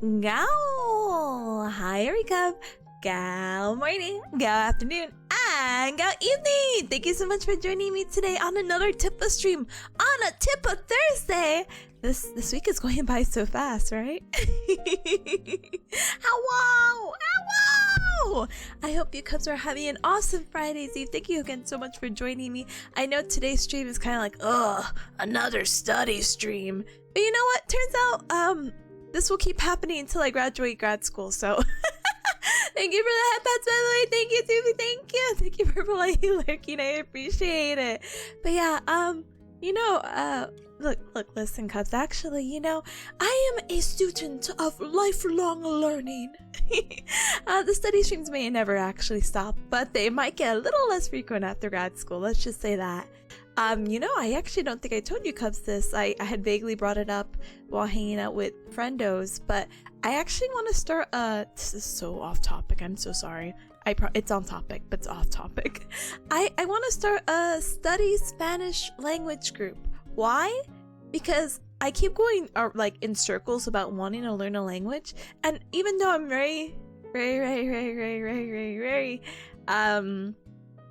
Gao! Hi, Erika. Gao morning, Gao afternoon, and Gao evening! Thank you so much for joining me today on another Tippa stream on a Tippa Thursday! This week is going by so fast, right? Hello! Hello! I hope you cubs are having an awesome Friday's Eve. Thank you again so much for joining me. I know today's stream is kind of like, ugh, another study stream. But you know what? Turns out, this will keep happening until I graduate grad school, so... Thank you for the headpats, by the way. Thank you, Tubi. Thank you. Thank you for politely lurking. I appreciate it. But yeah, look, listen, cubs. Actually, I am a student of lifelong learning. The study streams may never actually stop, but they might get a little less frequent after grad school. Let's just say that. I actually don't think I told you cubs this. I had vaguely brought it up while hanging out with friendos, but I actually want to start this is so off topic. I'm so sorry. It's on topic, but it's off topic. I want to start a study Spanish language group. Why? Because I keep going in circles about wanting to learn a language, and even though I'm very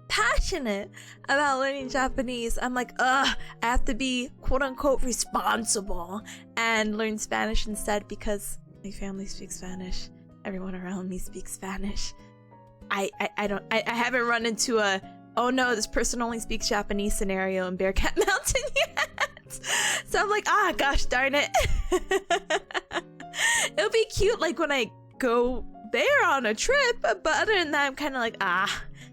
passionate about learning Japanese, I'm like, I have to be quote unquote responsible and learn Spanish instead because my family speaks Spanish. Everyone around me speaks Spanish. I haven't run into a, oh no, this person only speaks Japanese scenario in Bearcat Mountain yet. So I'm like, gosh darn it. It'll be cute like when I go there on a trip, but other than that, I'm kind of like,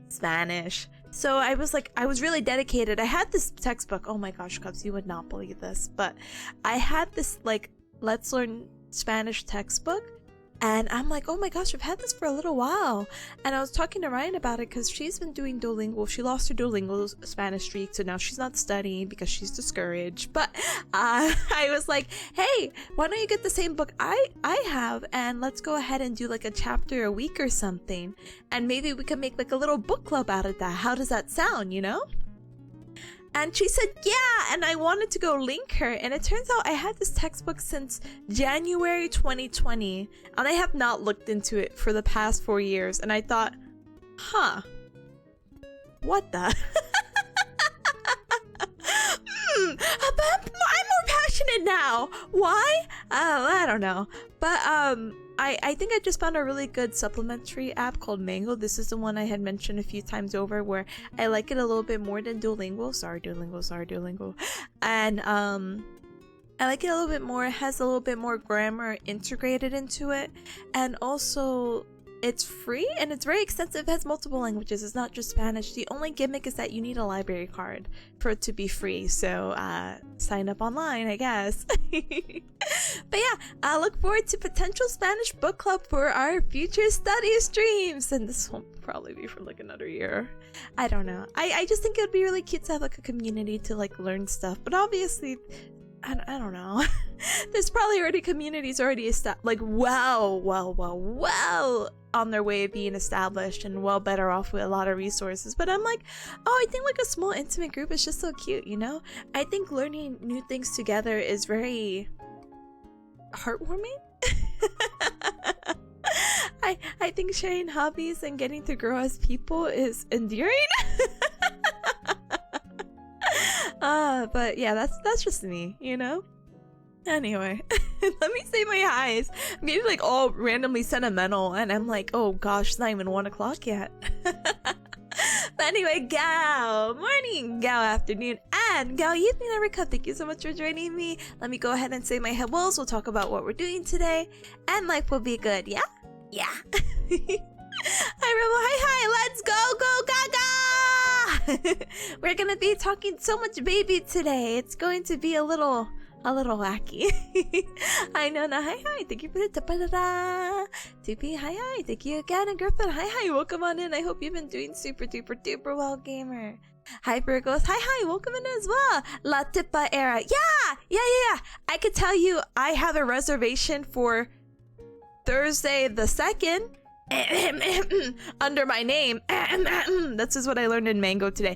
Spanish. So I was really dedicated. I had this textbook. Oh my gosh, cubs, you would not believe this, but I had this Let's Learn Spanish textbook, and I'm like, oh my gosh, I've had this for a little while. And I was talking to Ryan about it because she's been doing Duolingo. She lost her Duolingo Spanish streak, so now she's not studying because she's discouraged. But I was like, hey, why don't you get the same book I have, and let's go ahead and do a chapter a week or something, and maybe we can make a little book club out of that. How does that sound, And she said, yeah, and I wanted to go link her, and it turns out I had this textbook since January 2020, and I have not looked into it for the past 4 years, and I thought, what the? But I'm more passionate now. Why? I don't know. But, I think I just found a really good supplementary app called Mango. This is the one I had mentioned a few times over, where I like it a little bit more than Duolingo. Sorry, Duolingo. And I like it a little bit more. It has a little bit more grammar integrated into it, and also it's free and it's very extensive. It has multiple languages. It's not just Spanish. The only gimmick is that you need a library card for it to be free. So sign up online, I guess. But yeah, I look forward to potential Spanish book club for our future study streams. And this won't probably be for another year. I don't know. I just think it would be really cute to have a community to learn stuff. But obviously, I don't know. There's probably already communities already established, well on their way of being established and well better off with a lot of resources. But I'm like, I think a small intimate group is just so cute, I think learning new things together is very heartwarming. I think sharing hobbies and getting to grow as people is endearing. But yeah, that's just me, Anyway, let me say my highs. I'm getting all randomly sentimental, and I'm like, oh gosh, it's not even 1 o'clock yet. But anyway, Gao morning, Gao afternoon, and Gao evening, Erika. Thank you so much for joining me. Let me go ahead and say my hellos. We'll talk about what we're doing today, and life will be good. Yeah. Hi Rebel, hi, let's go gaga. We're gonna be talking so much baby today. It's going to be a little wacky. I know. Hi, thank you for the tapadada. TP, hi, thank you again. And Griffin, hi, welcome on in. I hope you've been doing super duper well, gamer. Hi, Virgos, hi, welcome in as well. La Tipa era, yeah. I could tell you I have a reservation for Thursday the 2nd. Under my name. This is what I learned in Mango today.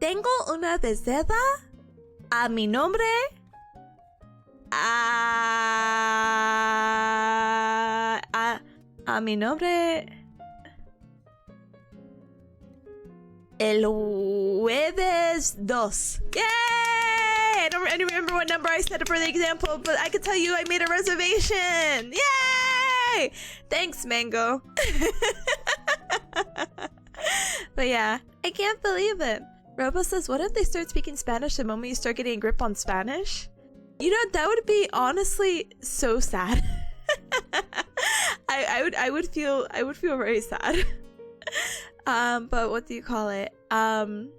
Tengo una visita a mi nombre A mi nombre. El jueves 2. Yay! I don't remember what number I said for the example, but I can tell you I made a reservation. Yay! Thanks, Mango. But yeah, I can't believe it. Robo says, what if they start speaking Spanish the moment you start getting a grip on Spanish? You know, that would be honestly so sad. I would feel very sad. But what do you call it? I'll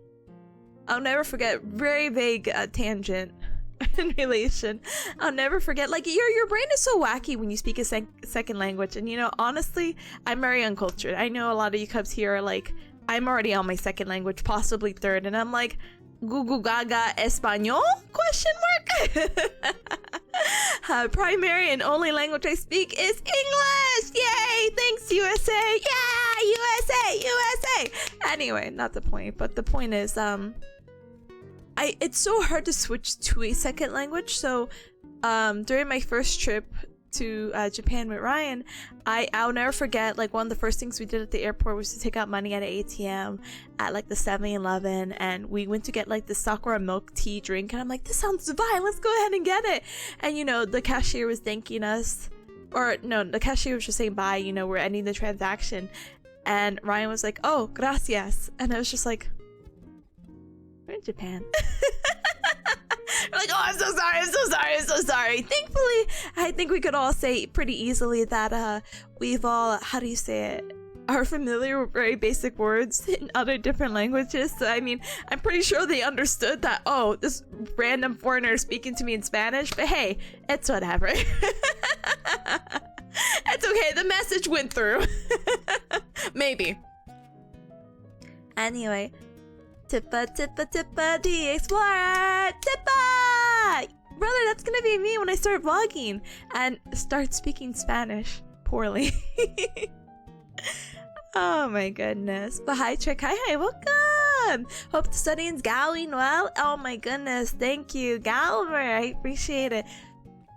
never forget, very vague tangent in relation. I'll never forget, like, your brain is so wacky when you speak a second language. And you know, honestly, I'm very uncultured. I know a lot of you cubs here are like, I'm already on my second language, possibly third, and I'm like, Gugu Gaga Español? Question mark. Primary and only language I speak is English. Yay! Thanks, USA. Yeah, USA. Anyway, not the point, but the point is, it's so hard to switch to a second language. So, during my first trip to Japan with Ryan, I'll never forget, like, one of the first things we did at the airport was to take out money at an ATM at like the 7-Eleven, and we went to get like the sakura milk tea drink, and I'm like, this sounds divine, let's go ahead and get it. And you know, the cashier was thanking us, or no, the cashier was just saying bye, you know, we're ending the transaction, and Ryan was like, oh, gracias, and I was just like, we're in Japan. We're like, oh, I'm so sorry. Thankfully, I think we could all say pretty easily that we've all, how do you say it, are familiar with very basic words in other different languages. So I mean, I'm pretty sure they understood that, oh, this random foreigner is speaking to me in Spanish, but hey, it's whatever. It's okay, the message went through. Maybe. Anyway, Tippa the Explorer! Tippa! Brother, that's gonna be me when I start vlogging and start speaking Spanish poorly. Oh my goodness. But hi, Trick. Hi, welcome! Hope the studying's going well. Oh my goodness, thank you, Galmer. I appreciate it.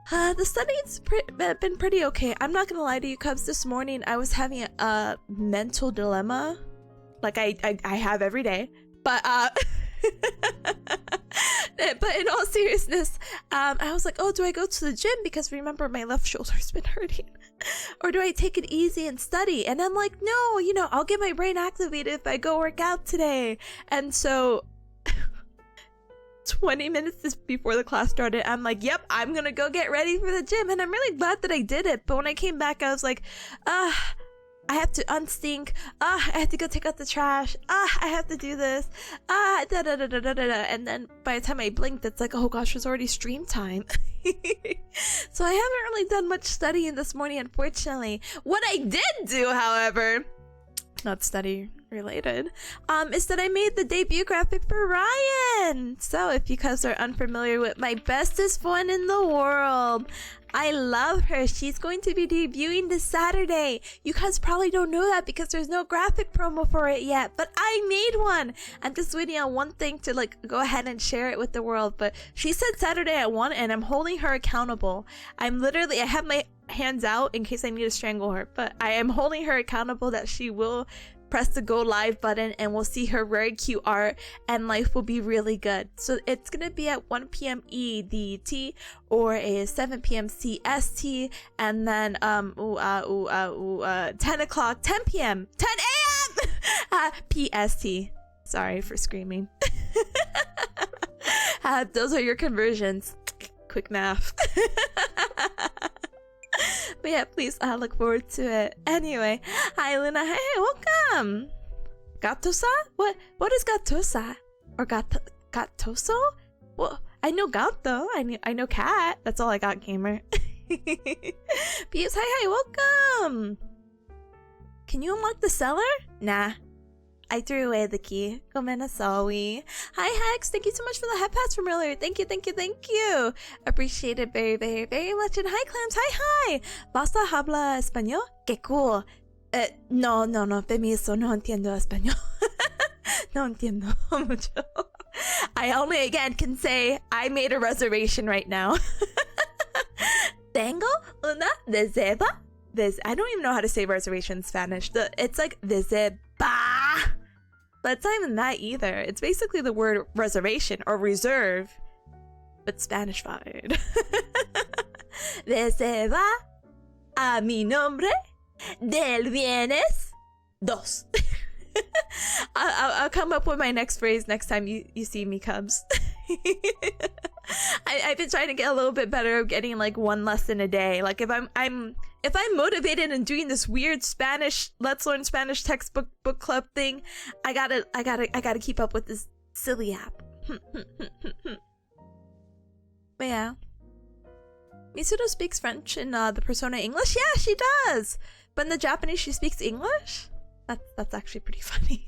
The studying's been pretty okay. I'm not gonna lie to you, Cubs. This morning I was having a mental dilemma, like I have every day. But but in all seriousness, I was like, oh, do I go to the gym? Because remember, my left shoulder's been hurting. Or do I take it easy and study? And I'm like, no, you know, I'll get my brain activated if I go work out today. And so 20 minutes before the class started, I'm like, yep, I'm gonna go get ready for the gym. And I'm really glad that I did it. But when I came back, I was like, I have to unstink. I have to go take out the trash. I have to do this. And then by the time I blinked, it's like, oh gosh, it's already stream time. So I haven't really done much studying this morning, unfortunately. What I did do, however, not study related, is that I made the debut graphic for Ryan. So if you guys are unfamiliar with my bestest one in the world, I love her. She's going to be debuting this Saturday. You guys probably don't know that because there's no graphic promo for it yet, but I made one. I'm just waiting on one thing to like go ahead and share it with the world, but she said Saturday at 1 and I'm holding her accountable. I have my hands out in case I need to strangle her, but I am holding her accountable that she will press the go live button and we'll see her very cute art and life will be really good. So it's gonna be at 1 p.m. EDT or a 7 p.m. CST, and then 10 o'clock 10 p.m. 10 a.m. PST. Sorry for screaming. Those are your conversions. Quick math. But yeah, please, I look forward to it. Anyway, hi Luna, hey, welcome. Gatosa? What is gatosa? Or gatoso? Well, I know gato. I know cat. That's all I got, gamer. Peeps, hi, welcome. Can you unlock the cellar? Nah. I threw away the key. Gomenasawi. Hi Hex, thank you so much for the head pass from earlier. Thank you. Appreciate it very, very, very much. And hi Clams, hi. ¿Vas a hablar español? Qué cool. No, permiso, no entiendo español. No entiendo mucho. I only again can say I made a reservation right now. Tengo una reserva. I don't even know how to say reservation in Spanish. It's like reserva. But it's not even that either. It's basically the word reservation or reserve, but Spanish-fied. Reserva a mi nombre del viernes dos. I'll come up with my next phrase next time you see me, Cubs. I've been trying to get a little bit better at getting like one lesson a day. Like if I'm motivated and doing this weird Spanish Let's Learn Spanish textbook book club thing, I gotta keep up with this silly app. But yeah, Mitsudo speaks French in the Persona English. Yeah, she does. But in the Japanese, she speaks English. That's actually pretty funny.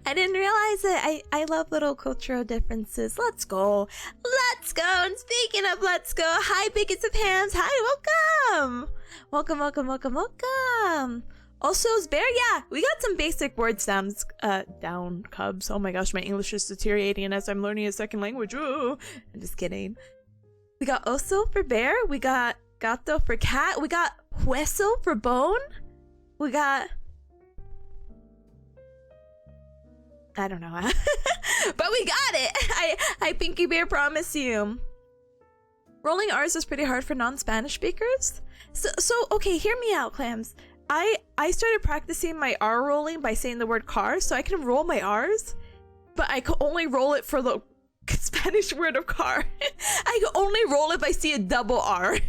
I didn't realize it. I love little cultural differences. Let's go. Let's go. And speaking of let's go, hi, biggest of hands. Hi, welcome. Welcome. Also, Bear, yeah, we got some basic words down, Cubs. Oh my gosh, my English is deteriorating as I'm learning a second language. Ooh. I'm just kidding. We got oso for bear. We got gato for cat. We got hueso for bone. We got... I don't know. But we got it. I Pinky Bear promise you. Rolling R's is pretty hard for non-Spanish speakers. So okay, hear me out, clams. I started practicing my R rolling by saying the word car, so I can roll my R's, but I could only roll it for the Spanish word of car. I could only roll it by saying a double R.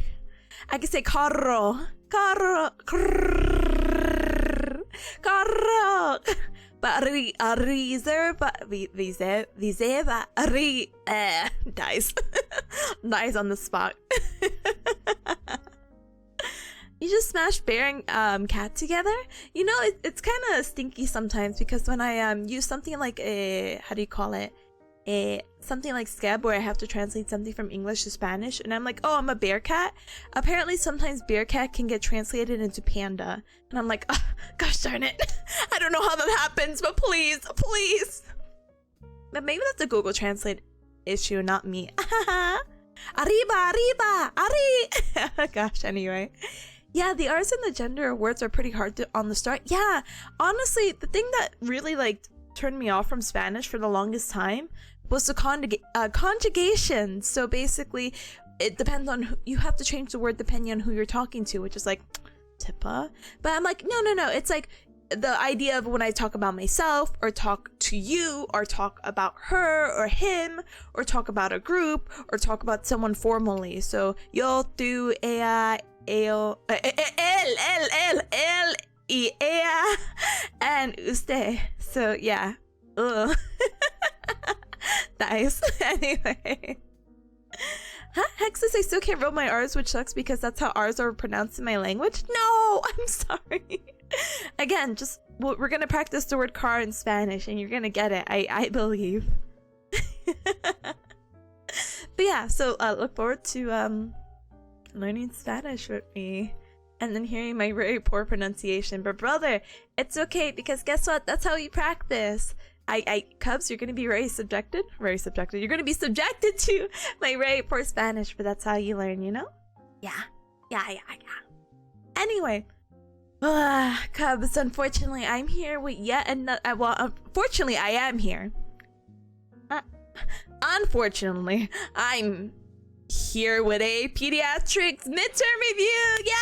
I can say carro. But reserva, dies on the spot. You just smash bear and cat together. You know, it's kind of stinky sometimes because when I use something like a, how do you call it? Something like Scab, where I have to translate something from English to Spanish, and I'm like, oh, I'm a bearcat. Apparently sometimes bearcat can get translated into panda, and I'm like, oh, gosh darn it. I don't know how that happens, but please. But maybe that's a Google Translate issue, not me. Arriba, arri. Gosh, anyway. Yeah, the R's and the gender words are pretty hard on the start. Yeah, honestly, the thing that really turned me off from Spanish for the longest time was the conjugation. So basically, it depends on you have to change the word depending on who you're talking to, which is like Tippa. But I'm like, no. It's like the idea of when I talk about myself or talk to you or talk about her or him or talk about a group or talk about someone formally. So yo, tú, ella, él, y ella, and usted. So yeah. Ugh. Nice. Anyway. Huh? Hexus, I still can't roll my R's, which sucks because that's how R's are pronounced in my language. No, I'm sorry. Again, just we're gonna practice the word car in Spanish and you're gonna get it. I believe. But yeah, so look forward to learning Spanish with me and then hearing my very poor pronunciation. But brother, it's okay because guess what? That's how you practice. Cubs, you're gonna be very subjected. You're gonna be subjected to my very poor Spanish, but that's how you learn, you know? Yeah. Anyway, Cubs, unfortunately, I'm here with yet another. Well, unfortunately, I am here. Unfortunately, I'm here with a Pediatrics midterm review. Yeah!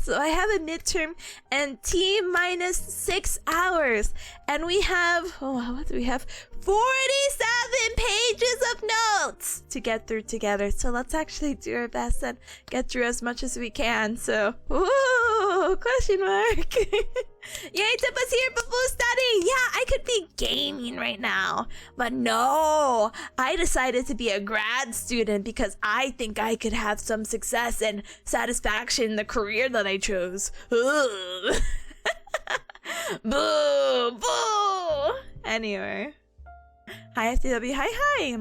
So I have a midterm and T-6 hours, and we have, what do we have? 47 pages of notes to get through together. So let's actually do our best and get through as much as we can. So, ooh, question mark. Yay, Tippa's here before studying. Yeah, I could be gaming right now, but no, I decided to be a grad student because I think I could have some success and satisfaction in the career that I chose. Boo, boo. Anyway. Hi, FTW. Hi.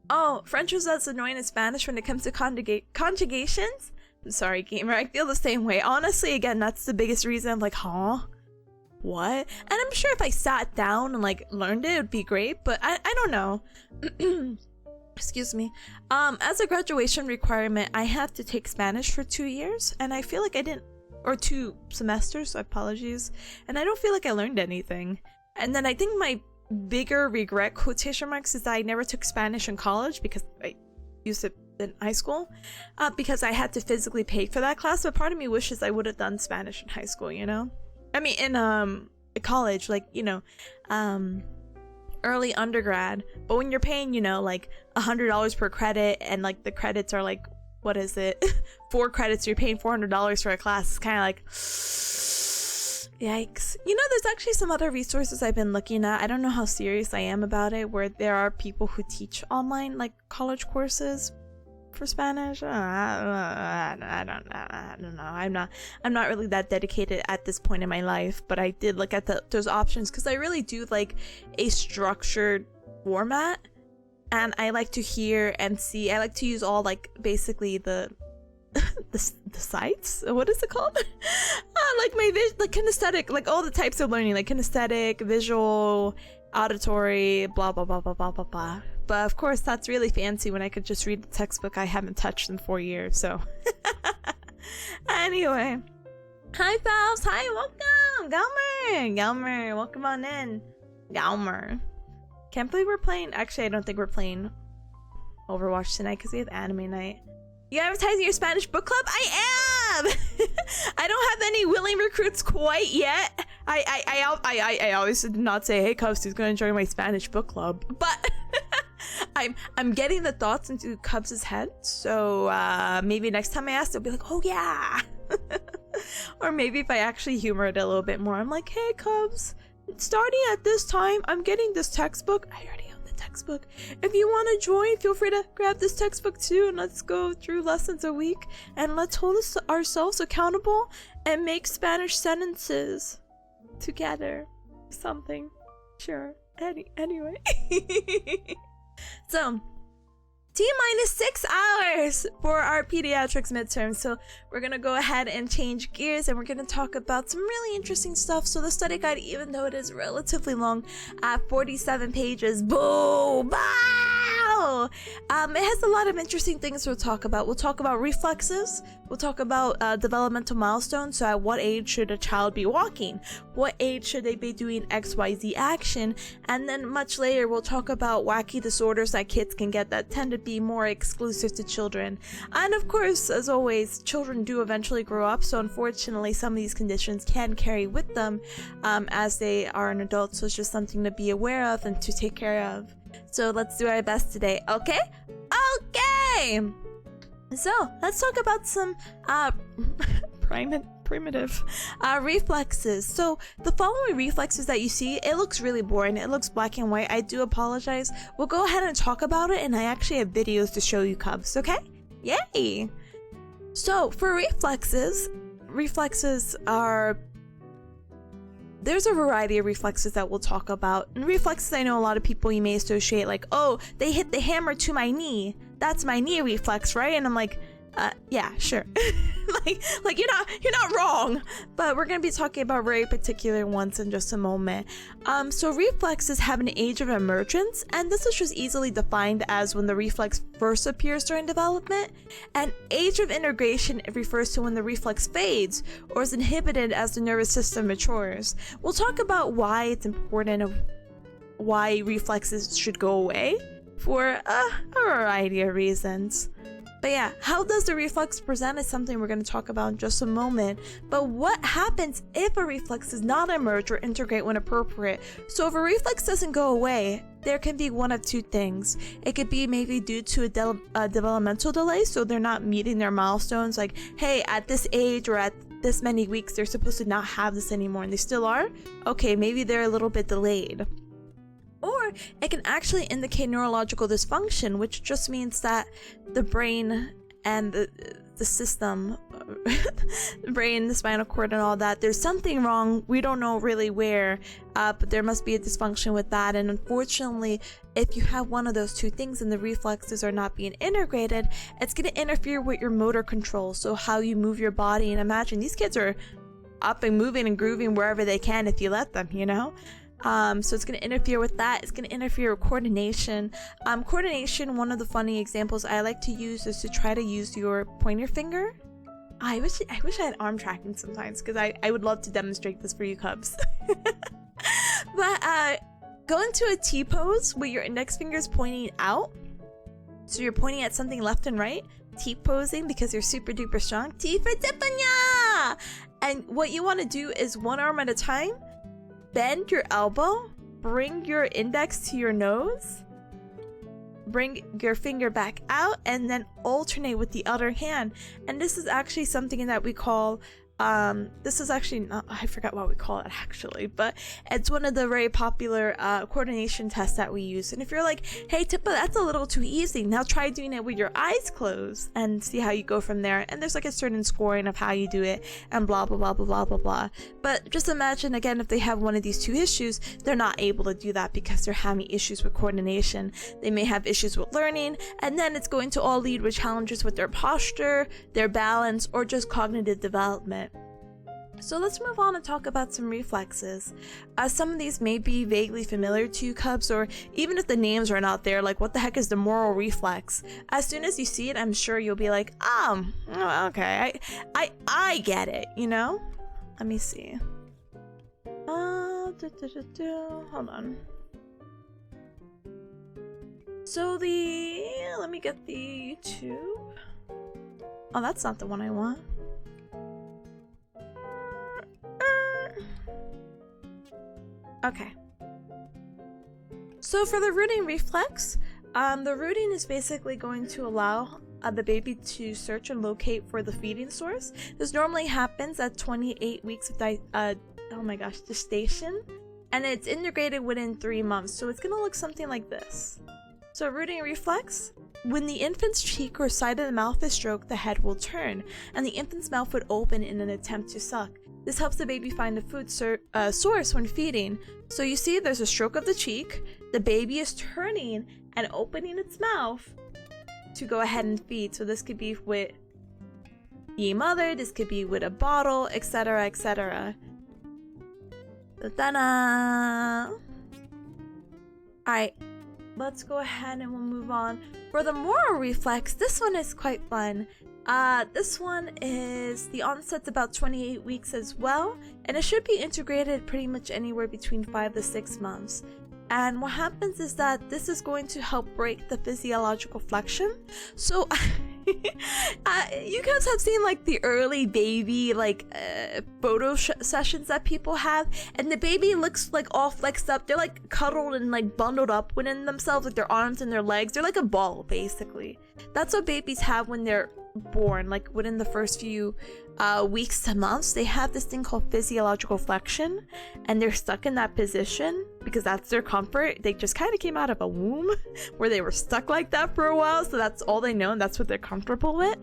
Oh, French was as annoying as Spanish when it comes to conjugations? I'm sorry, gamer. I feel the same way. Honestly, again, that's the biggest reason I'm like, huh? what? And I'm sure if I sat down and like learned it, it would be great, but I don't know. Excuse me. As a graduation requirement, I have to take Spanish for 2 years, and I feel like I didn't, or 2 semesters, so apologies, and I don't feel like I learned anything. And then I think my bigger regret, quotation marks, is that I never took Spanish in college because I used it in high school, because I had to physically pay for that class. But part of me wishes I would have done Spanish in high school, you know? I mean, in college, like, you know, early undergrad. But when you're paying, you know, like $100 per credit, and like the credits are like, what is it? 4 credits, you're paying $400 for a class. It's kind of like, yikes. You know, there's actually some other resources I've been looking at. I don't know how serious I am about it, where there are people who teach online, like, college courses for Spanish. I don't know. I'm not really that dedicated at this point in my life, but I did look at those options because I really do like a structured format, and I like to hear and see. I like to use all, like, basically the sites. What is it called? Like my like kinesthetic, like all the types of learning, like kinesthetic, visual, auditory, blah blah blah blah blah blah blah. But of course, that's really fancy when I could just read the textbook I haven't touched in 4 years. So anyway, hi pals, hi, welcome, Galmer, welcome on in, Galmer. Can't believe we're playing. Actually, I don't think we're playing Overwatch tonight because we have anime night. You advertising your Spanish book club? I am. I don't have any willing recruits quite yet. I always did not say, hey Cubs, who's gonna join my Spanish book club? But I'm getting the thoughts into Cubs' head. So maybe next time I ask, they'll be like, oh yeah. Or maybe if I actually humor it a little bit more, I'm like, hey Cubs, starting at this time, I'm getting this textbook. I already own the textbook. If you want to join, feel free to grab this textbook too, and let's go through lessons a week, and let's hold ourselves accountable and make Spanish sentences together. Something. Sure. Anyway. So, T-minus 6 hours for our pediatrics midterm. So we're going to go ahead and change gears, and we're going to talk about some really interesting stuff. So the study guide, even though it is relatively long at 47 pages, boom, wow! It has a lot of interesting things we'll talk about. We'll talk about reflexes. We'll talk about developmental milestones. So at what age should a child be walking? What age should they be doing XYZ action? And then much later, we'll talk about wacky disorders that kids can get that tend to be more exclusive to children. And of course, as always, children do eventually grow up. So unfortunately, some of these conditions can carry with them as they are an adult. So it's just something to be aware of and to take care of. So let's do our best today, okay? Okay! So, let's talk about some primitive reflexes. So, the following reflexes that you see, it looks really boring. It looks black and white. I do apologize. We'll go ahead and talk about it, and I actually have videos to show you, Cubs, okay? Yay! So, for reflexes are... There's a variety of reflexes that we'll talk about. And reflexes, I know a lot of people you may associate like, oh, they hit the hammer to my knee. That's my knee reflex, right? And I'm like, yeah, sure. like you're not wrong. But we're gonna be talking about very particular ones in just a moment. So reflexes have an age of emergence, and this is just easily defined as when the reflex first appears during development. And age of integration, it refers to when the reflex fades or is inhibited as the nervous system matures. We'll talk about why it's important of why reflexes should go away for a variety of reasons. But yeah, how does the reflex present is something we're going to talk about in just a moment. But what happens if a reflex does not emerge or integrate when appropriate? So if a reflex doesn't go away, there can be one of two things. It could be maybe due to a developmental delay, so they're not meeting their milestones, like, hey, at this age or at this many weeks, they're supposed to not have this anymore, and they still are? Okay, maybe they're a little bit delayed. Or it can actually indicate neurological dysfunction, which just means that the brain and the system, the brain, the spinal cord and all that, there's something wrong. We don't know really where, but there must be a dysfunction with that. And unfortunately, if you have one of those two things and the reflexes are not being integrated, it's going to interfere with your motor control. So how you move your body. And imagine these kids are up and moving and grooving wherever they can if you let them, you know? So it's going to interfere with that. It's going to interfere with coordination. Coordination, one of the funny examples I like to use is to try to use your pointer finger. I wish I had arm tracking sometimes, because I would love to demonstrate this for you cubs. But go into a T pose where your index finger is pointing out. So you're pointing at something left and right. T posing because you're super duper strong. T for Tipanya! And what you want to do is one arm at a time. Bend your elbow. Bring your index to your nose. Bring your finger back out and then alternate with the other hand. And this is actually something that we call this is actually not, I forgot what we call it actually, but it's one of the very popular coordination tests that we use. And if you're like, hey Tippa, that's a little too easy, now try doing it with your eyes closed and see how you go from there. And there's like a certain scoring of how you do it and blah blah blah blah blah blah blah. But just imagine again, if they have one of these two issues, they're not able to do that because they're having issues with coordination. They may have issues with learning, and then it's going to all lead with challenges with their posture, their balance, or just cognitive development. So let's move on and talk about some reflexes. Some of these may be vaguely familiar to you cubs, or even if the names are not there, like what the heck is the moral reflex? As soon as you see it, I'm sure you'll be like, okay, I get it, you know? Let me see. Hold on. So let me get the tube. Oh, that's not the one I want. Okay. So for the rooting reflex, the rooting is basically going to allow the baby to search and locate for the feeding source. This normally happens at 28 weeks of gestation, and it's integrated within 3 months. So it's gonna look something like this. So rooting reflex, when the infant's cheek or side of the mouth is stroked, the head will turn, and the infant's mouth would open in an attempt to suck. This helps the baby find the food source when feeding. So you see there's a stroke of the cheek, the baby is turning and opening its mouth to go ahead and feed. So this could be with ye mother, this could be with a bottle, etc, etc. Alright, let's go ahead and we'll move on. For the moral reflex, this one is quite fun. This one is, the onset's about 28 weeks as well, and it should be integrated pretty much anywhere between 5 to 6 months. And what happens is that this is going to help break the physiological flexion. So you guys have seen like the early baby photo sessions that people have, and the baby looks like all flexed up. They're like cuddled and like bundled up within themselves, like their arms and their legs. They're like a ball basically. That's what babies have when they're born, like within the first few weeks to months. They have this thing called physiological flexion, and they're stuck in that position because that's their comfort. They just kind of came out of a womb where they were stuck like that for a while, so that's all they know and that's what they're comfortable with.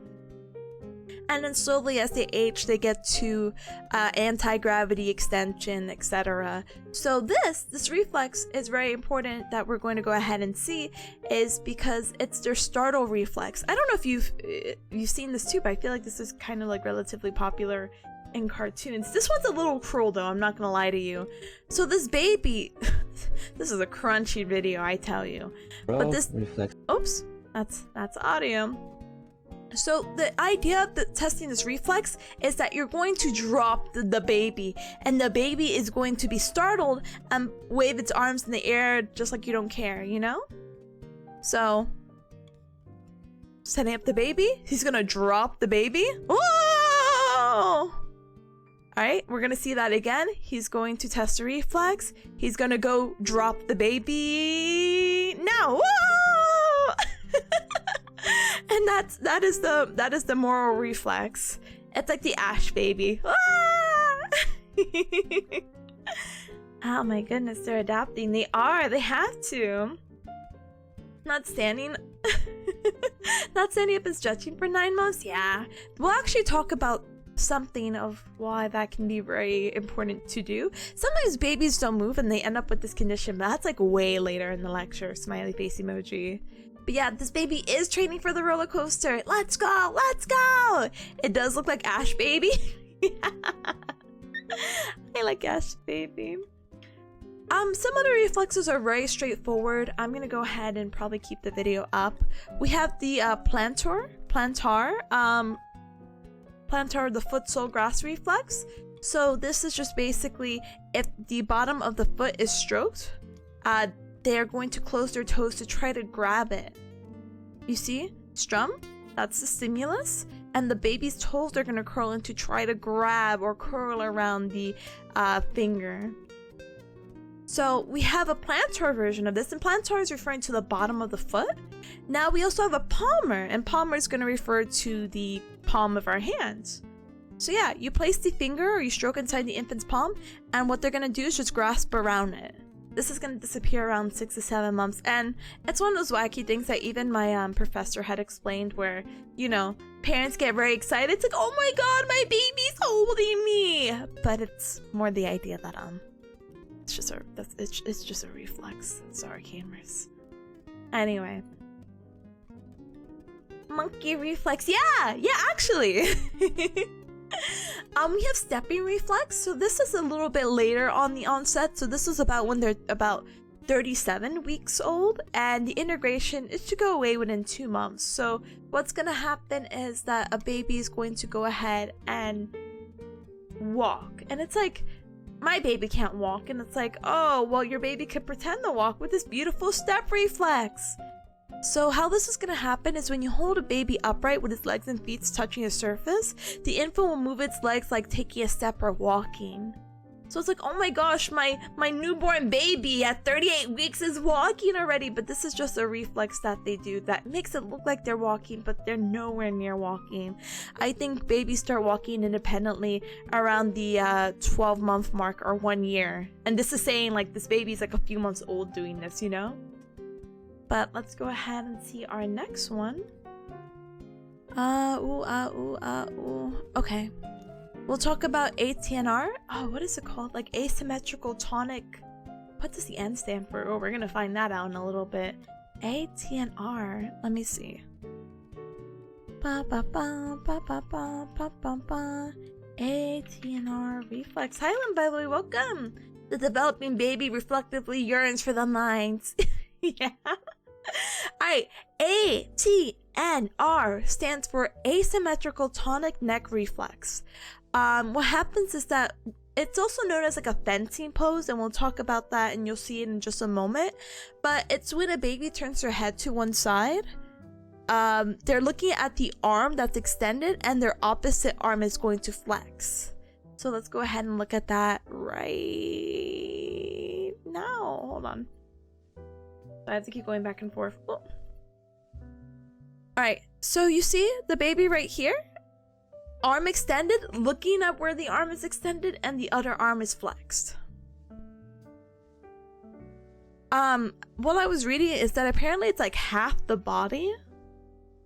And then slowly as they age, they get to anti-gravity extension, etc. So this reflex is very important that we're going to go ahead and see, is because it's their startle reflex. I don't know if you've seen this too, but I feel like this is kind of like relatively popular in cartoons. This one's a little cruel though, I'm not gonna lie to you. So this baby, this is a crunchy video, I tell you. But this reflex. Oops, that's audio. So the idea of testing this reflex is that you're going to drop the baby, and the baby is going to be startled and wave its arms in the air just like you don't care, you know? So, setting up the baby, he's gonna drop the baby. Whoa! Alright, we're gonna see that again. He's going to test the reflex. He's gonna go drop the baby now. Whoa! And that is the moral reflex. It's like the Ash baby. Oh my goodness, they're adapting. They have to. Not standing not standing up and stretching for 9 months. Yeah, we'll actually talk about something of why that can be very important to do. Sometimes babies don't move and they end up with this condition, but that's like way later in the lecture. Smiley face emoji. But yeah, this baby is training for the roller coaster. Let's go, let's go! It does look like Ash baby. like Ash baby. Some other reflexes are very straightforward. I'm gonna go ahead and probably keep the video up. We have the plantar, the foot sole grass reflex. So this is just basically if the bottom of the foot is stroked, they are going to close their toes to try to grab it. You see? Strum, that's the stimulus. And the baby's toes are going to curl in to try to grab or curl around the finger. So we have a plantar version of this, and plantar is referring to the bottom of the foot. Now we also have a palmar, and palmar is going to refer to the palm of our hands. So yeah, you place the finger or you stroke inside the infant's palm, and what they're going to do is just grasp around it. This is going to disappear around 6 to 7 months, and it's one of those wacky things that even my professor had explained where, you know, parents get very excited. It's like, oh my god, my baby's holding me! But it's more the idea that, it's just a reflex. Sorry, cameras. Anyway. Monkey reflex. Yeah, actually. We have stepping reflex. So this is a little bit later on the onset. So this is about when they're about 37 weeks old, and the integration is to go away within 2 months. So what's gonna happen is that a baby is going to go ahead and walk, and it's like, my baby can't walk, and it's like, oh, well, your baby could pretend to walk with this beautiful step reflex. So how this is going to happen is when you hold a baby upright with its legs and feet touching the surface, the infant will move its legs like taking a step or walking. So it's like, oh my gosh, my newborn baby at 38 weeks is walking already, but this is just a reflex that they do that makes it look like they're walking, but they're nowhere near walking. I think babies start walking independently around the 12-month mark or 1 year. And this is saying like this baby's like a few months old doing this, you know? But let's go ahead and see our next one. Okay. We'll talk about ATNR. Oh, what is it called? Like asymmetrical tonic. What does the N stand for? Oh, we're gonna find that out in a little bit. ATNR. Let me see. ATNR reflex. Highland, by the way, welcome. The developing baby reflectively yearns for the minds. Yeah. Alright. ATNR stands for asymmetrical tonic neck reflex. What happens is that it's also known as like a fencing pose, and we'll talk about that and you'll see it in just a moment. But it's when a baby turns their head to one side. They're looking at the arm that's extended, and their opposite arm is going to flex. So let's go ahead and look at that right now. Hold on. I have to keep going back and forth. Oh. Alright, so you see the baby right here? Arm extended, looking at where the arm is extended, and the other arm is flexed. What I was reading is that apparently it's like half the body.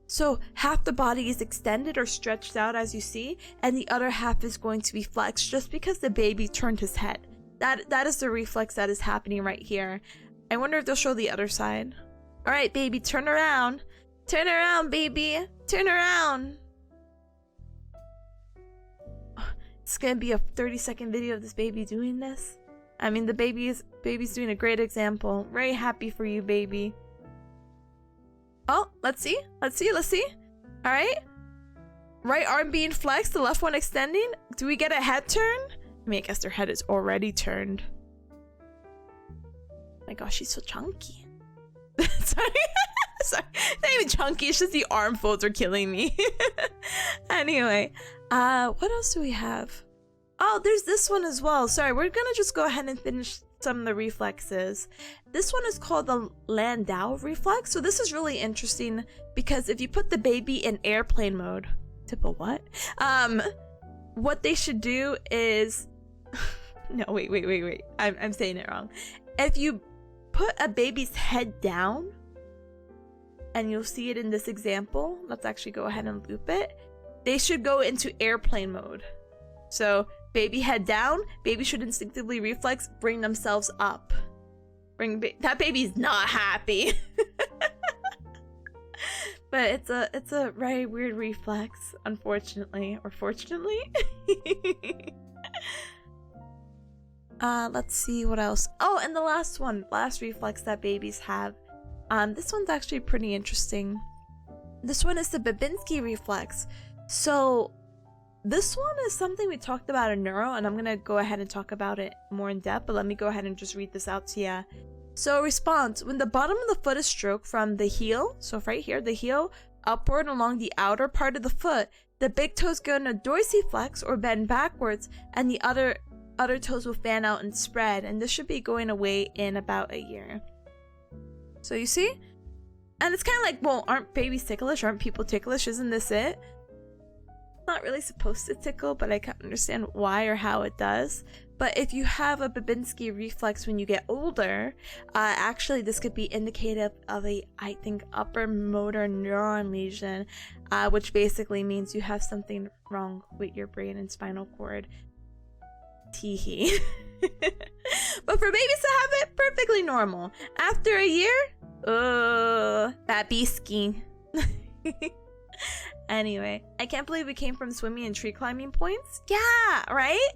So half the body is extended or stretched out, as you see, and the other half is going to be flexed just because the baby turned his head. That is the reflex that is happening right here. I wonder if they'll show the other side. Alright, baby, turn around. Turn around, baby. Turn around. It's gonna be a 30-second video of this baby doing this. I mean, the baby's doing a great example. Very happy for you, baby. Oh, let's see. Alright. Right arm being flexed, the left one extending. Do we get a head turn? I mean, I guess their head is already turned. Oh my gosh, she's so chunky. Sorry. Sorry. Not even chunky, it's just the arm folds are killing me. Anyway, what else do we have? Oh, there's this one as well. Sorry, we're gonna just go ahead and finish some of the reflexes. This one is called the Landau reflex. So this is really interesting because if you put the baby in airplane mode, typical what? What they should do is no, wait. I'm saying it wrong. If you put a baby's head down, and you'll see it in this example. Let's actually go ahead and loop it. They should go into airplane mode. So baby head down, baby should instinctively reflex, bring themselves up. That baby's not happy. But it's a very weird reflex, unfortunately, or fortunately. Let's see what else. Oh, and the last one, last reflex that babies have. This one's actually pretty interesting. This one is the Babinski reflex. So this one is something we talked about in neuro, and I'm gonna go ahead and talk about it more in depth, but let me go ahead and just read this out to you. So response, when the bottom of the foot is stroked from the heel, so right here, the heel, upward along the outer part of the foot, the big toes go in a dorsiflex or bend backwards, and the other toes will fan out and spread, and this should be going away in about a year. So you see? And it's kind of like, well, aren't babies ticklish? Aren't people ticklish? Isn't this it? It's not really supposed to tickle, but I can't understand why or how it does. But if you have a Babinski reflex when you get older, actually this could be indicative of a, I think, upper motor neuron lesion, which basically means you have something wrong with your brain and spinal cord. Teehee. But for babies to have it, perfectly normal. After a year, Babinski. Anyway, I can't believe we came from swimming and tree climbing points. Yeah, right?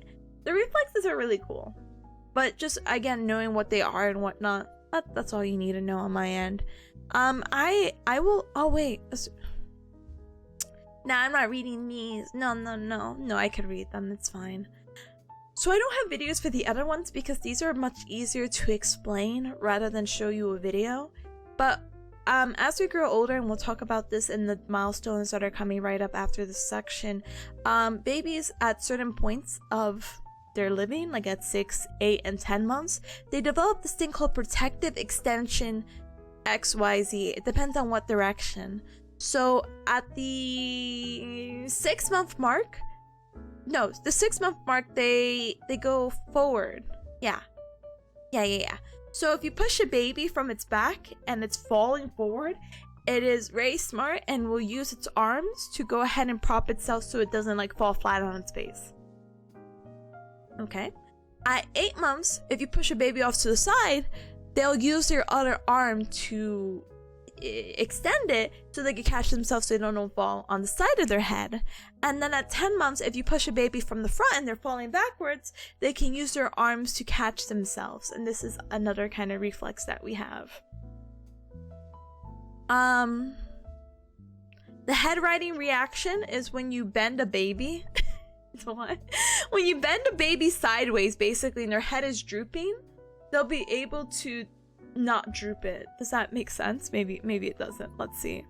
The reflexes are really cool. But just, again, knowing what they are and whatnot, that's all you need to know on my end. I will, oh wait. Nah, I'm not reading these. No, I can read them, it's fine. So I don't have videos for the other ones because these are much easier to explain rather than show you a video. But as we grow older, and we'll talk about this in the milestones that are coming right up after this section, babies at certain points of their living, like at 6, 8, and 10 months, they develop this thing called protective extension XYZ. It depends on what direction. So at the 6-month mark, no, the 6-month mark, they go forward. Yeah. So if you push a baby from its back and it's falling forward, it is very smart and will use its arms to go ahead and prop itself so it doesn't like fall flat on its face. Okay. At 8 months, if you push a baby off to the side, they'll use their other arm to extend it so they can catch themselves so they don't fall on the side of their head. And then at 10 months, if you push a baby from the front and they're falling backwards, they can use their arms to catch themselves. And this is another kind of reflex that we have. The head riding reaction is when you bend a baby. What? When you bend a baby sideways, basically, and their head is drooping, they'll be able to not droop it. Does that make sense? Maybe it doesn't. Let's see.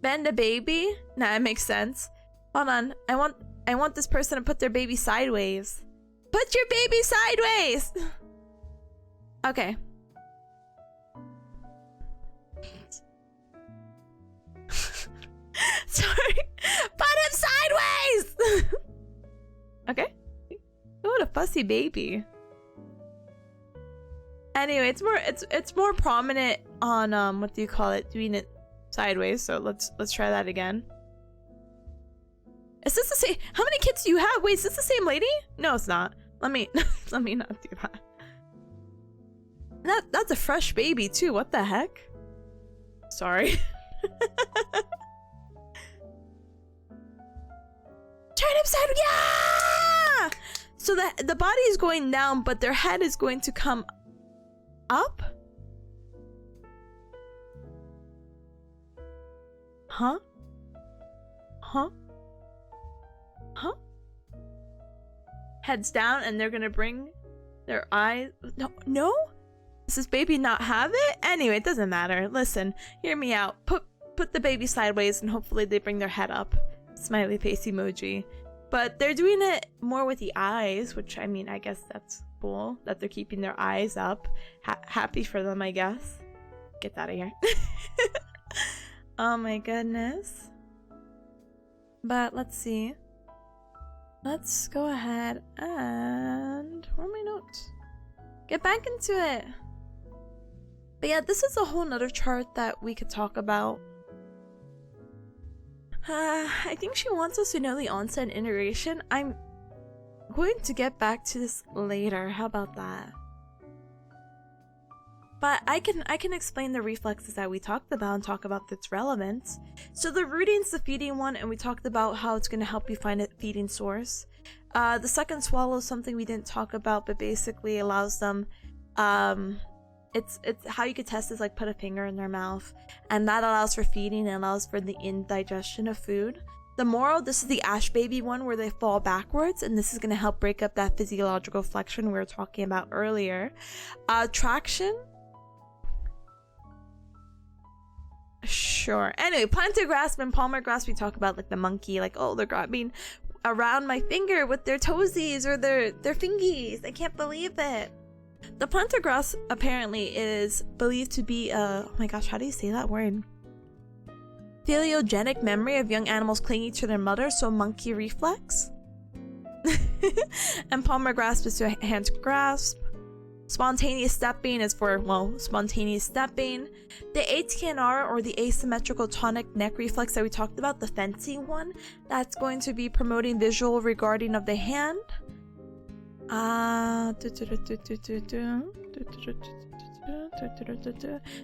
Bend a baby? Nah, it makes sense. Hold on. I want this person to put their baby sideways. Put your baby sideways! Okay. Sorry. Put him sideways! Okay. Oh, what a fussy baby. Anyway, it's more prominent on what do you call it? Doing it sideways. So let's try that again. Is this the same? How many kids do you have? Wait, is this the same lady? No, it's not. Let me not do that. That's a fresh baby too. What the heck? Sorry. Turn him sideways. Yeah! So the body is going down, but their head is going to come up. Huh? Heads down, and they're gonna bring their eyes. No? Does this baby not have it? Anyway, it doesn't matter. Listen, hear me out. Put the baby sideways, and hopefully they bring their head up. Smiley face emoji. But they're doing it more with the eyes, which, I mean, I guess that's cool that they're keeping their eyes up. Happy for them, I guess. Get out of here. Oh my goodness. But let's see. Let's go ahead and... where are my notes? Get back into it. But yeah, this is a whole nother chart that we could talk about. I think she wants us to know the onset and integration. I'm going to get back to this later. How about that? But I can explain the reflexes that we talked about and talk about its relevance. So the rooting's the feeding one, and we talked about how it's going to help you find a feeding source. The second swallow is something we didn't talk about, but basically allows them, it's how you could test is like put a finger in their mouth, and that allows for feeding and allows for the indigestion of food. The moral, this is the ash baby one where they fall backwards, and this is going to help break up that physiological flexion we were talking about earlier. Traction. Sure. Anyway, plantar grasp and palmar grasp, we talk about like the monkey, like, oh, they're grabbing around my finger with their toesies or their fingies. I can't believe it. The plantar grasp apparently is believed to be oh my gosh, how do you say that word? Physiogenic memory of young animals clinging to their mother, so monkey reflex. And palmar grasp is to hand grasp. Spontaneous stepping is for, well, spontaneous stepping. The ATNR, or the asymmetrical tonic neck reflex that we talked about, the fencing one, that's going to be promoting visual regarding of the hand.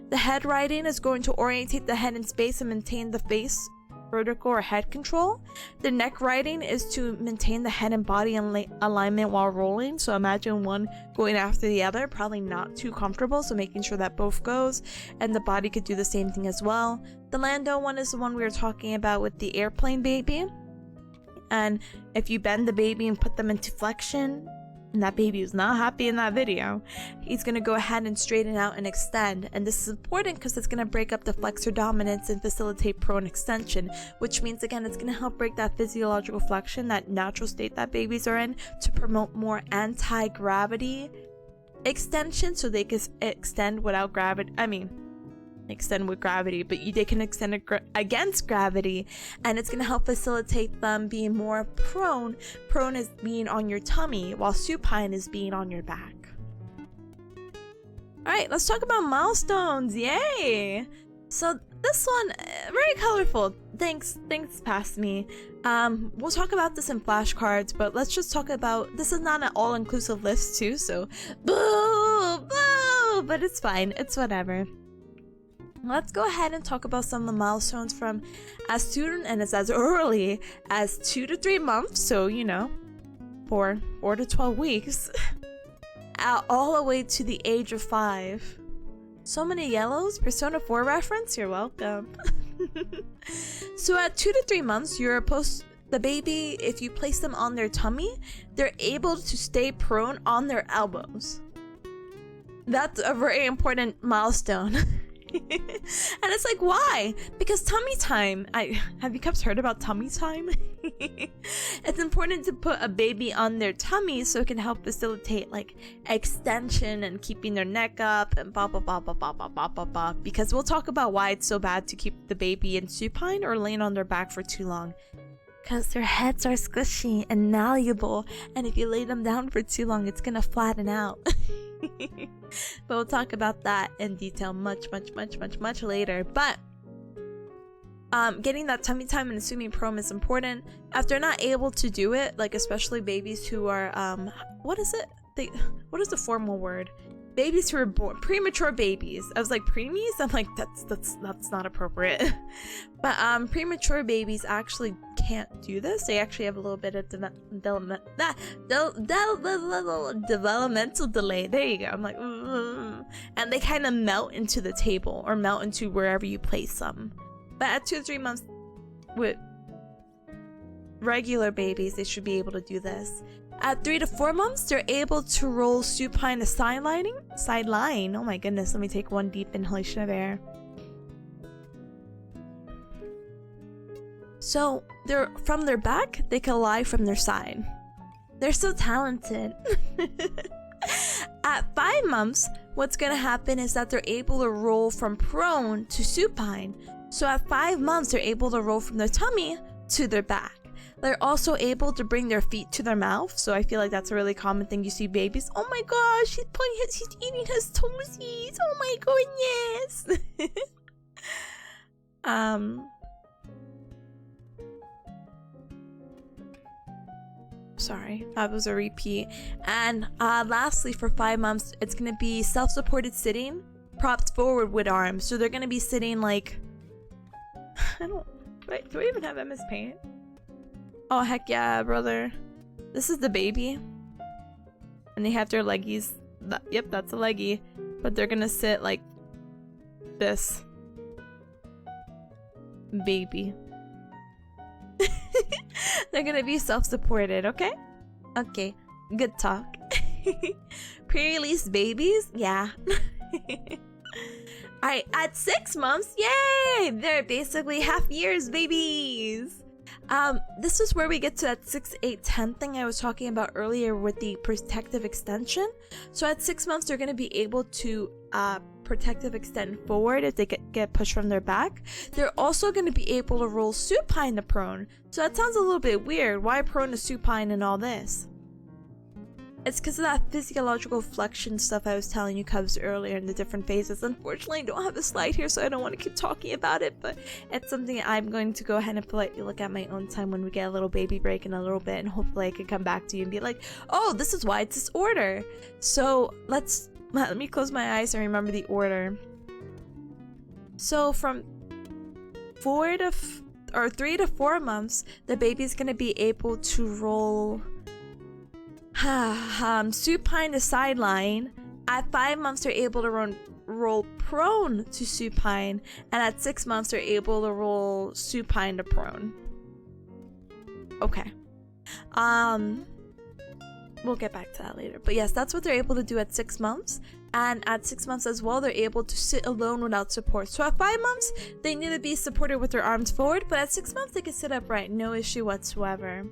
The head riding is going to orientate the head in space and maintain the face vertical or head control. The neck riding is to maintain the head and body alignment while rolling. So imagine one going after the other, probably not too comfortable, so making sure that both goes, and the body could do the same thing as well. The Lando one is the one we were talking about with the airplane baby, and if you bend the baby and put them into flexion, and that baby is not happy in that video, he's going to go ahead and straighten out and extend. And this is important because it's going to break up the flexor dominance and facilitate prone extension, which means, again, it's going to help break that physiological flexion, that natural state that babies are in, to promote more anti-gravity extension, so they can extend without gravity. I mean, extend with gravity, but they can extend against gravity, and it's going to help facilitate them being more prone. Prone is being on your tummy, while supine is being on your back. Alright, let's talk about milestones. Yay! So this one, very colorful. Thanks past me. We'll talk about this in flashcards, but let's just talk about, this is not an all-inclusive list too, so boo, boo, but it's fine, it's whatever. Let's go ahead and talk about some of the milestones from as soon and as early as 2 to 3 months, so you know, 4 to 12 weeks, all the way to the age of 5. So many yellows. Persona 4 reference, you're welcome. So at 2 to 3 months, the baby, if you place them on their tummy, they're able to stay prone on their elbows. That's a very important milestone. And it's like, why? Because tummy time. Have you guys heard about tummy time? It's important to put a baby on their tummy so it can help facilitate like extension and keeping their neck up and blah blah blah blah blah blah blah blah blah. Because we'll talk about why it's so bad to keep the baby in supine or laying on their back for too long. Because their heads are squishy and malleable, and if you lay them down for too long, it's gonna flatten out. But we'll talk about that in detail much later. But getting that tummy time and assuming prom is important. If they're not able to do it, like especially babies who are what is it? What is the formal word? Babies who are born premature babies. I was like preemies. I'm like that's not appropriate. But premature babies actually can't do this. They actually have a little bit of developmental delay. There you go. I'm like, and they kind of melt into the table or melt into wherever you place them. But at 2 to 3 months, with regular babies, they should be able to do this. At 3 to 4 months, they're able to roll supine to sideline. Oh my goodness, let me take one deep inhalation of air. So they're from their back, they can lie from their side. They're so talented. At 5 months, what's gonna happen is that they're able to roll from prone to supine. So at 5 months, they're able to roll from their tummy to their back. They're also able to bring their feet to their mouth, so I feel like that's a really common thing you see babies. Oh my gosh, he's eating his toesies. Oh my goodness. Sorry, that was a repeat. And lastly, for 5 months, it's gonna be self-supported sitting propped forward with arms. So they're gonna be sitting like, I don't, wait, do I even have MS Paint? Oh heck yeah, brother. This is the baby. And they have their leggies. Yep, that's a leggy. But they're gonna sit like this. Baby. They're gonna be self-supported, okay? Okay, good talk. Pre-release babies? Yeah. Alright, at 6 months, yay! They're basically half years babies. This is where we get to that 6, 8, 10 thing I was talking about earlier with the protective extension. So at 6 months, they're going to be able to protective extend forward if they get pushed from their back. They're also going to be able to roll supine to prone. So that sounds a little bit weird. Why prone to supine and all this? It's because of that physiological flexion stuff I was telling you cubs earlier in the different phases. Unfortunately, I don't have a slide here, so I don't want to keep talking about it, but it's something I'm going to go ahead and politely look at my own time when we get a little baby break in a little bit, and hopefully I can come back to you and be like, oh, this is why it's this order. So let me close my eyes and remember the order. So from 3 to 4 months, the baby's going to be able to roll supine to sideline. At 5 months, they're able to roll prone to supine, and at 6 months, they're able to roll supine to prone. Okay. We'll get back to that later. But yes, that's what they're able to do at 6 months. And at 6 months as well, they're able to sit alone without support. So at 5 months, they need to be supported with their arms forward, but at 6 months, they can sit upright, no issue whatsoever.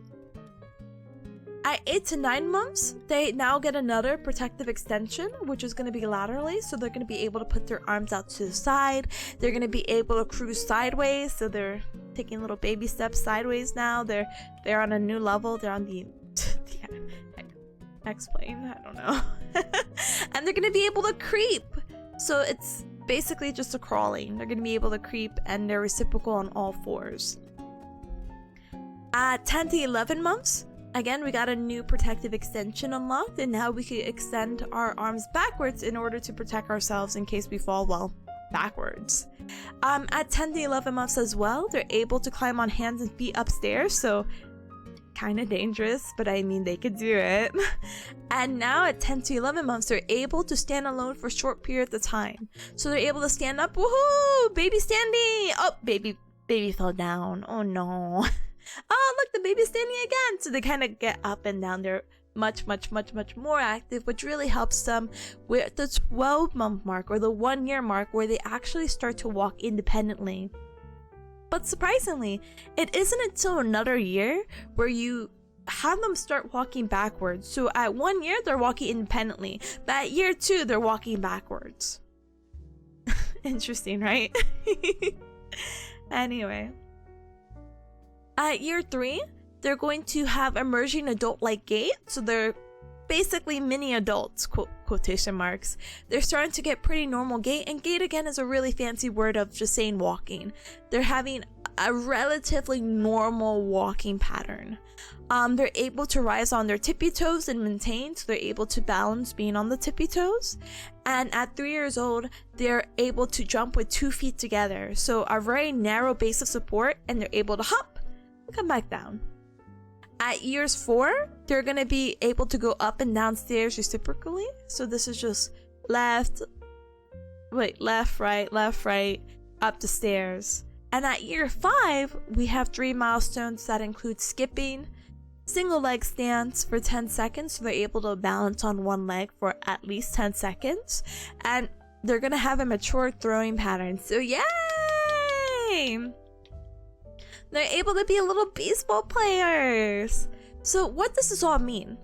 At 8 to 9 months, they now get another protective extension, which is going to be laterally. So they're going to be able to put their arms out to the side. They're going to be able to cruise sideways. So they're taking little baby steps sideways now. They're on a new level. They're on the explain. I don't know. And they're going to be able to creep. So it's basically just a crawling. They're going to be able to creep, and they're reciprocal on all fours. At 10 to 11 months, again, we got a new protective extension unlocked, and now we can extend our arms backwards in order to protect ourselves in case we fall, well, backwards. At 10 to 11 months as well, they're able to climb on hands and feet upstairs, so kind of dangerous, but I mean, they could do it. And now at 10 to 11 months, they're able to stand alone for short periods of time. So they're able to stand up, woohoo, baby standing. Oh, baby fell down. Oh no. Oh, look, the baby's standing again. So they kind of get up and down. They're much more active, which really helps them with the 12-month mark or the 1-year mark where they actually start to walk independently. But surprisingly, it isn't until another year where you have them start walking backwards. So at 1 year, they're walking independently. But at year 2, they're walking backwards. Interesting, right? Anyway. At year 3, they're going to have emerging adult-like gait. So they're basically mini adults, quotation marks. They're starting to get pretty normal gait. And gait, again, is a really fancy word of just saying walking. They're having a relatively normal walking pattern. They're able to rise on their tippy toes and maintain, so they're able to balance being on the tippy toes. And at 3 years old, they're able to jump with 2 feet together. So a very narrow base of support, and they're able to hop and come back down. At years 4, they're going to be able to go up and down stairs reciprocally. So this is just left, right, up the stairs. And at year 5, we have 3 milestones that include skipping, single leg stance for 10 seconds, so they're able to balance on one leg for at least 10 seconds. And they're going to have a mature throwing pattern. So yay! They're able to be little baseball players. So what does this all mean?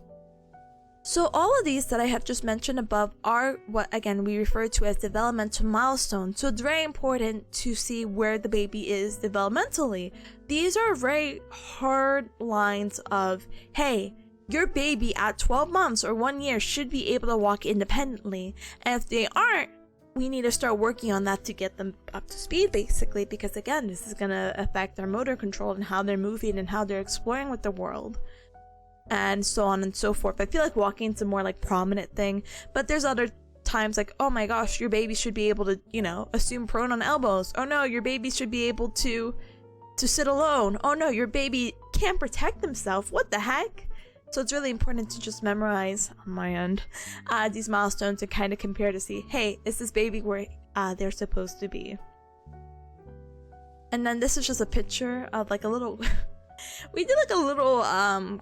So all of these that I have just mentioned above are what, again, we refer to as developmental milestones. So it's very important to see where the baby is developmentally. These are very hard lines of, hey, your baby at 12 months or 1 year should be able to walk independently. And if they aren't, we need to start working on that to get them up to speed, basically, because again, this is going to affect their motor control and how they're moving and how they're exploring with the world. And so on and so forth. I feel like walking is a more like prominent thing, but there's other times like, oh my gosh, your baby should be able to, you know, assume prone on elbows. Oh no, your baby should be able to sit alone. Oh no, your baby can't protect himself. What the heck? So it's really important to just memorize on my end these milestones and kind of compare to see, hey, is this baby where they're supposed to be? And then this is just a picture of like a little we did like a little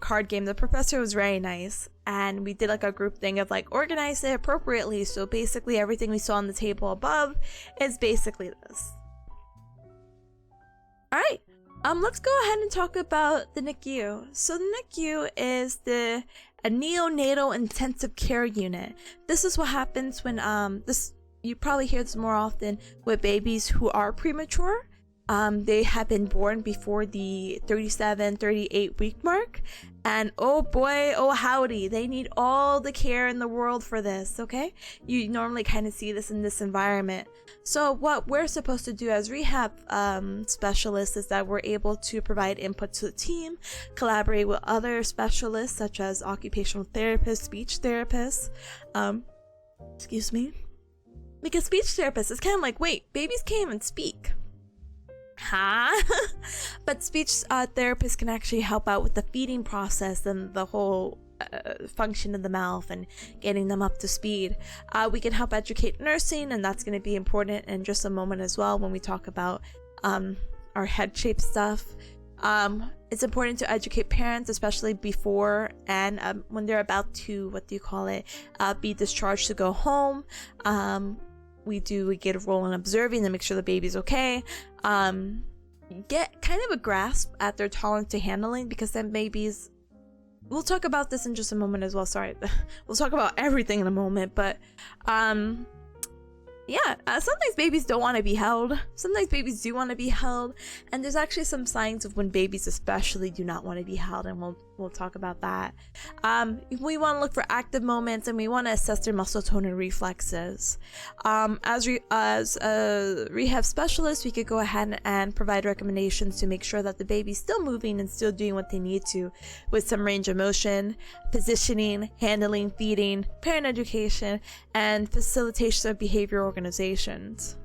card game. The professor was very nice, and we did like a group thing of like organize it appropriately. So basically everything we saw on the table above is basically this. All right, let's go ahead and talk about the NICU. So the NICU is a neonatal intensive care unit. This is what happens when you probably hear this more often with babies who are premature. They have been born before the 38 week mark, and oh boy, oh howdy, they need all the care in the world for this. Okay, you normally kind of see this in this environment. So what we're supposed to do as rehab specialists is that we're able to provide input to the team, collaborate with other specialists such as occupational therapists, speech therapists, excuse me, because speech therapists is kind of like, wait, babies can't even speak. Huh? But speech therapists can actually help out with the feeding process and the whole function of the mouth and getting them up to speed. We can help educate nursing, and that's going to be important in just a moment as well when we talk about our head shape stuff. It's important to educate parents, especially before and when they're about to, be discharged to go home. We get a role in observing to make sure the baby's okay. Get kind of a grasp at their tolerance to handling, because then babies, we'll talk about this in just a moment as well. Sorry, we'll talk about everything in a moment, but sometimes babies don't want to be held. Sometimes babies do want to be held, and there's actually some signs of when babies especially do not want to be held, and we'll talk about that. We want to look for active moments, and we want to assess their muscle tone and reflexes. As a rehab specialist, we could go ahead and provide recommendations to make sure that the baby's still moving and still doing what they need to, with some range of motion, positioning, handling, feeding, parent education, and facilitation of behavior organizations.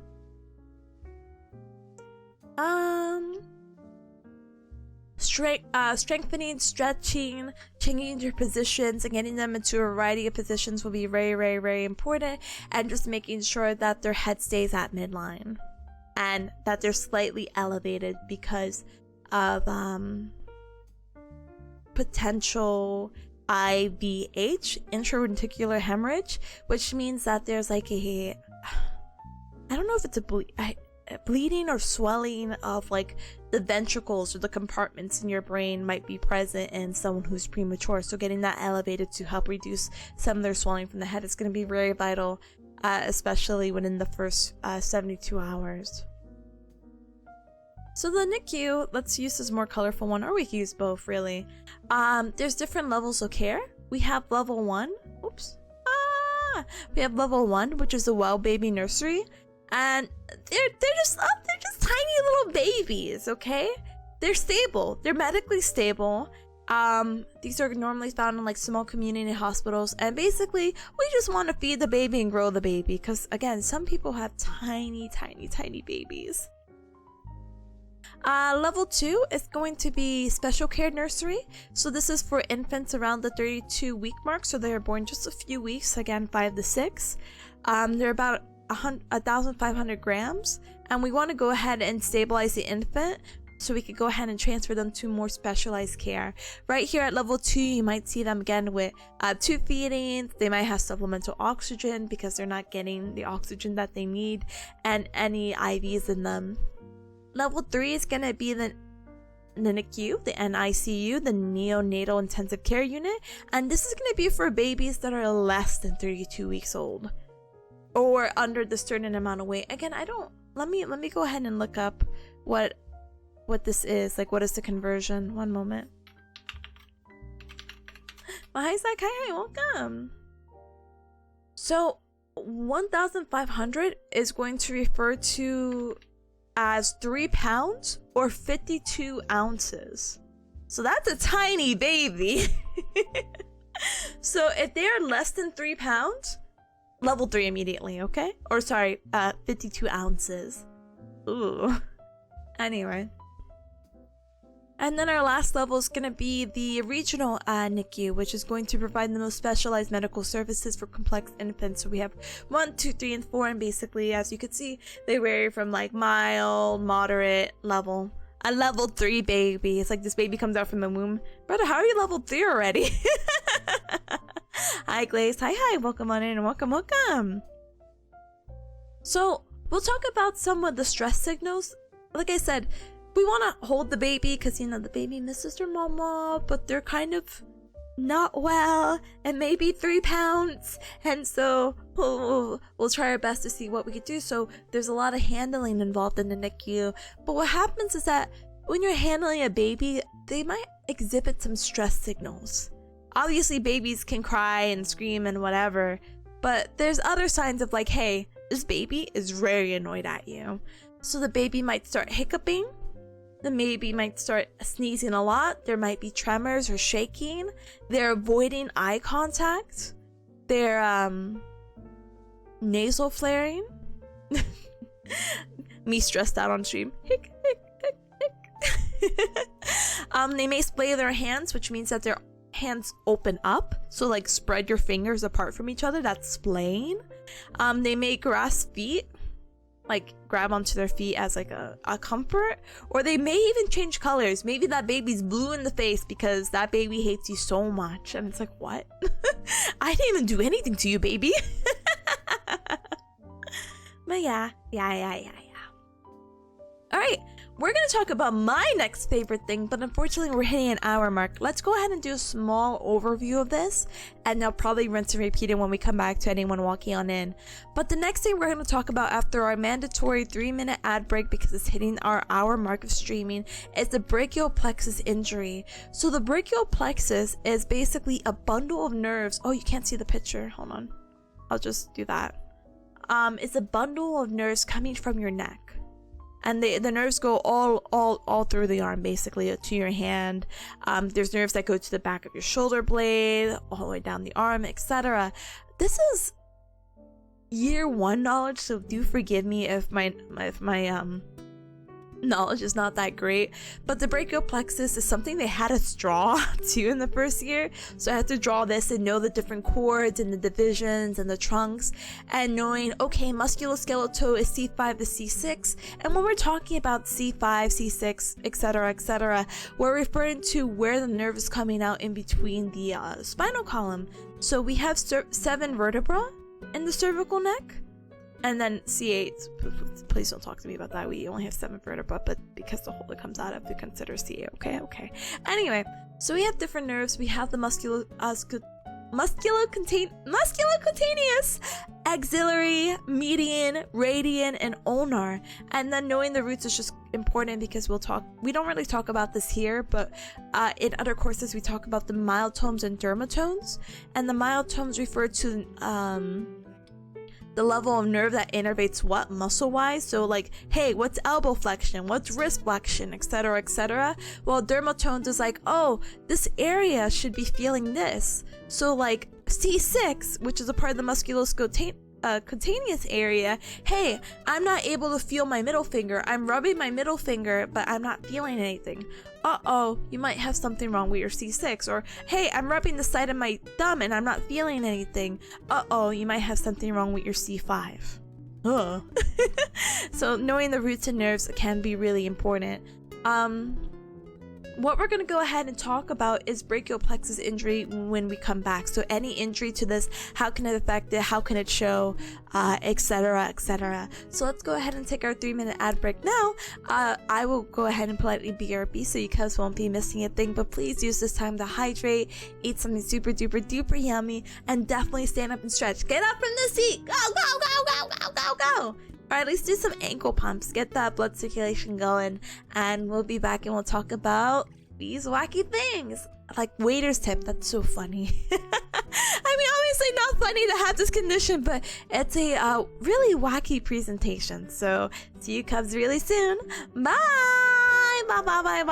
Strengthening, stretching, changing their positions, and getting them into a variety of positions will be very, very, very important, and just making sure that their head stays at midline and that they're slightly elevated because of potential IVH, intraventricular hemorrhage, which means that there's like I don't know if it's a bleeding or swelling of like the ventricles or the compartments in your brain might be present in someone who's premature. So getting that elevated to help reduce some of their swelling from the head is going to be very vital, especially within the first 72 hours. So the NICU, let's use this more colorful one, or we can use both really. There's different levels of care. We have level 1. We have level 1, which is the well baby nursery, and they're just tiny little babies. Okay, they're stable. They're medically stable. These are normally found in like small community hospitals, and basically we just want to feed the baby and grow the baby, because again, some people have tiny babies. Level 2 is going to be special care nursery. So this is for infants around the 32 week mark. So they are born just a few weeks, again 5 to 6. They're about 1,500 grams, and we want to go ahead and stabilize the infant so we could go ahead and transfer them to more specialized care. Right here at level 2, you might see them again with tube feedings. They might have supplemental oxygen because they're not getting the oxygen that they need, and any IVs in them. Level 3 is going to be the NICU, the NICU, the neonatal intensive care unit, and this is going to be for babies that are less than 32 weeks old or under the certain amount of weight. Again, let me go ahead and look up what this is, like what is the conversion. One moment. Well, hi Sakai, welcome. So 1,500 is going to refer to as 3 pounds or 52 ounces. So that's a tiny baby. So if they are less than 3 pounds, level 3 immediately, okay? Or sorry, 52 ounces. Ooh. Anyway. And then our last level is going to be the regional NICU, which is going to provide the most specialized medical services for complex infants. So we have 1, 2, 3, and 4, and basically, as you can see, they vary from like mild, moderate, level. A level 3 baby. It's like this baby comes out from the womb. Brother, how are you level 3 already? Hi, Glaze. Hi. Welcome on in and welcome. So, we'll talk about some of the stress signals. Like I said, we want to hold the baby because, you know, the baby misses their mama, but they're kind of not well and maybe 3 pounds. And so we'll try our best to see what we could do. So there's a lot of handling involved in the NICU. But what happens is that when you're handling a baby, they might exhibit some stress signals. Obviously, babies can cry and scream and whatever, but there's other signs of like, hey, this baby is very annoyed at you. So the baby might start hiccuping. The baby might start sneezing a lot. There might be tremors or shaking. They're avoiding eye contact. They're nasal flaring. Me stressed out on stream. Hic, hic, hic, hic. They may splay their hands, which means that their hands open up. So like spread your fingers apart from each other. That's splaying. They may grasp feet. Like grab onto their feet as like a comfort, or they may even change colors. Maybe that baby's blue in the face because that baby hates you so much, and it's like, what? I didn't even do anything to you, baby. But yeah. All right, we're gonna talk about my next favorite thing, but unfortunately we're hitting an hour mark. Let's go ahead and do a small overview of this, and I'll probably rinse and repeat it when we come back to anyone walking on in. But the next thing we're gonna talk about after our mandatory 3-minute ad break, because it's hitting our hour mark of streaming, is the brachial plexus injury. So the brachial plexus is basically a bundle of nerves. Oh, you can't see the picture. Hold on. I'll just do that. It's a bundle of nerves coming from your neck. And the nerves go all through the arm, basically, to your hand. There's nerves that go to the back of your shoulder blade, all the way down the arm, etc. This is year 1 knowledge, so do forgive me if my knowledge is not that great. But the brachial plexus is something they had us draw too in the first year, so I had to draw this and know the different chords and the divisions and the trunks, and knowing, okay, musculoskeletal is C5 to C6, and when we're talking about C5, C6, etc., we're referring to where the nerve is coming out in between the spinal column. So we have 7 vertebrae in the cervical neck. And then C8, please don't talk to me about that. We only have 7 vertebrae, but because the hole that comes out of, we consider C8. Okay. Anyway, so we have different nerves. We have the musculocutaneous, axillary, median, radian, and ulnar. And then knowing the roots is just important because we don't really talk about this here, but in other courses we talk about the milestones and dermatones. And the milestones refer to the level of nerve that innervates what muscle wise. So like, hey, what's elbow flexion, what's wrist flexion, etc. Well, dermatones is like, oh, this area should be feeling this. So like C6, which is a part of the musculocutaneous area, hey, I'm not able to feel my middle finger. I'm rubbing my middle finger, but I'm not feeling anything. Uh-oh, you might have something wrong with your C6. Or, hey, I'm rubbing the side of my thumb and I'm not feeling anything. Uh-oh, you might have something wrong with your C5. So knowing the roots and nerves can be really important. What we're going to go ahead and talk about is brachial plexus injury when we come back. So any injury to this, how can it affect it, how can it show, etc. So let's go ahead and take our 3-minute ad break now. I will go ahead and politely BRB so you guys won't be missing a thing, but please use this time to hydrate, eat something super duper yummy, and definitely stand up and stretch. Get up from the seat. Go. Alright, let's do some ankle pumps, get that blood circulation going, and we'll be back and we'll talk about these wacky things. Like waiter's tip, that's so funny. I mean, obviously not funny to have this condition, but it's a really wacky presentation. So, see you cubs really soon. Bye! Bye!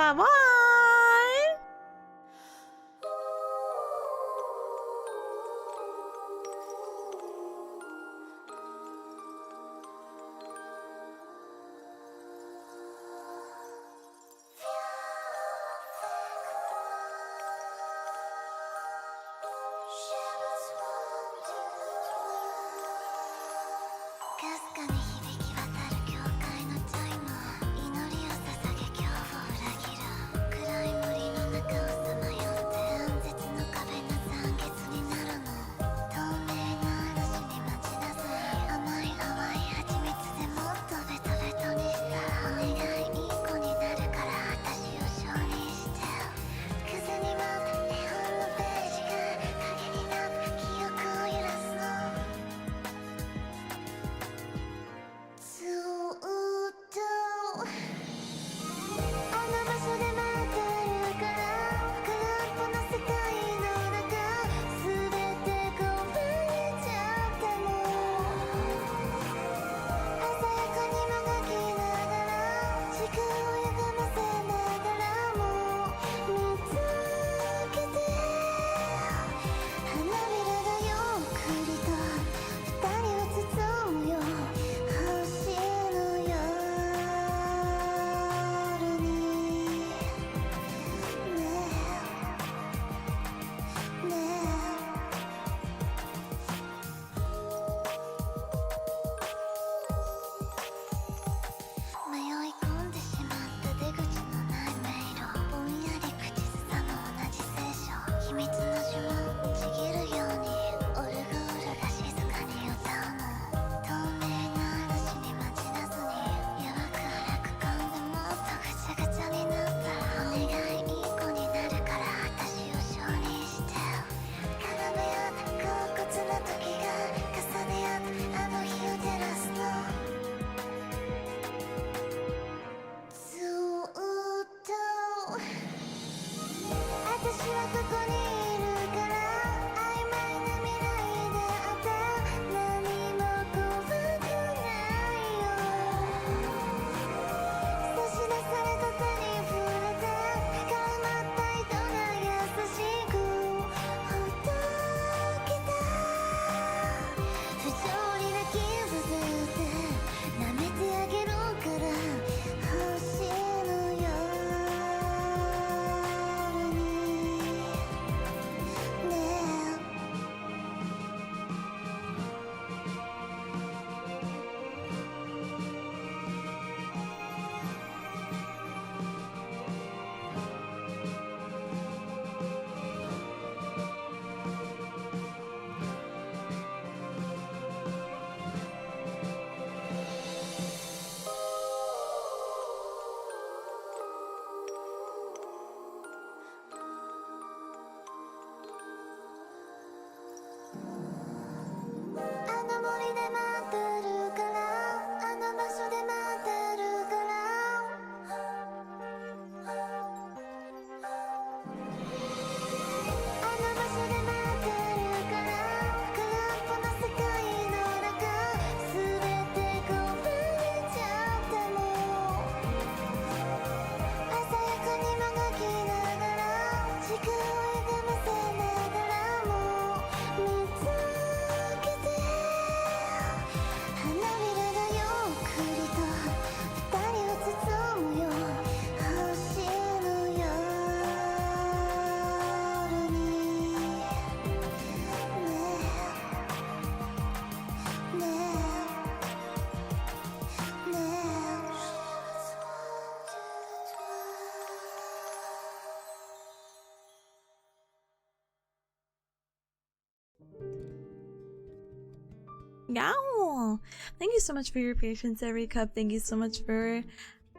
Yow! Thank you so much for your patience, every cup. Thank you so much for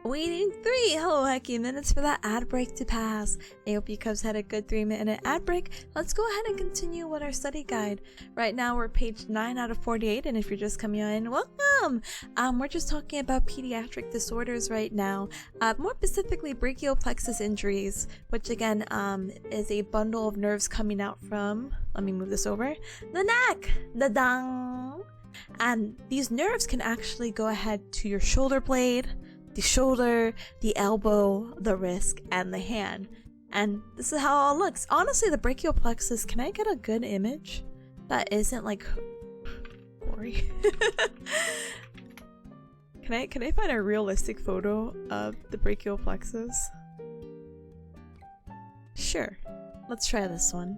waiting 3 whole hecky minutes for that ad break to pass. I hope you cubs had a good 3-minute ad break. Let's go ahead and continue with our study guide. Right now we're page 9 out of 48, and if you're just coming in, welcome! We're just talking about pediatric disorders right now, more specifically brachial plexus injuries, which again is a bundle of nerves coming out from, let me move this over, the neck, the dung. And these nerves can actually go ahead to your shoulder blade, the shoulder, the elbow, the wrist, and the hand. And this is how it all looks. Honestly, the brachial plexus, can I get a good image that isn't like gory? Can I find a realistic photo of the brachial plexus? Sure. Let's try this one.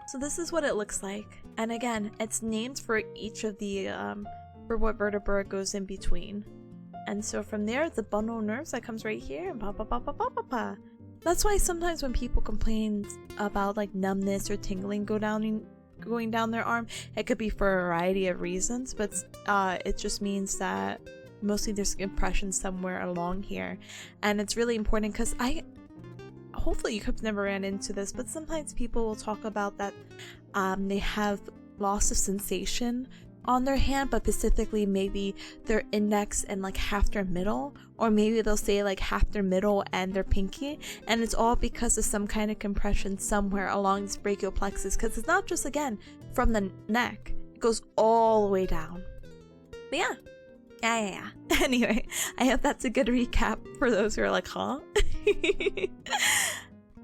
So this is what it looks like. And again, it's named for each of the for what vertebra goes in between. And so from there, the bundle of nerves that comes right here, and pa pa pa pa pa pa pa. That's why sometimes when people complain about like numbness or tingling going down their arm, it could be for a variety of reasons, but it just means that mostly there's compression somewhere along here. And it's really important because hopefully you have never ran into this, but sometimes people will talk about that they have loss of sensation on their hand, but specifically maybe their index and like half their middle, or maybe they'll say like half their middle and their pinky, and it's all because of some kind of compression somewhere along this brachial plexus, because it's not just, again, from the neck, it goes all the way down. But yeah. Anyway, I hope that's a good recap for those who are like, huh?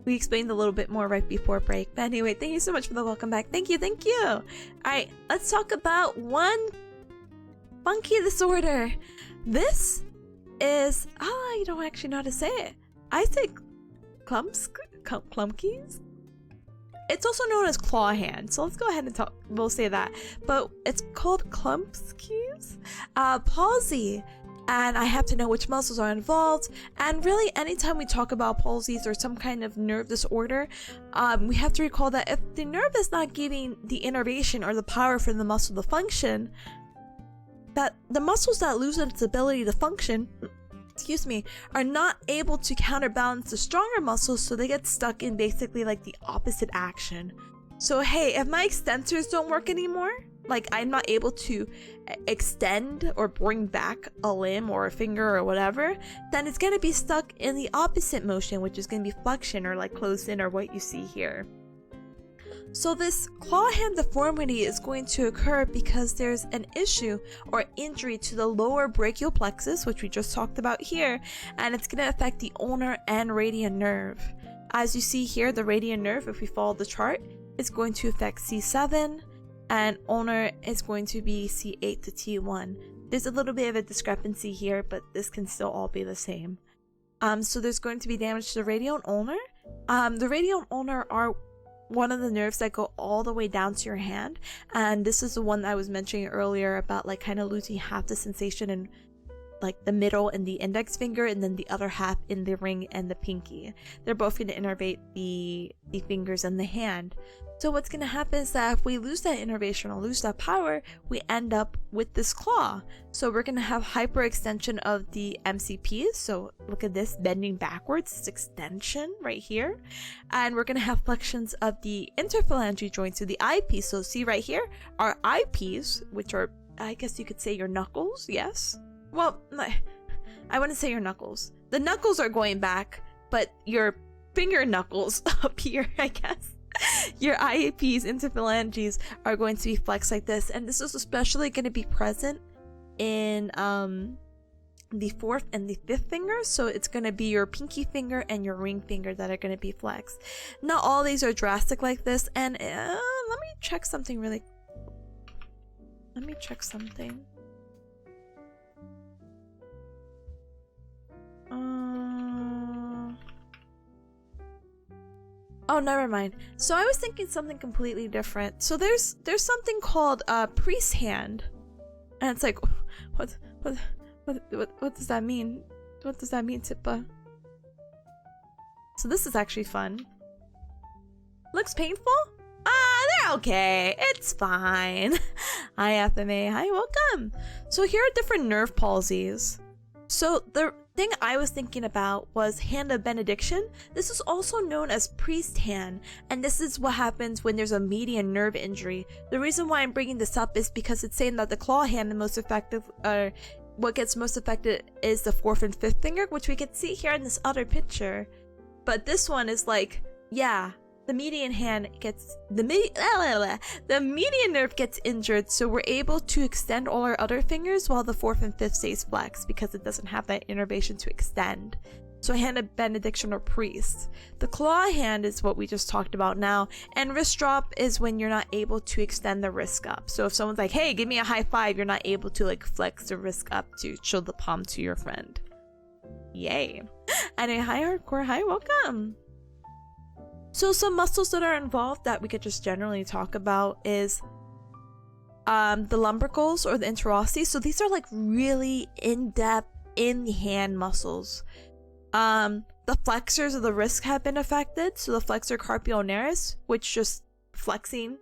We explained a little bit more right before break. But anyway, thank you so much for the welcome back. Thank you. Alright, let's talk about one funky disorder. This is, you don't actually know how to say it. I say clumkies? It's also known as claw hand, so let's go ahead and we'll say that. But it's called clumkies? Palsy. And I have to know which muscles are involved. And really, anytime we talk about palsies or some kind of nerve disorder, we have to recall that if the nerve is not giving the innervation or the power for the muscle to function, that the muscles that lose its ability to function, are not able to counterbalance the stronger muscles, so they get stuck in basically like the opposite action. So hey, if my extensors don't work anymore, like I'm not able to extend or bring back a limb or a finger or whatever, then it's going to be stuck in the opposite motion, which is going to be flexion or like closed in, or what you see here. So this claw hand deformity is going to occur because there's an issue or injury to the lower brachial plexus, which we just talked about here, and it's going to affect the ulnar and radian nerve. As you see here, the radian nerve, if we follow the chart, is going to affect C7, and ulnar is going to be C8 to T1. There's a little bit of a discrepancy here, but this can still all be the same. So there's going to be damage to the radial and ulnar. The radial and ulnar are one of the nerves that go all the way down to your hand, and this is the one I was mentioning earlier about like kind of losing half the sensation in like the middle and the index finger, and then the other half in the ring and the pinky. They're both going to innervate the fingers and the hand. So what's going to happen is that if we lose that innervation or lose that power, we end up with this claw. So we're going to have hyperextension of the MCPs. So look at this, bending backwards, it's extension right here. And we're going to have flexions of the interphalangeal joints, so the eyepiece. So see right here, our eyepiece, which are, I guess you could say your knuckles, yes? Well, I wouldn't say your knuckles. The knuckles are going back, but your finger knuckles up here, I guess. Your IAPs, interphalanges, are going to be flexed like this, and this is especially going to be present in the fourth and the fifth fingers. So it's going to be your pinky finger and your ring finger that are going to be flexed. Not all these are drastic like this, and let me check something really. Let me check something. Oh, never mind. So I was thinking something completely different. So there's something called priest hand, and it's like, what does that mean? What does that mean, Tippa? So this is actually fun. Looks painful? They're okay. It's fine. Hi, FMA. Hi, welcome. So here are different nerve palsies. So the thing I was thinking about was hand of benediction. This is also known as priest hand, and this is what happens when there's a median nerve injury. The reason why I'm bringing this up is because it's saying that the claw hand, the most effective, what gets most affected is the fourth and fifth finger, which we can see here in this other picture. But this one is like, yeah, the median hand gets the median nerve gets injured, so we're able to extend all our other fingers while the fourth and fifth stays flexed because it doesn't have that innervation to extend. So hand of benediction or priest. The claw hand is what we just talked about now, and wrist drop is when you're not able to extend the wrist up. So if someone's like, hey, give me a high five, you're not able to like flex the wrist up to show the palm to your friend. Yay. Anyway, hi hardcore, hi, welcome. So some muscles that are involved that we could just generally talk about is the lumbricals or the interosseous. So these are like really in-depth in the hand muscles. The flexors of the wrist have been affected. So the flexor carpi ulnaris, which just flexing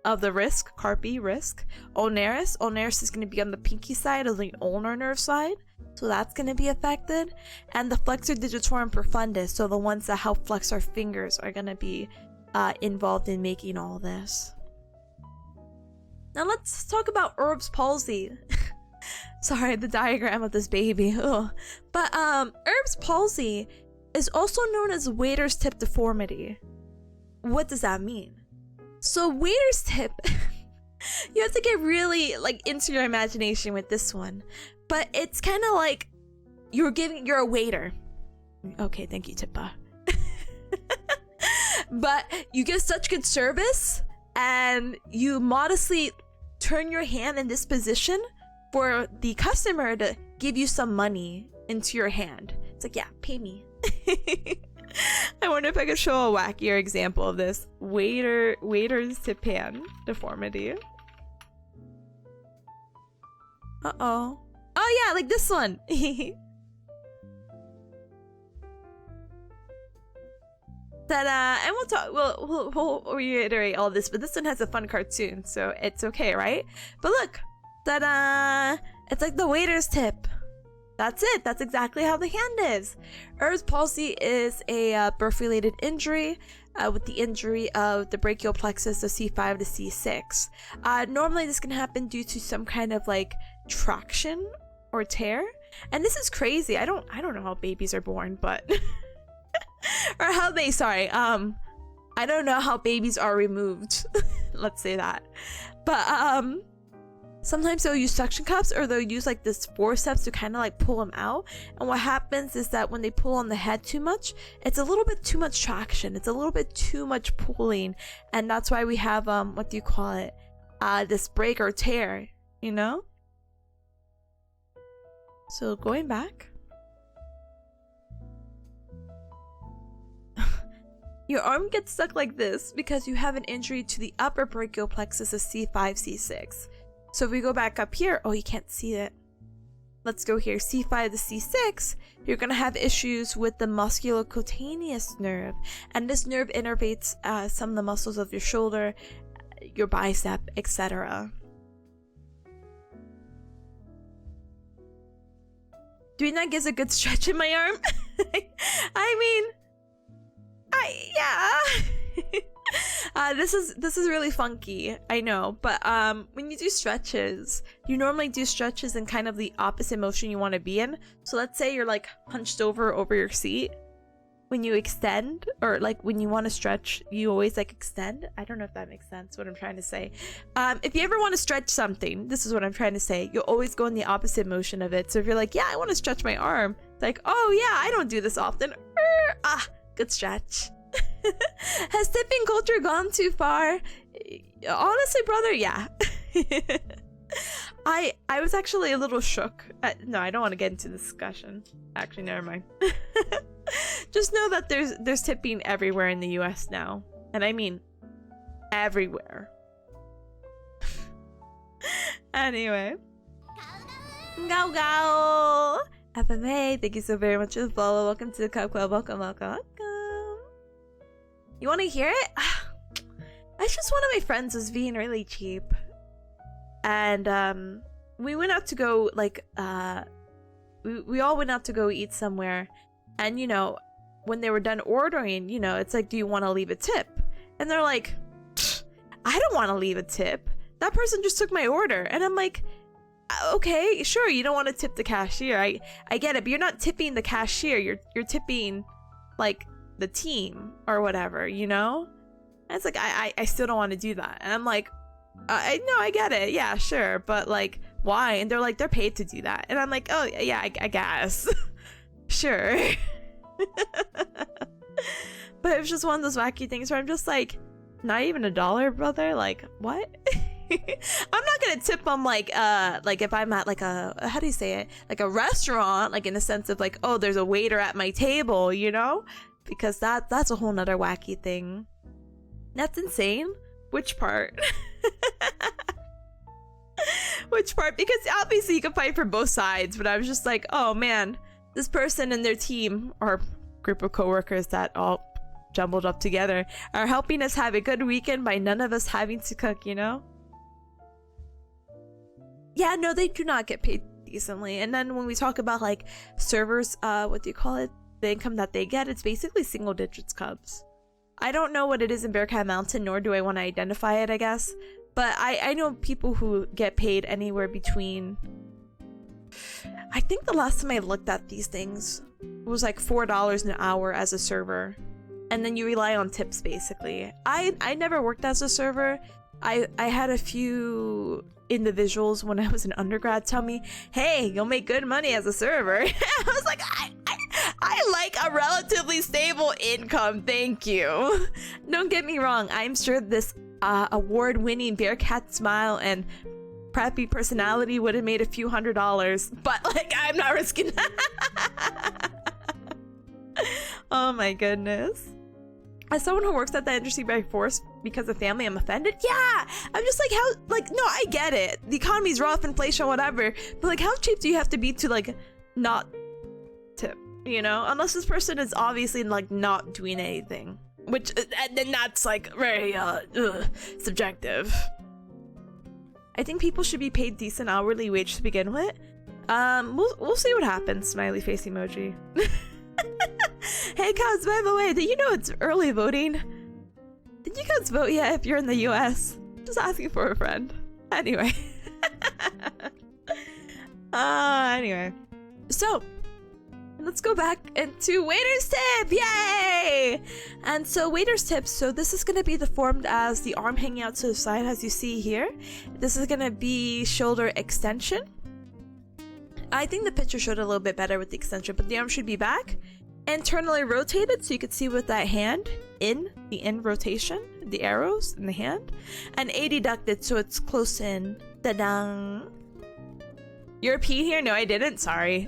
of the wrist, carpi, wrist. Ulnaris is going to be on the pinky side of the ulnar nerve side. So that's going to be affected. And the flexor digitorum profundus, so the ones that help flex our fingers, are going to be involved in making all this. Now let's talk about Erb's palsy. Sorry, the diagram of this baby. Ugh. But Erb's palsy is also known as waiter's tip deformity. What does that mean? So waiter's tip, you have to get really like into your imagination with this one. But it's kind of like you're a waiter. Okay, thank you, Tippa. But you give such good service and you modestly turn your hand in this position for the customer to give you some money into your hand. It's like, yeah, pay me. I wonder if I could show a wackier example of this. Waiter's tip hand deformity. Uh-oh. Oh yeah, like this one. Ta-da! And we'll reiterate all this, but this one has a fun cartoon, so it's okay, right? But look, ta-da! It's like the waiter's tip. That's it. That's exactly how the hand is. Erb's palsy is a birth-related injury with the injury of the brachial plexus of C5 to C6. Normally, this can happen due to some kind of like traction or tear, and this is crazy. I don't know how babies are born, but or how they I don't know how babies are removed. Let's say that. But sometimes they'll use suction cups, or they'll use like this forceps to kind of like pull them out. And what happens is that when they pull on the head too much, it's a little bit too much traction. It's a little bit too much pulling, and that's why we have what do you call it? This break or tear, you know? So going back. Your arm gets stuck like this because you have an injury to the upper brachial plexus of C5, C6. So if we go back up here, oh, you can't see it. Let's go here, C5 to C6, you're going to have issues with the musculocutaneous nerve. And this nerve innervates some of the muscles of your shoulder, your bicep, etc. Doing that gives a good stretch in my arm. I mean, yeah. This is really funky, I know, but when you do stretches, you normally do stretches in kind of the opposite motion you want to be in. So let's say you're like hunched over your seat. When you extend, or like when you want to stretch, you always like extend. I don't know if that makes sense, what I'm trying to say. If you ever want to stretch something, this is what I'm trying to say, you'll always go in the opposite motion of it. So if you're like, yeah, I want to stretch my arm, it's like, oh yeah, I don't do this often. Good stretch. Has tipping culture gone too far? Honestly, brother, yeah. I was actually a little shook. No, I don't want to get into this discussion. Actually, never mind. Just know that there's tipping everywhere in the US now. And I mean everywhere. Anyway. Go go! FMA, thank you so very much for the follow. Welcome to the Cup Club. Welcome. You want to hear it? It's just one of my friends was being really cheap. And we went out to go, like, we all went out to go eat somewhere. And, you know, when they were done ordering, you know, it's like, do you want to leave a tip? And they're like, I don't want to leave a tip. That person just took my order. And I'm like, okay, sure, you don't want to tip the cashier. I get it, but you're not tipping the cashier. You're tipping, like, the team or whatever, you know? And it's like, I still don't want to do that. And I'm like, I get it. Yeah, sure. But, like, why? And they're like, they're paid to do that. And I'm like, oh, yeah, I guess. Sure. But it was just one of those wacky things where I'm just like, not even $1, brother? Like, what? I'm not gonna tip them like if I'm at like a, how do you say it? Like a restaurant, like in the sense of like, oh, there's a waiter at my table, you know? Because that's a whole nother wacky thing. That's insane. Which part? which part, because obviously you can fight for both sides, but I was just like, oh man, this person and their team or group of coworkers that all jumbled up together are helping us have a good weekend by none of us having to cook, you know? Yeah, no, they do not get paid decently. And then when we talk about like servers, what do you call it? The income that they get, it's basically single digits, Cubs. I don't know what it is in Bearcat Mountain, nor do I want to identify it, I guess. But I know people who get paid anywhere between... I think the last time I looked at these things was like $4 an hour as a server. And then you rely on tips, basically. I never worked as a server. I had a few individuals when I was an undergrad tell me, hey, you'll make good money as a server. I was like, I like a relatively stable income, thank you. Don't get me wrong, I'm sure this award-winning Bearcat smile and preppy personality would have made a few $100s, but like, I'm not risking that. Oh my goodness. As someone who works at the industry by force because of family, I'm offended. Yeah, I'm just like, how, like, no, I get it. The economy's rough, inflation, whatever. But like, how cheap do you have to be to like not tip? You know, unless this person is obviously like not doing anything, which and then that's like very subjective. I think people should be paid decent hourly wage to begin with. We'll see what happens. Smiley face emoji. Hey Cubs, by the way, did you know it's early voting? Did you guys vote yet if you're in the US? Just asking for a friend. Anyway. Anyway. So, let's go back into waiter's tip! Yay! And so waiter's tips, so this is going to be deformed as the arm hanging out to the side as you see here. This is going to be shoulder extension. I think the picture showed a little bit better with the extension, but the arm should be back. Internally rotated so you can see with that hand in rotation, the arrows in the hand, and adducted so it's close in. Da-dang. You repeat here? No, I didn't. Sorry.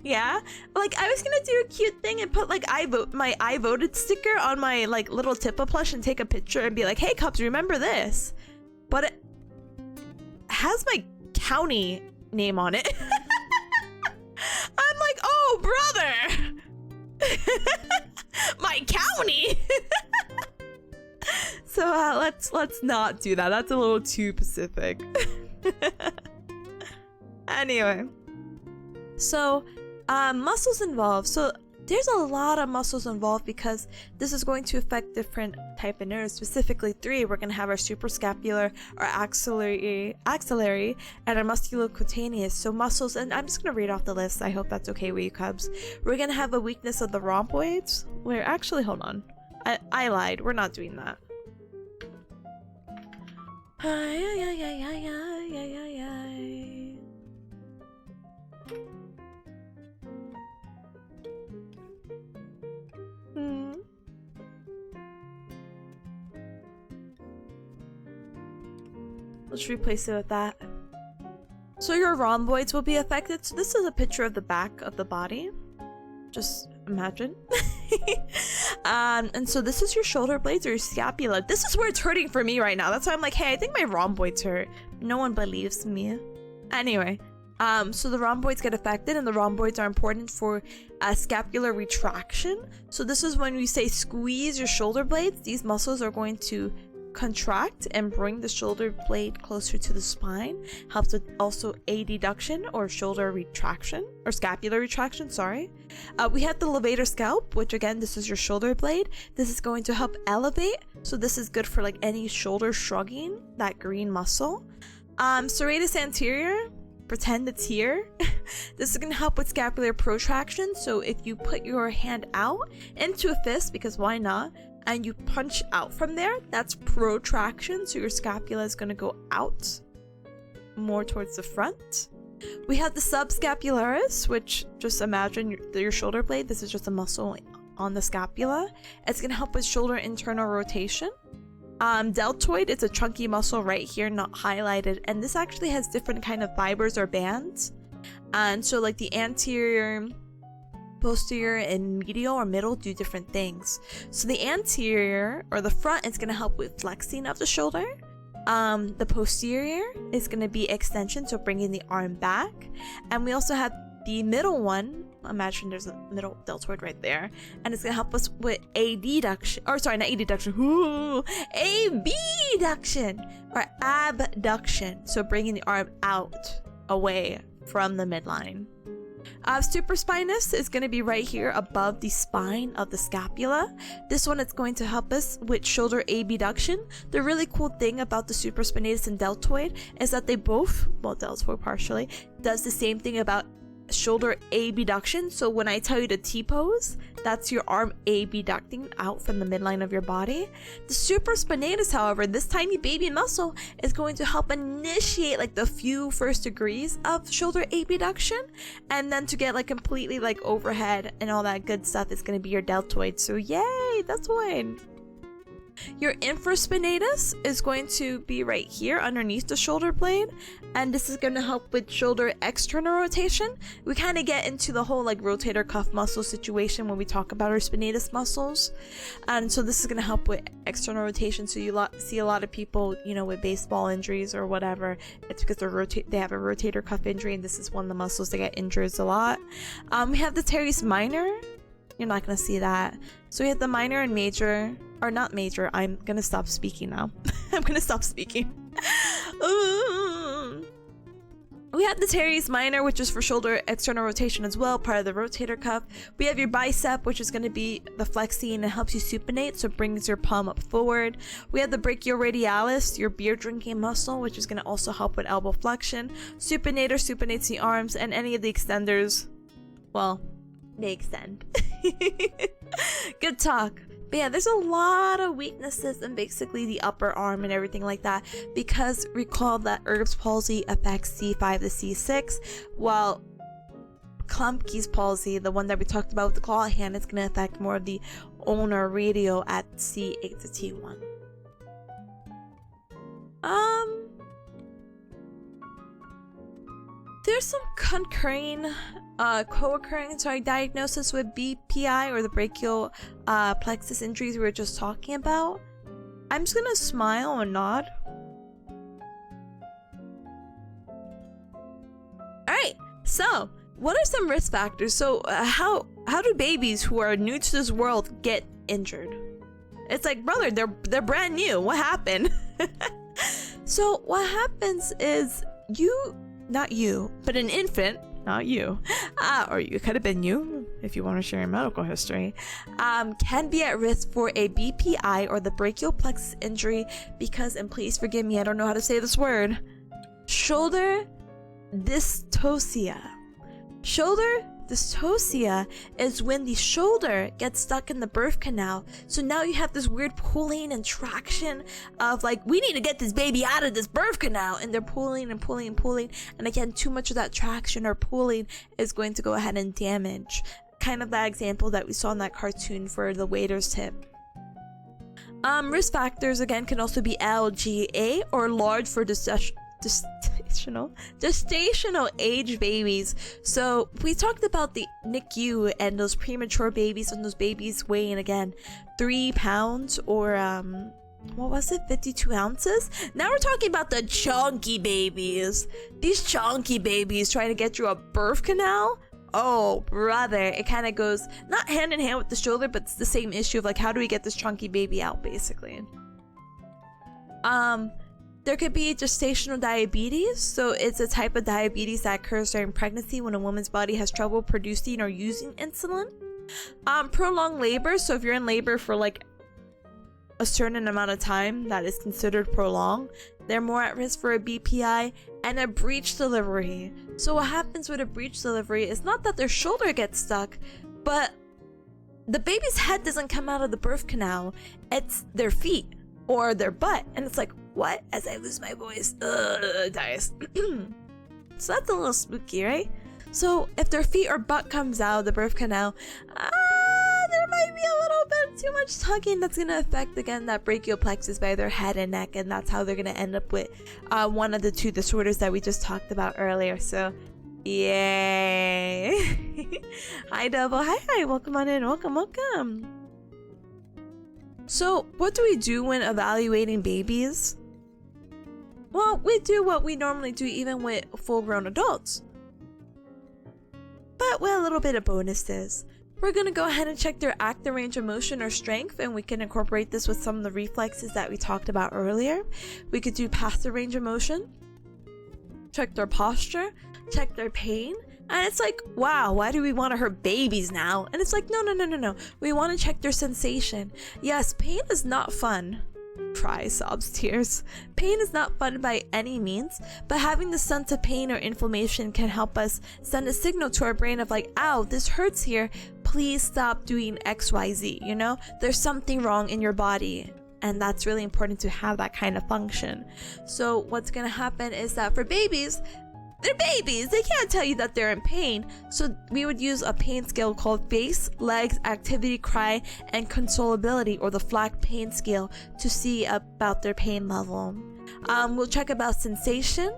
Yeah, like I was gonna do a cute thing and put like my I voted sticker on my like little Tippa plush and take a picture and be like, hey Cubs, remember this? But it has my county name on it. I'm like, oh brother, my county. So let's not do that. That's a little too specific. Anyway, so muscles involved. So there's a lot of muscles involved because this is going to affect different type of nerves, specifically 3. We're going to have our suprascapular, our axillary, and our musculocutaneous. So muscles, and I'm just going to read off the list. I hope that's okay with you, Cubs. We're going to have a weakness of the rhomboids. Where actually, hold on. I lied. We're not doing that. Let's replace it with that. So your rhomboids will be affected. So this is a picture of the back of the body. Just imagine. And so this is your shoulder blades or your scapula. This is where it's hurting for me right now. That's why I'm like, hey, I think my rhomboids hurt. No one believes me. Anyway, so the rhomboids get affected, and the rhomboids are important for scapular retraction. So this is when we say squeeze your shoulder blades. These muscles are going to contract and bring the shoulder blade closer to the spine. Helps with also adduction or shoulder retraction, or scapular retraction, sorry. We have the levator scalp, which again, this is your shoulder blade. This is going to help elevate, so this is good for like any shoulder shrugging, that green muscle. Serratus anterior, pretend it's here. This is going to help with scapular protraction, so if you put your hand out into a fist, because why not, and you punch out from there, that's protraction, so your scapula is going to go out more towards the front. We have the subscapularis, which just imagine your shoulder blade. This is just a muscle on the scapula. It's going to help with shoulder internal rotation. Deltoid, it's a chunky muscle right here, not highlighted, and this actually has different kind of fibers or bands. And so like the anterior, posterior, and medial or middle do different things. So the anterior or the front is going to help with flexing of the shoulder. The posterior is going to be extension, so bringing the arm back. And we also have the middle one. Imagine there's a middle deltoid right there, and it's going to help us with adduction, or sorry, not adduction, abduction or abduction, so bringing the arm out, away from the midline. Supraspinous is going to be right here above the spine of the scapula. This one is going to help us with shoulder abduction. The really cool thing about the supraspinatus and deltoid is that they both, well, deltoid partially, does the same thing about shoulder abduction. So when I tell you to T-pose, that's your arm abducting out from the midline of your body. The supraspinatus, however, this tiny baby muscle, is going to help initiate like the few first degrees of shoulder abduction, and then to get like completely like overhead and all that good stuff is going to be your deltoid. So yay, that's one. Your infraspinatus is going to be right here underneath the shoulder blade, and this is going to help with shoulder external rotation. We kind of get into the whole like rotator cuff muscle situation when we talk about our spinatus muscles, and so this is going to help with external rotation. So you see a lot of people, you know, with baseball injuries or whatever, it's because they have a rotator cuff injury, and this is one of the muscles that get injured a lot. We have the teres minor. You're not going to see that. So we have the minor and major, or not major. I'm going to stop speaking now. I'm going to stop speaking. We have the teres minor, which is for shoulder external rotation as well, part of the rotator cuff. We have your bicep, which is going to be the flexing and helps you supinate, so it brings your palm up forward. We have the brachioradialis, your beer drinking muscle, which is going to also help with elbow flexion. Supinator supinates the arms, and any of the extenders, well, they extend. Good talk. But yeah, there's a lot of weaknesses in basically the upper arm and everything like that, because recall that Erb's palsy affects C5 to C6, while Klumpke's palsy, the one that we talked about with the claw hand, is going to affect more of the ulnar radial at C8 to T1. There's some co-occurring diagnosis with BPI, or the brachial plexus injuries we were just talking about. I'm just gonna smile and nod. Alright, so what are some risk factors? So how do babies who are new to this world get injured? It's like, brother, they're brand new. What happened? So what happens is not you, but an infant, not you, or you could have been you if you want to share your medical history, can be at risk for a BPI, or the brachial plexus injury, because, and please forgive me, I don't know how to say this word, shoulder dystocia. Shoulder dystocia is when the shoulder gets stuck in the birth canal. So now you have this weird pulling and traction of like, we need to get this baby out of this birth canal, and they're pulling and pulling and pulling, and again, too much of that traction or pulling is going to go ahead and damage, kind of that example that we saw in that cartoon for the waiter's tip. Risk factors again can also be LGA, or large for gestational age babies. So we talked about the NICU and those premature babies, and those babies weighing again 3 pounds, or what was it, 52 ounces. Now we're talking about the chunky babies. These chunky babies trying to get through a birth canal. Oh brother, it kind of goes not hand in hand with the shoulder, but it's the same issue of like, how do we get this chunky baby out, basically. There could be gestational diabetes. So it's a type of diabetes that occurs during pregnancy when a woman's body has trouble producing or using insulin. Prolonged labor. So if you're in labor for like a certain amount of time that is considered prolonged, they're more at risk for a BPI. And a breech delivery. So what happens with a breech delivery is not that their shoulder gets stuck, but the baby's head doesn't come out of the birth canal. It's their feet or their butt. And it's like, what? As I lose my voice, dies. So that's a little spooky, right? So if their feet or butt comes out of the birth canal, there might be a little bit too much tugging that's going to affect, again, that brachial plexus by their head and neck, and that's how they're going to end up with one of the two disorders that we just talked about earlier. So yay. Hi Double. Hi, welcome on in. Welcome. So what do we do when evaluating babies? Well, we do what we normally do even with full-grown adults. But with a little bit of bonuses. We're going to go ahead and check their active range of motion or strength, and we can incorporate this with some of the reflexes that we talked about earlier. We could do passive range of motion, check their posture, check their pain, and it's like, wow, why do we want to hurt babies now? And it's like, no. We want to check their sensation. Yes, pain is not fun. Cries, sobs, tears. Pain is not fun by any means, but having the sense of pain or inflammation can help us send a signal to our brain of like, ow, this hurts here. Please stop doing XYZ, you know? There's something wrong in your body. And that's really important to have that kind of function. So what's going to happen is that for babies, they're babies. They can't tell you that they're in pain. So we would use a pain scale called face, legs, activity, cry, and consolability, or the flat pain scale, to see about their pain level. We'll check about sensation.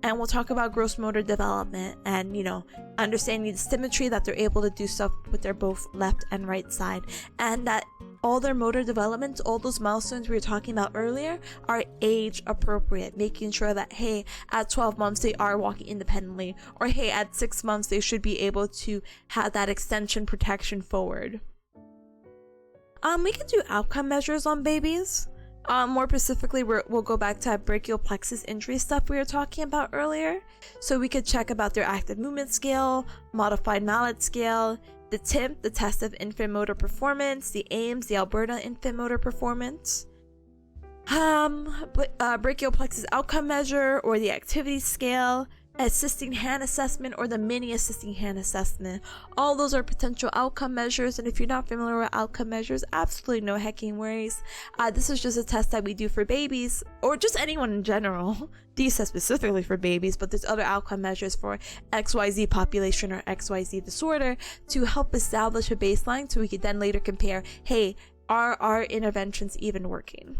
And we'll talk about gross motor development and, you know, understanding the symmetry that they're able to do stuff with their both left and right side. And that all their motor developments, all those milestones we were talking about earlier, are age appropriate, making sure that, hey, at 12 months they are walking independently, or hey, at 6 months they should be able to have that extension protection forward. We can do outcome measures on babies. More specifically, we'll go back to that brachial plexus injury stuff we were talking about earlier. So we could check about their active movement scale, modified mallet scale, the TIMP, the test of infant motor performance, the AIMS, the Alberta infant motor performance, brachial plexus outcome measure, or the activity scale, assisting hand assessment, or the mini assisting hand assessment. All those are potential outcome measures, and if you're not familiar with outcome measures, absolutely no hecking worries. This is just a test that we do for babies, or just anyone in general. These are specifically for babies, but there's other outcome measures for XYZ population or XYZ disorder to help establish a baseline, so we could then later compare, hey, are our interventions even working?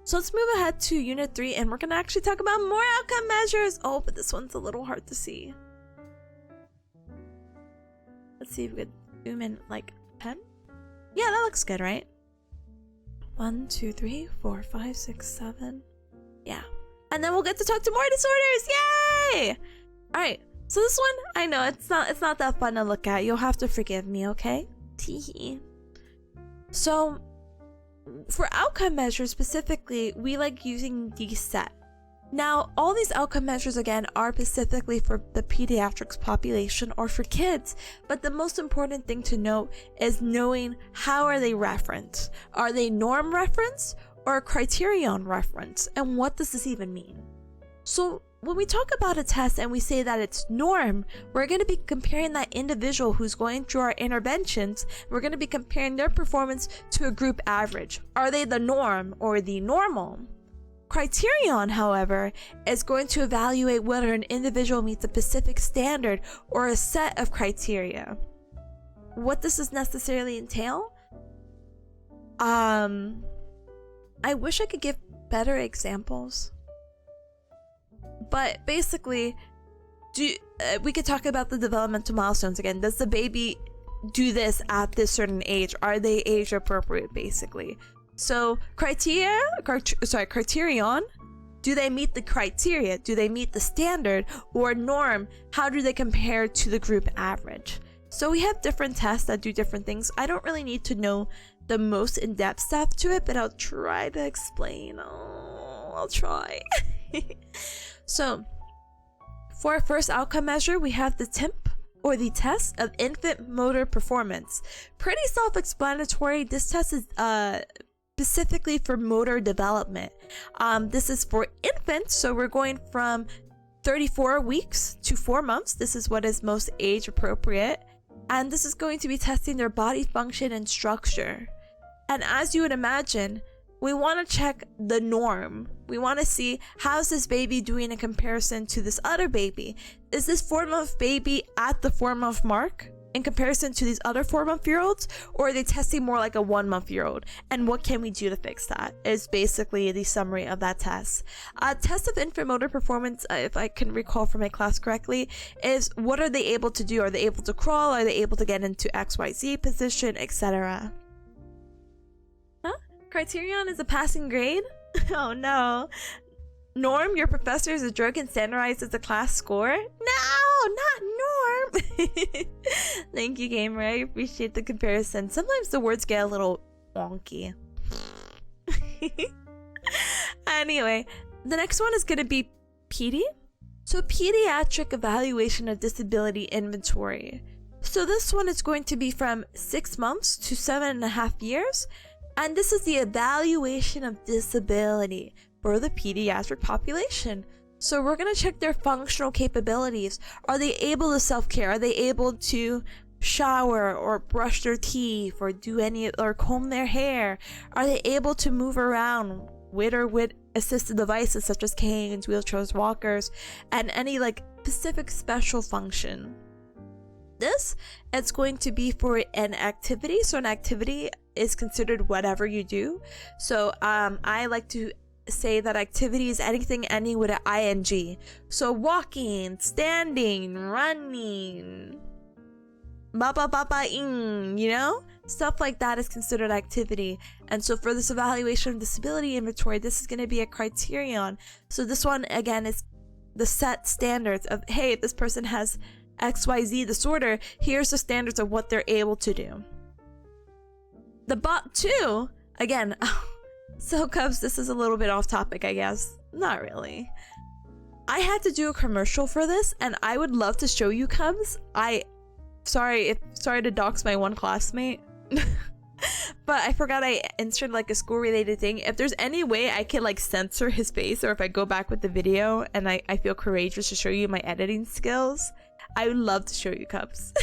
So let's move ahead to Unit 3, and we're going to actually talk about more outcome measures. Oh, but this one's a little hard to see. Let's see if we could zoom in like 10. Yeah, that looks good, right? 1, 2, 3, 4, 5, 6, 7. Yeah. And then we'll get to talk to more disorders. Yay! Alright, so this one, I know it's not that fun to look at. You'll have to forgive me, okay? Teehee. So for outcome measures specifically, we like using these set. Now, all these outcome measures again are specifically for the pediatrics population or for kids, but the most important thing to note is knowing how are they referenced. Are they norm reference or criterion reference? And what does this even mean? So when we talk about a test and we say that it's norm, we're going to be comparing that individual who's going through our interventions. We're going to be comparing their performance to a group average. Are they the norm or the normal? Criterion, however, is going to evaluate whether an individual meets a specific standard or a set of criteria. What does this necessarily entail? I wish I could give better examples. But basically, we could talk about the developmental milestones again. Does the baby do this at this certain age? Are they age appropriate, basically? So criterion, do they meet the criteria? Do they meet the standard or norm? How do they compare to the group average? So we have different tests that do different things. I don't really need to know the most in-depth stuff to it, but I'll try to explain. Oh, I'll try. So for our first outcome measure, we have the TIMP, or the test of infant motor performance. Pretty self-explanatory. This test is specifically for motor development. This is for infants, so we're going from 34 weeks to 4 months. This is what is most age appropriate, and this is going to be testing their body function and structure. And as you would imagine, we want to check the norm. We want to see, how's this baby doing in comparison to this other baby? Is this 4-month baby at the 4-month mark in comparison to these other 4-month-year-olds? Or are they testing more like a 1-month-year-old? And what can we do to fix that is basically the summary of that test. Test of infant motor performance, if I can recall from my class correctly, is what are they able to do? Are they able to crawl? Are they able to get into XYZ position, etc.? Criterion is a passing grade? Oh no. Norm, your professor is a jerk and standardizes the class score? No, not Norm. Thank you, gamer. I appreciate the comparison. Sometimes the words get a little wonky. Anyway, the next one is going to be PD. So Pediatric Evaluation of Disability Inventory. So this one is going to be from 6 months to 7.5 years. And this is the evaluation of disability for the pediatric population. So we're going to check their functional capabilities. Are they able to self-care? Are they able to shower or brush their teeth or do any or comb their hair? Are they able to move around with assisted devices such as canes, wheelchairs, walkers, and any like specific special function? This it's going to be for an activity. So an activity is considered whatever you do. So I like to say that activity is anything ending with an ing. So walking, standing, running, ba-ba-ba-ba-ing, you know? Stuff like that is considered activity. And so for this evaluation of disability inventory, this is going to be a criterion. So this one, again, is the set standards of, hey, if this person has XYZ disorder, here's the standards of what they're able to do. The bot 2, again, so Cubs, this is a little bit off topic, I guess. Not really. I had to do a commercial for this, and I would love to show you, Cubs. Sorry to dox my one classmate. But I forgot I inserted like a school related thing. If there's any way I can like censor his face, or if I go back with the video and I feel courageous to show you my editing skills, I would love to show you, Cubs.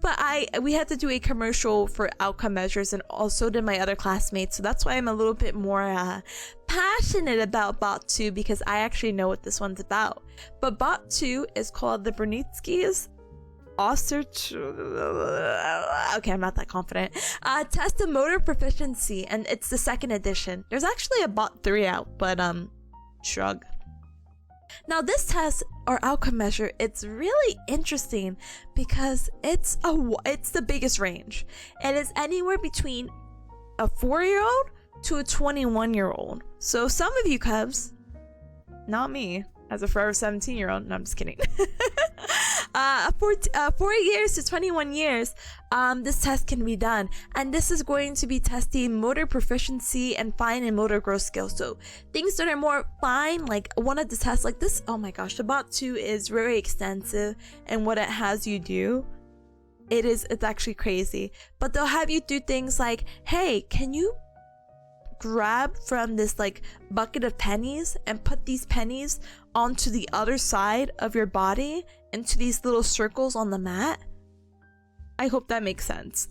But we had to do a commercial for outcome measures, and also did my other classmates, so that's why I'm a little bit more passionate about bot 2, because I actually know what this one's about. But bot 2 is called the Bernitsky's okay, I'm not that confident. Test of motor proficiency, and it's the 2nd edition. There's actually a bot 3 out, but shrug. Now this test or outcome measure, it's really interesting because it's the biggest range. It is anywhere between a 4-year-old to a 21-year-old. So some of you Cubs, not me, as a forever 17-year-old, no, I'm just kidding. 4 years to 21 years, this test can be done. And this is going to be testing motor proficiency and fine and motor growth skills. So things that are more fine, like one of the tests like this, oh my gosh, the bot 2 is very extensive, and what it has you do, it's actually crazy. But they'll have you do things like, hey, can you grab from this like bucket of pennies and put these pennies onto the other side of your body into these little circles on the mat? I hope that makes sense.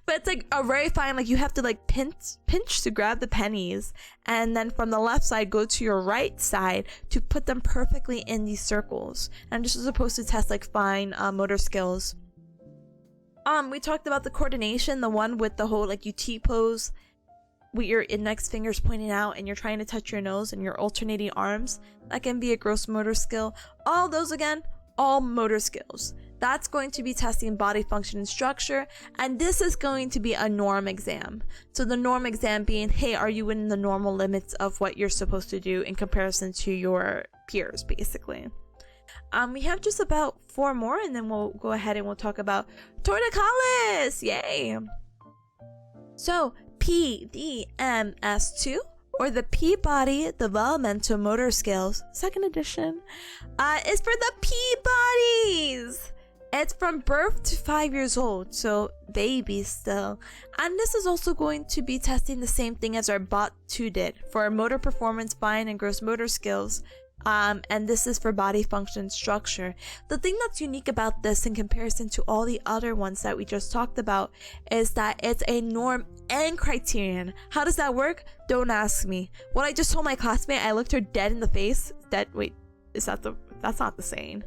But it's like a very fine, like you have to like pinch to grab the pennies, and then from the left side go to your right side to put them perfectly in these circles. And this is supposed to test like fine motor skills. We talked about the coordination, the one with the whole like you T-pose with your index fingers pointing out and you're trying to touch your nose and your alternating arms. That can be a gross motor skill. All those, again, all motor skills. That's going to be testing body function and structure, and this is going to be a norm exam. So the norm exam being, hey, are you in the normal limits of what you're supposed to do in comparison to your peers, basically. We have just about 4 more, and then we'll go ahead and we'll talk about torticollis. Yay! So PDMS2, or the Peabody Developmental Motor Skills 2nd edition, is for the Peabodies. It's from birth to 5 years old, so babies still. And this is also going to be testing the same thing as our bot 2 did for motor performance, fine and gross motor skills. And this is for body function structure. The thing that's unique about this in comparison to all the other ones that we just talked about is that it's a norm and criterion. How does that work? Don't ask me. What I just told my classmate, I looked her dead in the face. Wait, that's not the saying.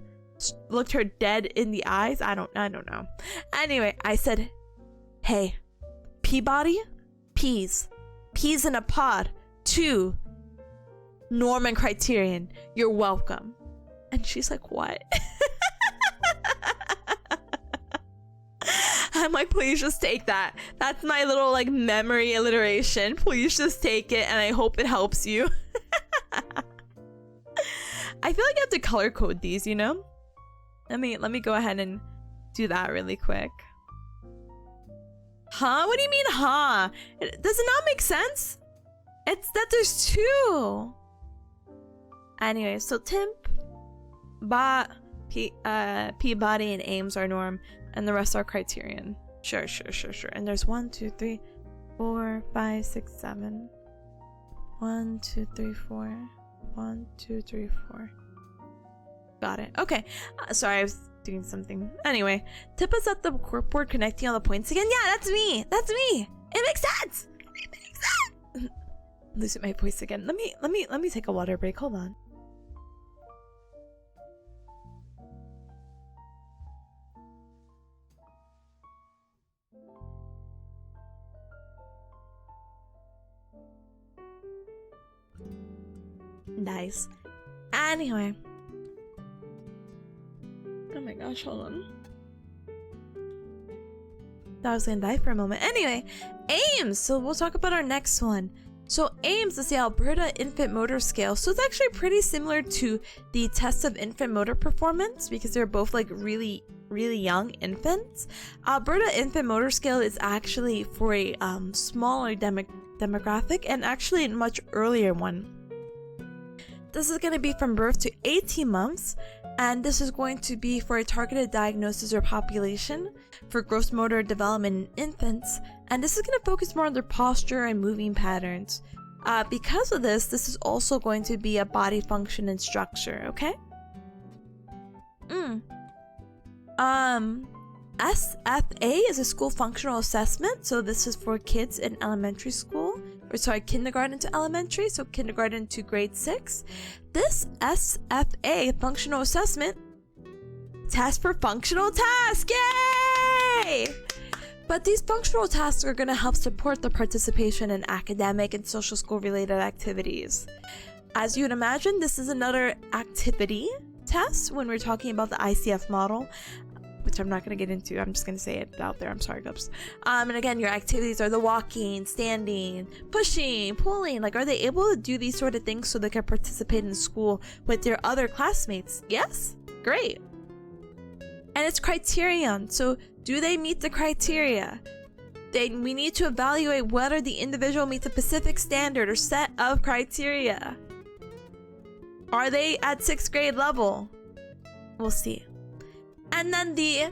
Looked her dead in the eyes. I don't know. Anyway, I said, hey, Peabody, peas in a pod, 2 norm and criterion, you're welcome. And she's like, what? I'm like, please just take that. That's my little like memory alliteration. Please just take it, and I hope it helps you. I feel like I have to color code these, you know? Let me go ahead and do that really quick. Huh? What do you mean, huh? Does it not make sense? It's that there's two. Anyway, so Timp, Peabody, and Ames are norm, and the rest are criterion. Sure. And there's 1, 2, 3, 4, 5, 6, 7. 1, 2, 3, 4. 1, 2, 3, 4. Got it. Okay. Sorry, I was doing something. Anyway, tip us at the corkboard connecting all the points again. Yeah, that's me. It makes sense. I'm losing my voice again. Let me take a water break. Hold on. Nice. Anyway. Oh my gosh, hold on. I was gonna die for a moment. Anyway, Ames! So we'll talk about our next one. So Ames is the Alberta Infant Motor Scale. So it's actually pretty similar to the test of infant motor performance because they're both like really young infants. Alberta Infant Motor Scale is actually for a smaller demographic and actually a much earlier one. This is going to be from birth to 18 months, and this is going to be for a targeted diagnosis or population for gross motor development in infants, and this is going to focus more on their posture and moving patterns. Because of this is also going to be a body function and structure, okay? SFA is a school functional assessment, so this is for kids in elementary school. Or sorry, kindergarten to elementary, so kindergarten to grade 6. This SFA, functional assessment, test for functional task, yay! But these functional tasks are going to help support the participation in academic and social school related activities. As you would imagine, this is another activity test when we're talking about the ICF model, which I'm not going to get into. I'm just going to say it out there. I'm sorry, Gubs. And again, your activities are the walking, standing, pushing, pulling. Like, are they able to do these sort of things so they can participate in school with their other classmates? Yes? Great. And it's criterion. So do they meet the criteria? We need to evaluate whether the individual meets a specific standard or set of criteria. Are they at 6th grade level? We'll see. And then the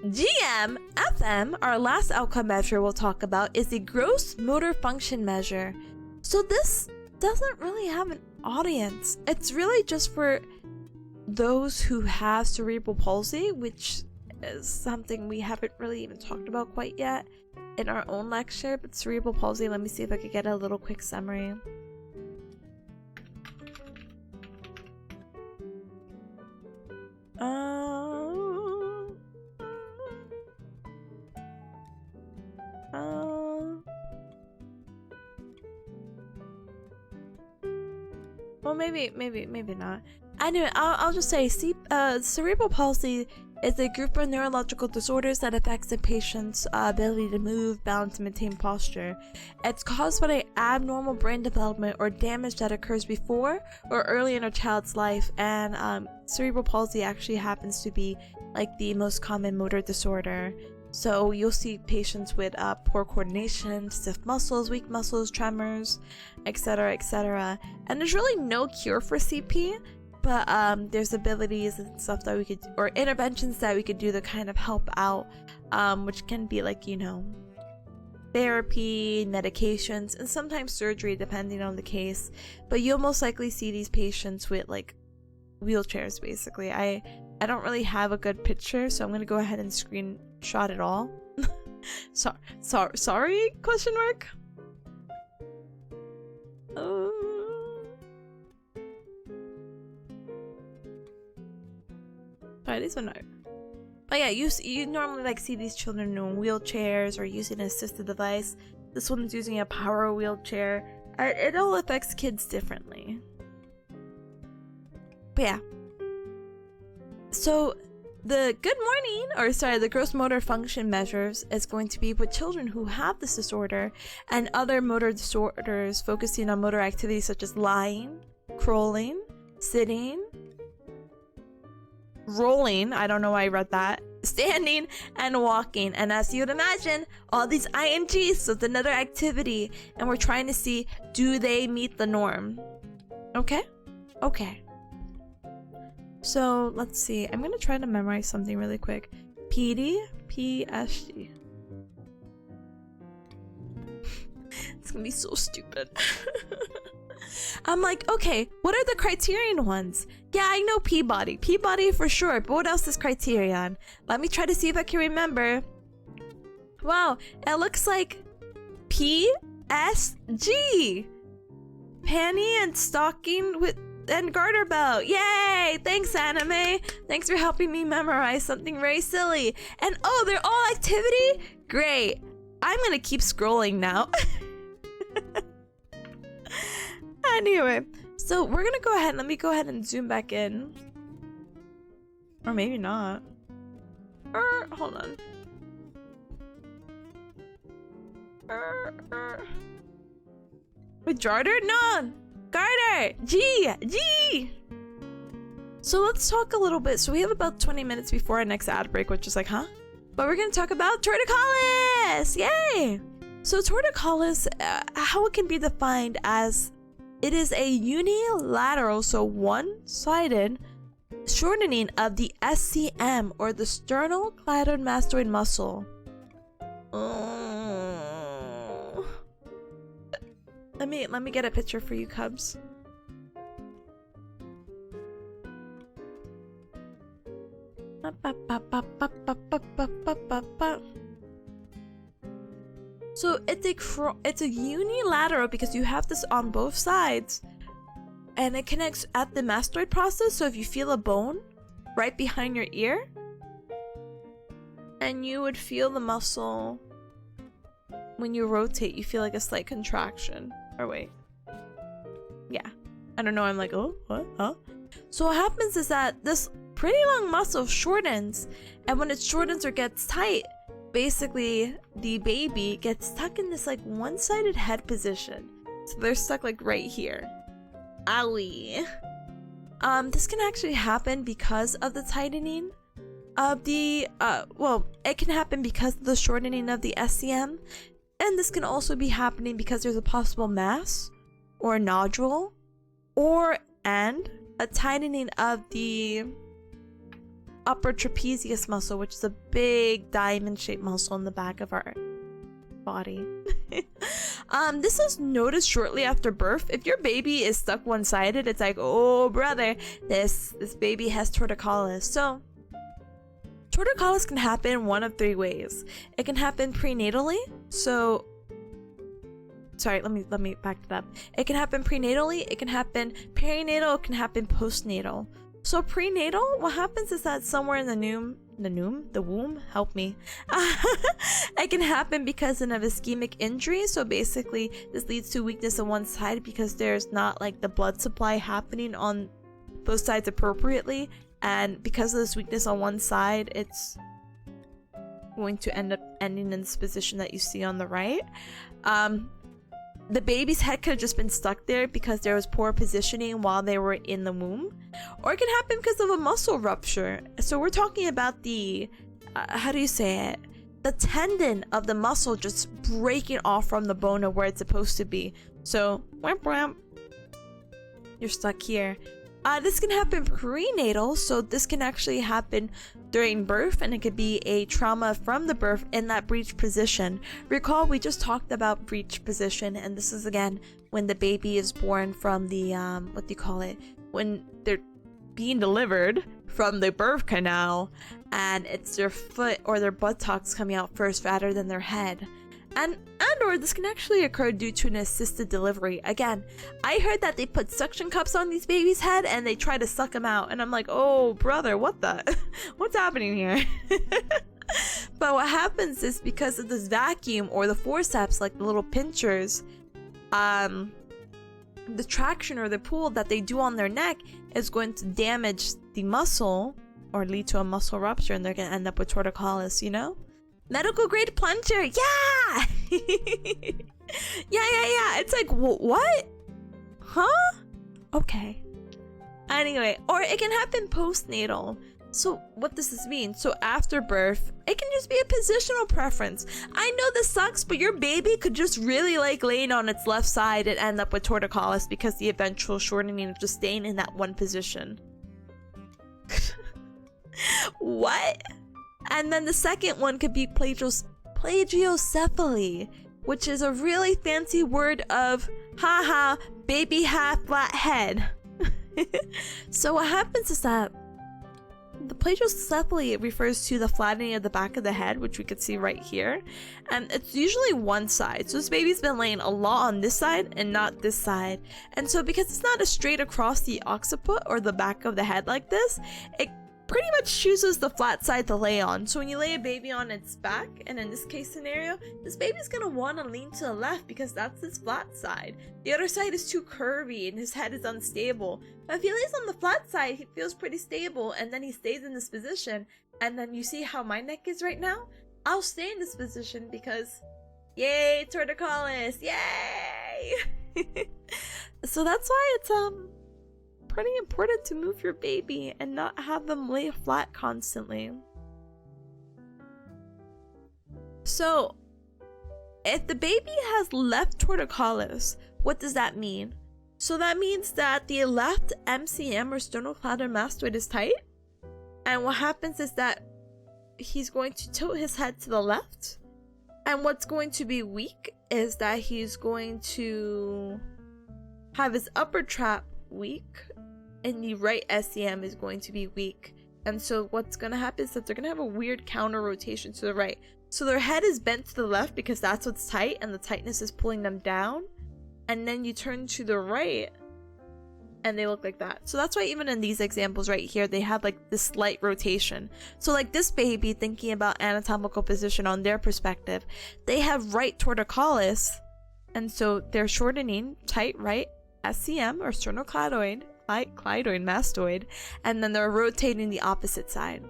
GM-FM, our last outcome measure we'll talk about, is the gross motor function measure. So this doesn't really have an audience. It's really just for those who have cerebral palsy, which is something we haven't really even talked about quite yet in our own lecture. But cerebral palsy, let me see if I could get a little quick summary. Well, maybe not. Anyway, I'll just say, cerebral palsy is a group of neurological disorders that affects a patient's ability to move, balance, and maintain posture. It's caused by abnormal brain development or damage that occurs before or early in a child's life, and cerebral palsy actually happens to be like the most common motor disorder. So you'll see patients with poor coordination, stiff muscles, weak muscles, tremors, etc., etc. And there's really no cure for CP, but there's abilities and stuff that we could, or interventions that we could do to kind of help out, which can be like, you know, therapy, medications, and sometimes surgery depending on the case. But you'll most likely see these patients with like wheelchairs, basically. I don't really have a good picture, so I'm gonna go ahead and screenshot it all. Sorry? Question mark. Sorry, these one no. But yeah, you normally like see these children in wheelchairs or using an assisted device. This one's using a power wheelchair. It all affects kids differently. But yeah. So The the gross motor function measures is going to be with children who have this disorder and other motor disorders focusing on motor activities such as lying, crawling, sitting, rolling, I don't know why I read that, standing, and walking. And as you'd imagine, all these INGs, so it's another activity, and we're trying to see, do they meet the norm? Okay? Okay. So, let's see. I'm gonna try to memorize something really quick. PSD. It's gonna be so stupid. I'm like, okay, what are the criterion ones? Yeah, I know Peabody. Peabody for sure, but what else is criterion? Let me try to see if I can remember. Wow, it looks like PSG. Panty and stocking with and garter belt. Yay! Thanks, anime. Thanks for helping me memorize something very silly. And oh, they're all activity? Great. I'm gonna keep scrolling now. Anyway, so we're gonna go ahead. Let me go ahead and zoom back in. Or maybe not. Hold on. With Jarder? No! Garter! G! So let's talk a little bit. So we have about 20 minutes before our next ad break, which is like, huh? But we're gonna talk about torticollis! Yay! So torticollis, how it can be defined as it is a unilateral, so one-sided, shortening of the SCM or the sternocleidomastoid muscle. Let me get a picture for you, Cubs. So it's a unilateral because you have this on both sides, and it connects at the mastoid process. So if you feel a bone right behind your ear, and you would feel the muscle when you rotate, you feel like a slight contraction. Or wait, yeah, I don't know. I'm like, oh, what? Huh? So what happens is that this pretty long muscle shortens, and when it shortens or gets tight, basically the baby gets stuck in this like one-sided head position. So they're stuck like right here. Owie. This can actually happen because of the tightening of the it can happen because of the shortening of the SCM, and this can also be happening because there's a possible mass or a nodule and a tightening of the upper trapezius muscle, which is a big diamond-shaped muscle in the back of our body. This is noticed shortly after birth. If your baby is stuck one-sided, it's like, oh brother, this baby has torticollis. So torticollis can happen one of three ways. It can happen prenatally. So sorry, let me back it up. It can happen prenatally, it can happen perinatal, it can happen postnatal. So prenatal, what happens is that somewhere in the womb, help me. It can happen because of an ischemic injury. So basically, this leads to weakness on one side because there's not like the blood supply happening on both sides appropriately, and because of this weakness on one side, it's going to end up ending in this position that you see on the right. The baby's head could have just been stuck there because there was poor positioning while they were in the womb, or it can happen because of a muscle rupture. So we're talking about the how do you say it, the tendon of the muscle just breaking off from the bone of where it's supposed to be. So you're stuck here. This can happen prenatal, so this can actually happen during birth, and it could be a trauma from the birth in that breech position. Recall, we just talked about breech position, and this is again when the baby is born from the what do you call it? When they're being delivered from the birth canal, and it's their foot or their buttocks coming out first rather than their head. And or this can actually occur due to an assisted delivery. Again, I heard that they put suction cups on these babies' head and they try to suck them out, and I'm like, oh brother, what the what's happening here? But what happens is because of this vacuum or the forceps, like the little pinchers, the traction or the pull that they do on their neck is going to damage the muscle or lead to a muscle rupture, and they're gonna end up with torticollis, you know? Medical grade plunger, yeah! yeah. It's like, what? Huh? Okay. Anyway, or it can happen postnatal. So what does this mean? So after birth, it can just be a positional preference. I know this sucks, but your baby could just really like laying on its left side and end up with torticollis because the eventual shortening of just staying in that one position. What? And then the second one could be plagiocephaly, which is a really fancy word of, haha, baby half flat head. So what happens is that the plagiocephaly refers to the flattening of the back of the head, which we could see right here, and it's usually one side. So this baby's been laying a lot on this side and not this side, and so because it's not a straight across the occiput or the back of the head like this, it pretty much chooses the flat side to lay on. So when you lay a baby on its back, and in this case scenario, this baby's gonna want to lean to the left because that's his flat side. The other side is too curvy and his head is unstable. But if he lays on the flat side, he feels pretty stable, and then he stays in this position. And then you see how my neck is right now? I'll stay in this position because, yay, torticollis, yay! So that's why it's pretty important to move your baby and not have them lay flat constantly. So if the baby has left torticollis, what does that mean? So that means that the left MCM or sternocleidomastoid is tight, and what happens is that he's going to tilt his head to the left, and what's going to be weak is that he's going to have his upper trap weak, and the right SCM is going to be weak. And so what's going to happen is that they're going to have a weird counter rotation to the right. So their head is bent to the left because that's what's tight and the tightness is pulling them down. And then you turn to the right and they look like that. So that's why even in these examples right here, they have like this slight rotation. So like this baby, thinking about anatomical position on their perspective, they have right torticollis, and so they're shortening tight right SCM or sternocleidoid mastoid, and then they're rotating the opposite side.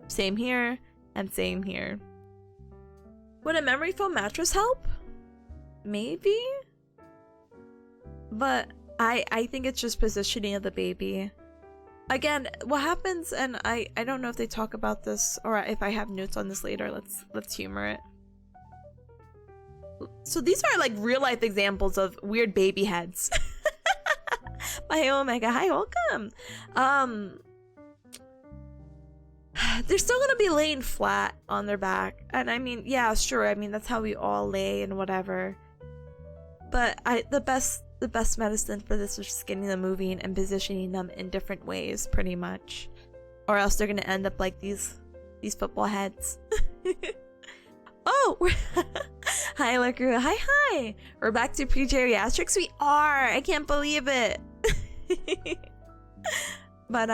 Same here and same here. Would a memory foam mattress help? Maybe, but I think it's just positioning of the baby. Again, what happens, and I don't know if they talk about this or if I have notes on this later. Let's humor it. So these are like real life examples of weird baby heads. Bye Omega, hi, welcome. They're still gonna be laying flat on their back, and I mean, yeah, sure, I mean that's how we all lay and whatever, but the best medicine for this is just getting them moving and positioning them in different ways, pretty much, or else they're gonna end up like these football heads. Oh, hi Lurker, hi, we're back to pre-geriatrics. We are, I can't believe it. But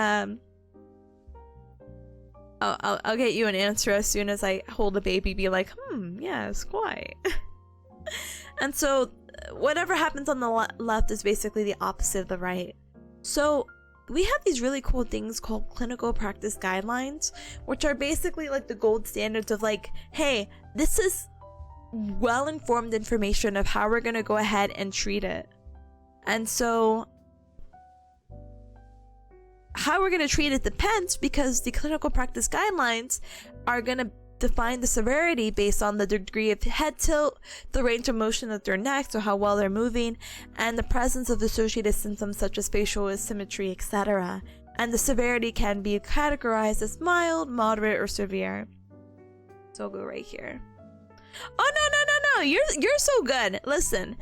I'll get you an answer as soon as I hold the baby, be like, yes, quite. And so whatever happens on the left is basically the opposite of the right. So we have these really cool things called clinical practice guidelines, which are basically like the gold standards of like, hey, this is well-informed information of how we're gonna go ahead and treat it. And so how we're going to treat it depends, because the clinical practice guidelines are going to define the severity based on the degree of head tilt, the range of motion of their neck, so how well they're moving, and the presence of associated symptoms such as facial asymmetry, etc. And the severity can be categorized as mild, moderate, or severe. So I'll go right here. Oh, no, you're so good. Listen,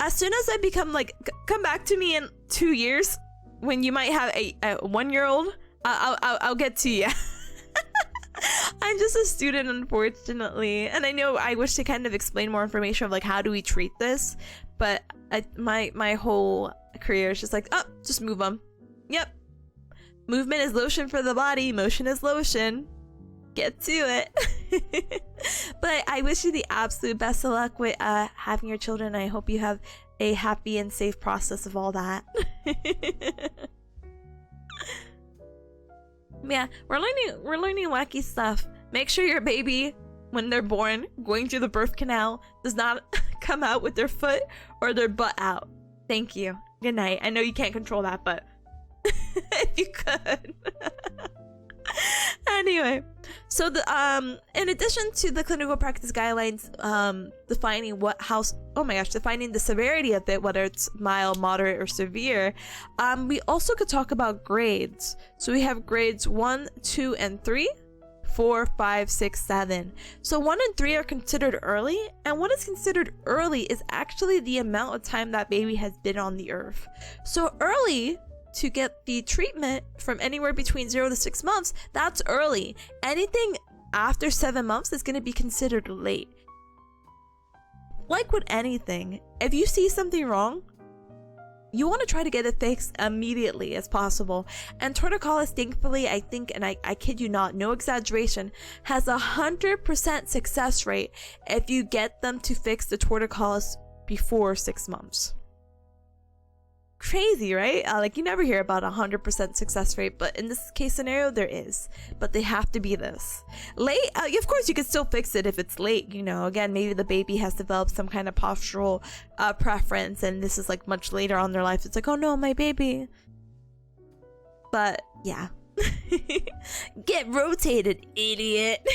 as soon as I become like, come back to me in 2 years when you might have a 1-year-old, I'll get to you. I'm just a student, unfortunately, and I know I wish to kind of explain more information of like how do we treat this, but my whole career is just like, oh, just move them. Yep, movement is lotion for the body, motion is lotion. Get to it. But I wish you the absolute best of luck with having your children. I hope you have a happy and safe process of all that. Yeah, we're learning wacky stuff. Make sure your baby, when they're born, going through the birth canal, does not come out with their foot or their butt out. Thank you. Good night. I know you can't control that, but if you could. Anyway, so the in addition to the clinical practice guidelines defining defining the severity of it, whether it's mild, moderate, or severe, we also could talk about grades. So we have grades 1, 2, and 3, 4, 5, 6, 7. So 1 and 3 are considered early, and what is considered early is actually the amount of time that baby has been on the earth. So early, to get the treatment from anywhere between 0 to 6 months, that's early. Anything after 7 months is going to be considered late. Like with anything, if you see something wrong, you want to try to get it fixed immediately as possible. And torticollis, thankfully, I think, and I kid you not, no exaggeration, has 100% success rate if you get them to fix the torticollis before 6 months. Crazy, right? Like, you never hear about 100% success rate, but in this case scenario there is, but they have to be this late. Of course you can still fix it if it's late, you know. Again, maybe the baby has developed some kind of postural preference, and this is like much later on in their life. It's like, oh no, my baby. But yeah. Get rotated, idiot.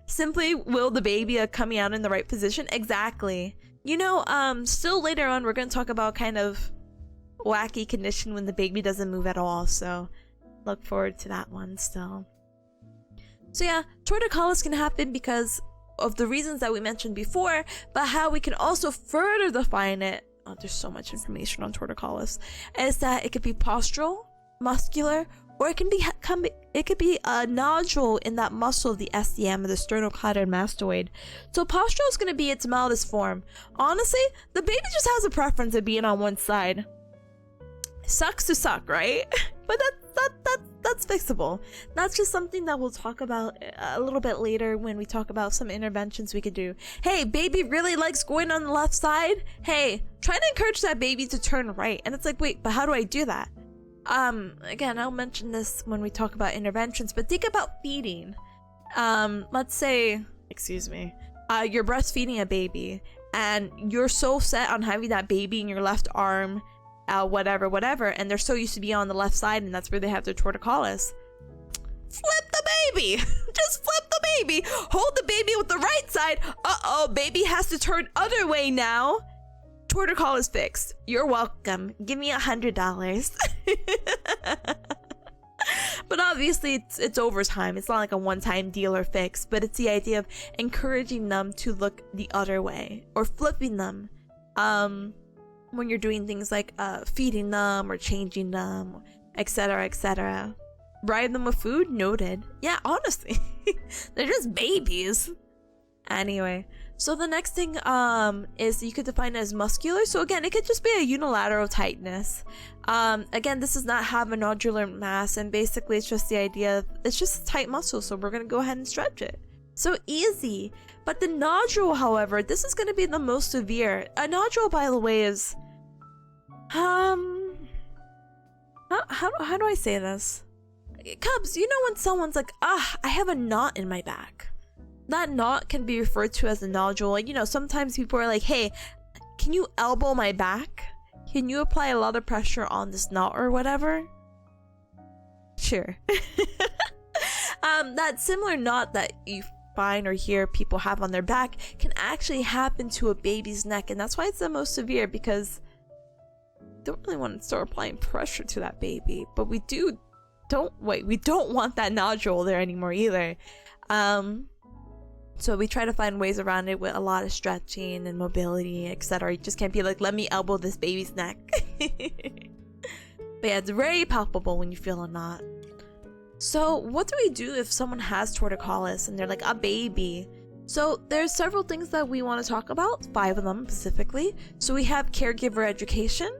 Simply, will the baby coming out in the right position? Exactly. You know, still later on, we're going to talk about kind of wacky condition when the baby doesn't move at all. So look forward to that one still. So yeah, torticollis can happen because of the reasons that we mentioned before, but how we can also further define it. Oh, there's so much information on torticollis. Is that it could be postural, muscular, or it could be a nodule in that muscle of the SCM, or the sternocleidomastoid mastoid. So postural is going to be its mildest form. Honestly, the baby just has a preference of being on one side. Sucks to suck, right? But that's fixable. That's just something that we'll talk about a little bit later when we talk about some interventions we could do. Hey, baby really likes going on the left side. Hey, try to encourage that baby to turn right. And it's like, wait, but how do I do that? Again, I'll mention this when we talk about interventions, but think about feeding. Let's say, you're breastfeeding a baby and you're so set on having that baby in your left arm, whatever, and they're so used to be on the left side, and that's where they have their torticollis. Flip the baby. Just flip the baby. Hold the baby with the right side. Uh-oh, baby has to turn other way now. Torticollis fixed. You're welcome. Give me $100. But obviously it's over time. It's not like a one-time deal or fix, but it's the idea of encouraging them to look the other way or flipping them when you're doing things like feeding them or changing them, etc. Bribe them with food? Noted. Yeah, honestly. They're just babies. Anyway, so the next thing is you could define it as muscular. So again, it could just be a unilateral tightness. Again, this does not have a nodular mass, and basically it's just the idea of, it's just a tight muscle, so we're gonna go ahead and stretch it. So easy. But the nodule, however, this is gonna be the most severe. A nodule, by the way, is how do I say this? Cubs, you know when someone's like, I have a knot in my back. That knot can be referred to as a nodule. You know, sometimes people are like, hey, can you elbow my back? Can you apply a lot of pressure on this knot or whatever? Sure. That similar knot that you find or hear people have on their back can actually happen to a baby's neck, and that's why it's the most severe, because we don't really want to start applying pressure to that baby, but we don't want that nodule there anymore either. So we try to find ways around it with a lot of stretching and mobility, etc. You just can't be like, let me elbow this baby's neck. But yeah, it's very palpable when you feel a knot. So what do we do if someone has torticollis and they're like a baby? So there's several things that we want to talk about, 5 of them specifically. So we have caregiver education,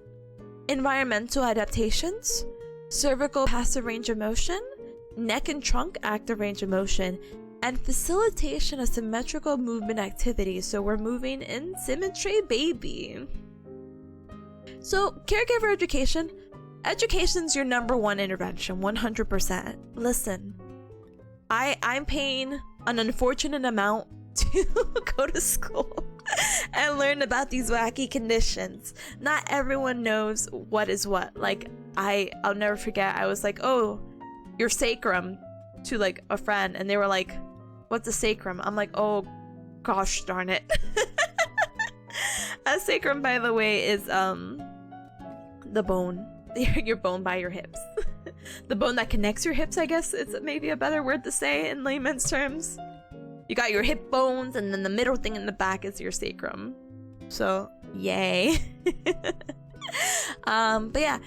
environmental adaptations, cervical passive range of motion, neck and trunk active range of motion, and facilitation of symmetrical movement activities. So we're moving in symmetry, baby. So caregiver education, Education's your number one intervention, 100%. Listen, I'm paying an unfortunate amount to go to school and learn about these wacky conditions. Not everyone knows what is what. Like, I'll never forget, I was like, oh, your sacrum, to like a friend, and they were like, what's a sacrum? I'm like, oh gosh darn it. A sacrum, by the way, is the bone, your bone by your hips. The bone that connects your hips, I guess it's maybe a better word to say in layman's terms. You got your hip bones, and then the middle thing in the back is your sacrum. So yay. But yeah,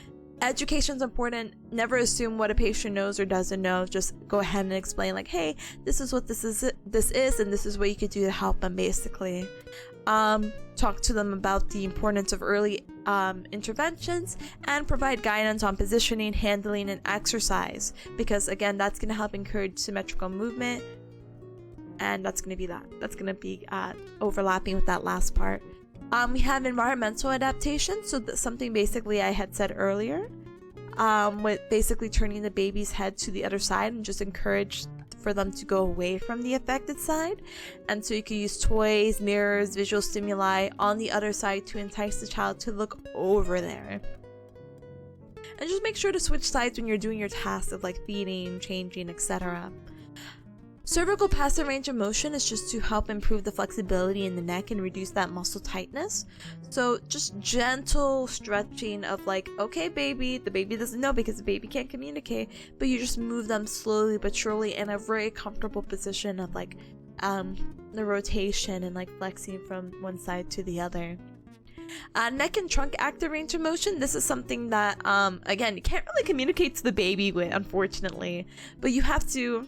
education's important. Never assume what a patient knows or doesn't know. Just go ahead and explain, like, hey, this is what this is, and this is what you could do to help them, basically. Talk to them about the importance of early interventions, and provide guidance on positioning, handling, and exercise, because again, that's going to help encourage symmetrical movement, and that's going to be overlapping with that last part. We have environmental adaptation, so that's something basically I had said earlier, with basically turning the baby's head to the other side and just encourage for them to go away from the affected side. And so you can use toys, mirrors, visual stimuli on the other side to entice the child to look over there. And just make sure to switch sides when you're doing your tasks of like feeding, changing, etc. Cervical passive range of motion is just to help improve the flexibility in the neck and reduce that muscle tightness. So just gentle stretching of like, okay baby, the baby doesn't know because the baby can't communicate, but you just move them slowly but surely in a very comfortable position of like the rotation and like flexing from one side to the other. Neck and trunk active range of motion. This is something that again, you can't really communicate to the baby with, unfortunately, but you have to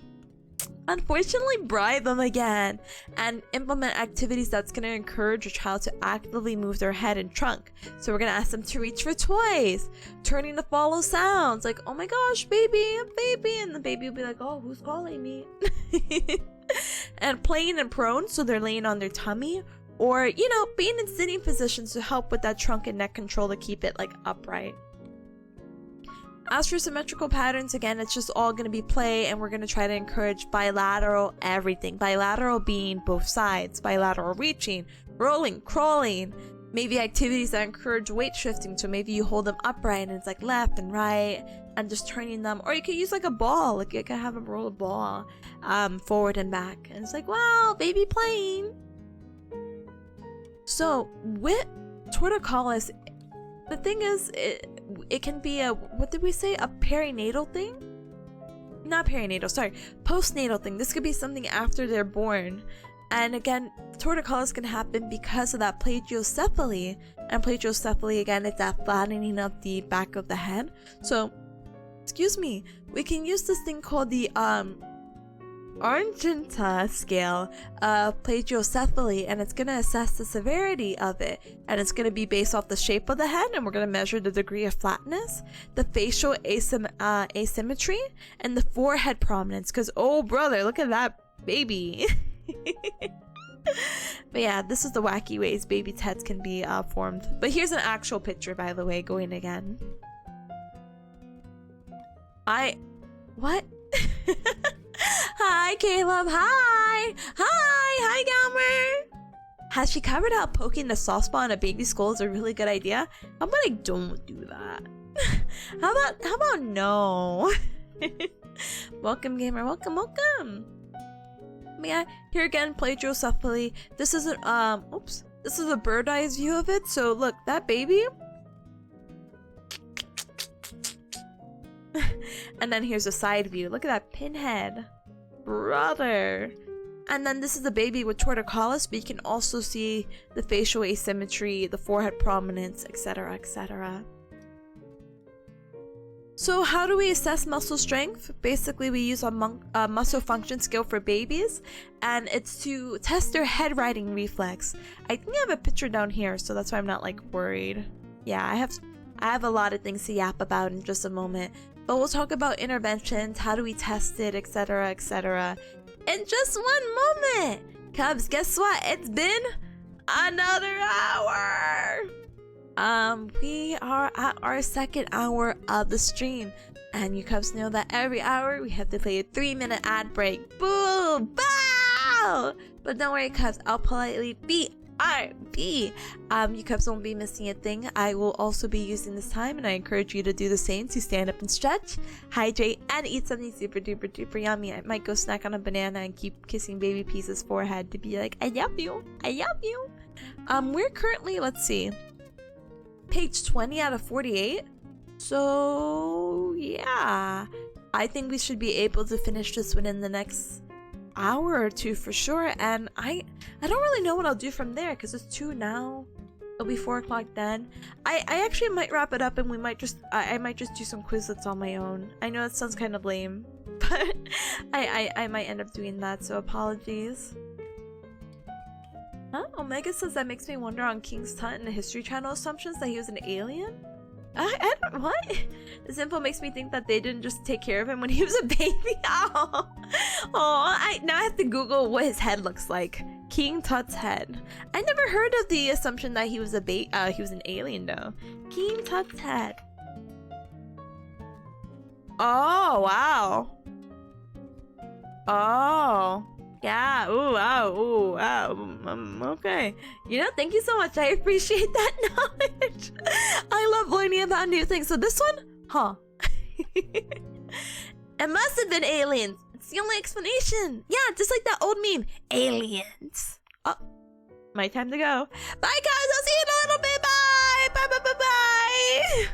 unfortunately bribe them again and implement activities that's going to encourage your child to actively move their head and trunk. So we're going to ask them to reach for toys, turning to follow sounds like, oh my gosh, baby, baby, and the baby will be like, oh, who's calling me? And playing in prone, so they're laying on their tummy, or you know, being in sitting positions to help with that trunk and neck control to keep it like upright. As for symmetrical patterns, again, it's just all going to be play, and we're going to try to encourage bilateral everything. Bilateral being both sides, bilateral reaching, rolling, crawling, maybe activities that encourage weight shifting. So maybe you hold them upright and it's like left and right and just turning them, or you can use like a ball, like you can have them roll a ball forward and back, and it's like, wow, baby playing. So with torticollis, the thing is, it can be a, what did we say, a perinatal thing? Not perinatal, sorry, postnatal thing. This could be something after they're born. And again, torticollis can happen because of that plagiocephaly. And plagiocephaly, again, is that flattening of the back of the head. So, excuse me, we can use this thing called the Argenta scale of plagiocephaly, and it's going to assess the severity of it, and it's going to be based off the shape of the head, and we're going to measure the degree of flatness, the facial asymmetry, and the forehead prominence, because oh brother, look at that baby. But yeah, this is the wacky ways babies' heads can be formed. But here's an actual picture, by the way, going again. What? Hi, Caleb. Hi, Galmer. Has she covered how poking the soft spot on a baby's skull is a really good idea? How about I don't do that? How about no? Welcome, gamer. Welcome. Yeah, here again, plagiocephaly. This is this is a bird eye's view of it. So look, that baby. And then here's a side view. Look at that pinhead, brother. And then this is the baby with torticollis, but you can also see the facial asymmetry, the forehead prominence, etc., etc. So how do we assess muscle strength? Basically, we use a muscle function scale for babies, and it's to test their head riding reflex. I think I have a picture down here, so that's why I'm not like worried. Yeah, I have a lot of things to yap about in just a moment. But we'll talk about interventions, how do we test it, etc., etc. in just one moment. Cubs, guess what? It's been another hour. We are at our second hour of the stream, and you cubs know that every hour we have to play a 3-minute ad break. Boo! Bow! But don't worry, cubs, I'll politely BRB. You cubs won't be missing a thing. I will also be using this time, and I encourage you to do the same, to stand up and stretch, hydrate, and eat something super duper duper yummy. I might go snack on a banana and keep kissing baby Peace's forehead to be like, I love you, I love you. We're currently, let's see, page 20 out of 48. So yeah, I think we should be able to finish this within the next hour or two for sure. And I don't really know what I'll do from there, because it's 2 now, it'll be 4 o'clock then. I actually might wrap it up, and we might just I might just do some Quizlets on my own. I know that sounds kind of lame, but I might end up doing that, so apologies. Huh? Omega says that makes me wonder on King's Tut and the History Channel assumptions that he was an alien? I don't, what? This info makes me think that they didn't just take care of him when he was a baby. Oh, now I have to Google what his head looks like. King Tut's head. I never heard of the assumption that he was he was an alien though. King Tut's head. Oh, wow. Oh. Yeah, ooh, wow, ooh, wow, okay. You know, thank you so much. I appreciate that knowledge. I love learning about new things. So this one, huh? It must have been aliens. It's the only explanation. Yeah, just like that old meme. Aliens. Oh, my time to go. Bye, guys. I'll see you in a little bit. Bye. Bye, bye, bye, bye.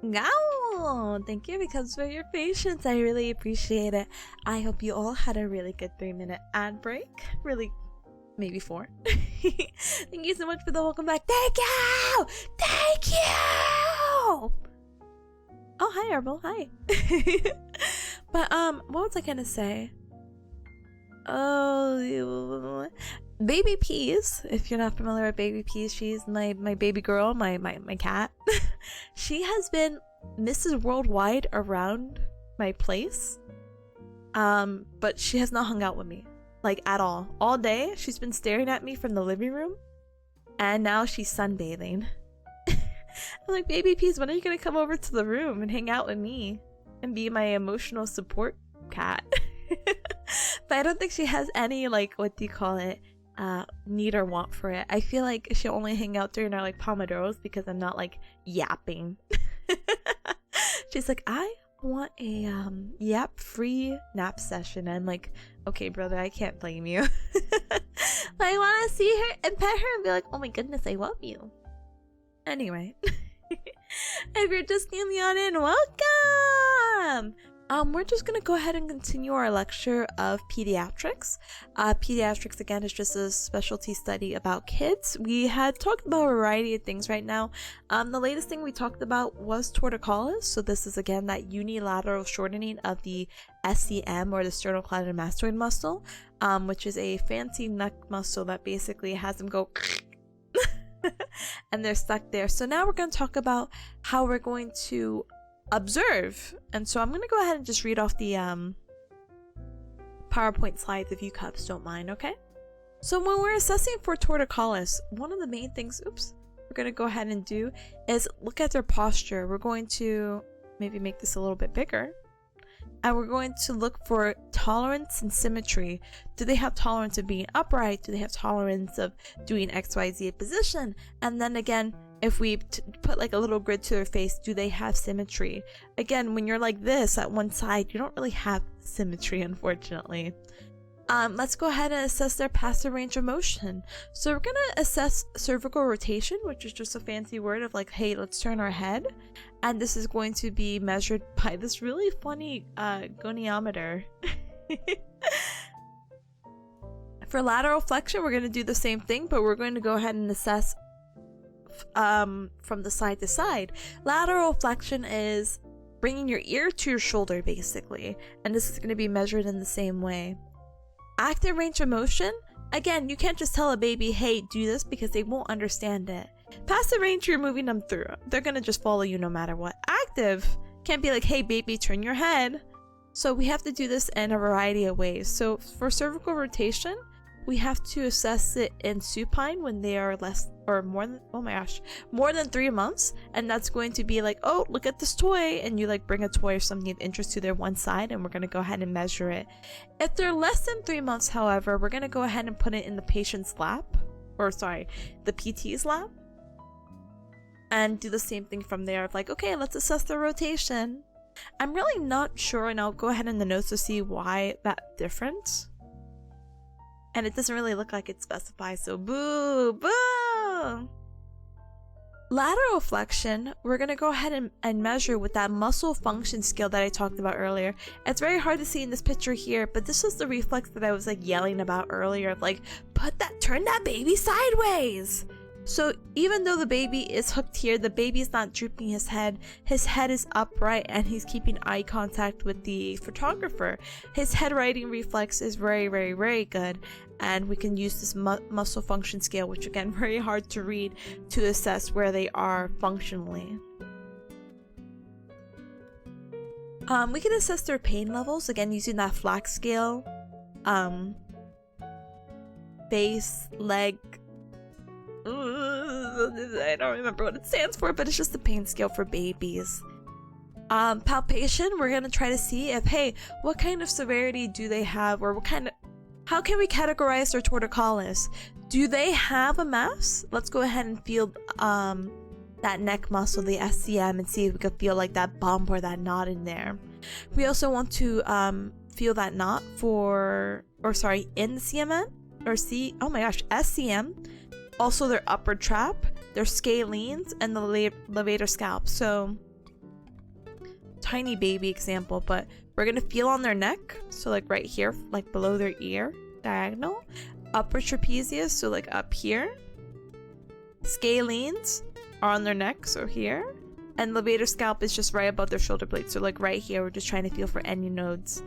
Wow! Thank you because for your patience. I really appreciate it. I hope you all had a really good 3-minute ad break. Really, maybe 4. Thank you so much for the welcome back. Thank you! Thank you! Oh, hi, Arbol. Hi. But, what was I gonna say? Oh, Baby Peas. If you're not familiar with Baby Peas, she's my baby girl, my cat. She has been Mrs. Worldwide around my place. But she has not hung out with me. Like, at all. All day, she's been staring at me from the living room. And now she's sunbathing. I'm like, Baby Peas, when are you gonna come over to the room and hang out with me? And be my emotional support cat? But I don't think she has any, like, what do you call it? Need or want for it. I feel like she'll only hang out during our, like, pomodoros because I'm not, like, yapping. She's like, I want a yap free nap session. I'm like, okay, brother, I can't blame you. I want to see her and pet her and be like, oh my goodness, I love you. Anyway, if you're just newly on in, welcome. We're just gonna go ahead and continue our lecture of pediatrics. Pediatrics, again, is just a specialty study about kids. We had talked about a variety of things right now. The latest thing we talked about was torticollis. So this is, again, that unilateral shortening of the SCM, or the sternocleidomastoid muscle, which is a fancy neck muscle that basically has them go and they're stuck there. So now we're going to talk about how we're going to observe. And so I'm going to go ahead and just read off the PowerPoint slides if you cubs don't mind, okay? So when we're assessing for torticollis, one of the main things, we're going to go ahead and do is look at their posture. We're going to maybe make this a little bit bigger. And we're going to look for tolerance and symmetry. Do they have tolerance of being upright? Do they have tolerance of doing XYZ position? And then again, if we put like a little grid to their face, do they have symmetry? Again, when you're like this at one side, you don't really have symmetry, unfortunately. Let's go ahead and assess their passive range of motion. So we're going to assess cervical rotation, which is just a fancy word of like, hey, let's turn our head. And this is going to be measured by this really funny goniometer. For lateral flexion, we're going to do the same thing, but we're going to go ahead and assess from the side to side. Lateral flexion is bringing your ear to your shoulder, basically. And this is going to be measured in the same way. Active range of motion, again, you can't just tell a baby, hey, do this, because they won't understand it. Passive range, you're moving them through. They're going to just follow you no matter what. Active can't be like, hey, baby, turn your head. So we have to do this in a variety of ways. So for cervical rotation, we have to assess it in supine when they are less or more than, oh my gosh, more than 3 months. And that's going to be like, oh, look at this toy. And you like bring a toy or something of interest to their one side, and we're going to go ahead and measure it. If they're less than 3 months, however, we're going to go ahead and put it in the patient's lap, or sorry, the PT's lap. And do the same thing from there of like, okay, let's assess the rotation. I'm really not sure, and I'll go ahead in the notes to see why that difference. And it doesn't really look like it specifies, so boo, boo! Lateral flexion, we're going to go ahead and measure with that muscle function scale that I talked about earlier. It's very hard to see in this picture here, but this was the reflex that I was like yelling about earlier, like, turn that baby sideways! So even though the baby is hooked here, the baby is not drooping his head is upright, and he's keeping eye contact with the photographer. His head writing reflex is very, very, very good, and we can use this muscle function scale, which again, very hard to read, to assess where they are functionally. We can assess their pain levels, again using that flax scale. Face, leg, I don't remember what it stands for, but it's just the pain scale for babies. Palpation, we're gonna try to see if, hey, what kind of severity do they have, or how can we categorize their torticollis? Do they have a mass? Let's go ahead and feel that neck muscle, the SCM, and see if we could feel like that bump or that knot in there. We also want to feel that knot in the CMN, or SCM. Also their upper trap, their scalenes, and the levator scalp. So, tiny baby example, but we're gonna feel on their neck, so like right here, like below their ear, diagonal. Upper trapezius, so like up here. Scalenes are on their neck, so here. And levator scalp is just right above their shoulder blade, so like right here. We're just trying to feel for any nodes.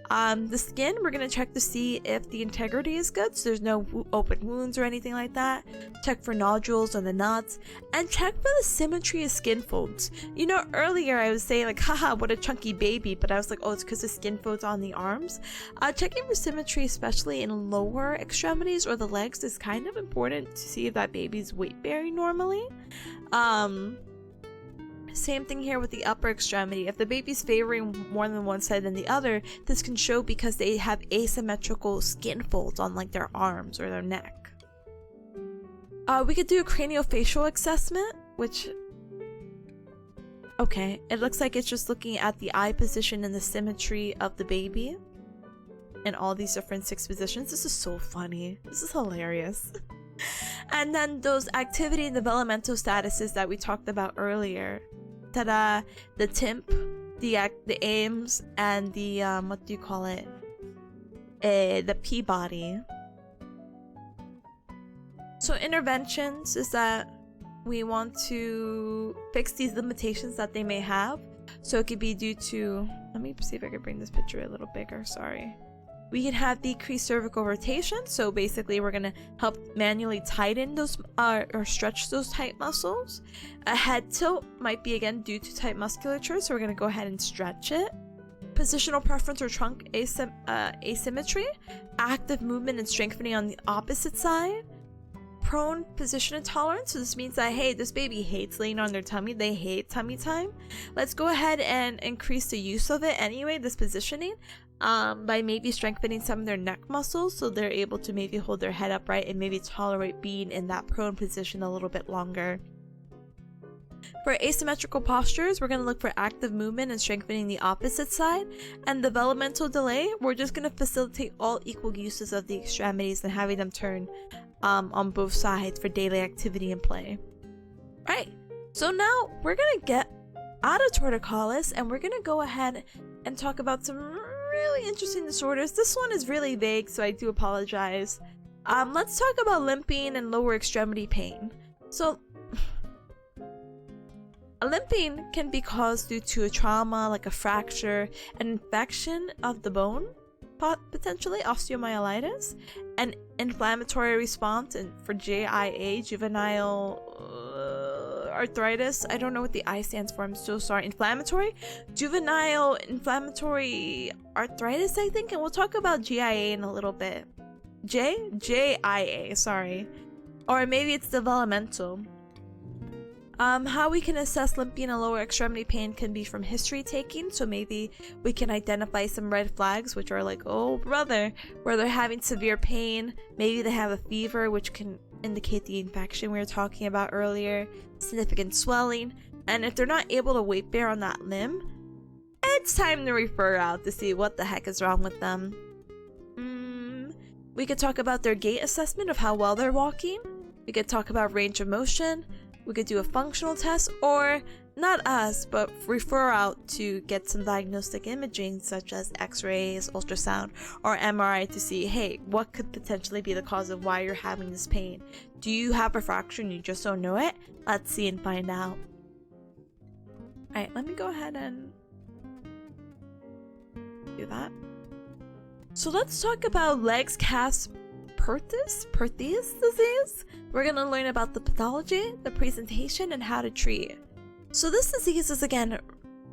The skin, we're gonna check to see if the integrity is good, so there's no open wounds or anything like that. Check for nodules on the knots, and check for the symmetry of skin folds. You know, earlier I was saying like, haha, what a chunky baby, but I was like, oh, it's because the skin folds on the arms. Checking for symmetry, especially in lower extremities or the legs, is kind of important to see if that baby's weight bearing normally. Same thing here with the upper extremity. If the baby's favoring more than one side than the other, this can show because they have asymmetrical skin folds on like their arms or their neck. We could do a craniofacial assessment, which, okay, it looks like it's just looking at the eye position and the symmetry of the baby in all these different 6 positions. This is so funny. This is hilarious. And then those activity and developmental statuses that we talked about earlier. Ta-da! The TIMP, the AIMS, and the, what do you call it? The P-body. So interventions is that we want to fix these limitations that they may have. So it could be due to, let me see if I can bring this picture a little bigger, sorry. We can have decreased cervical rotation, so basically we're going to help manually tighten those or stretch those tight muscles. A head tilt might be again due to tight musculature, so we're going to go ahead and stretch it. Positional preference or trunk asymmetry, active movement and strengthening on the opposite side. Prone position intolerance, so this means that, hey, this baby hates laying on their tummy, they hate tummy time. Let's go ahead and increase the use of it anyway, this positioning. By maybe strengthening some of their neck muscles so they're able to maybe hold their head upright and maybe tolerate being in that prone position a little bit longer. For asymmetrical postures, we're going to look for active movement and strengthening the opposite side. And developmental delay, we're just going to facilitate all equal uses of the extremities and having them turn on both sides for daily activity and play. Right, so now we're going to get out of torticollis and we're going to go ahead and talk about some really interesting disorders. This one is really vague, so I do apologize. Let's talk about limping and lower extremity pain. So, limping can be caused due to a trauma, like a fracture, an infection of the bone, potentially osteomyelitis, an inflammatory response, and for JIA, juvenile arthritis. I don't know what the I stands for. I'm so sorry. Juvenile inflammatory arthritis, I think, and we'll talk about GIA in a little bit. JIA, sorry. Or maybe it's developmental. How we can assess limping and lower extremity pain can be from history taking, so maybe we can identify some red flags, which are like, oh brother, where they're having severe pain, maybe they have a fever, which can indicate the infection we were talking about earlier, significant swelling, and if they're not able to weight bear on that limb, it's time to refer out to see what the heck is wrong with them. We could talk about their gait assessment of how well they're walking. We could talk about range of motion, we could do a functional test, or not us, but refer out to get some diagnostic imaging such as x-rays, ultrasound, or MRI to see, hey, what could potentially be the cause of why you're having this pain? Do you have a fracture and you just don't know it? Let's see and find out. Alright, let me go ahead and do that. So let's talk about legs, calves, Perthes disease. We're going to learn about the pathology, the presentation, and how to treat it. So this disease is again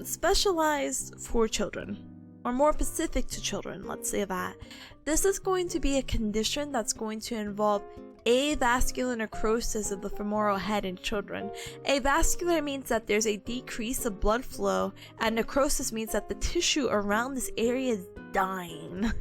specialized for children, or more specific to children, let's say that. This is going to be a condition that's going to involve avascular necrosis of the femoral head in children. Avascular means that there's a decrease of blood flow, and necrosis means that the tissue around this area is dying.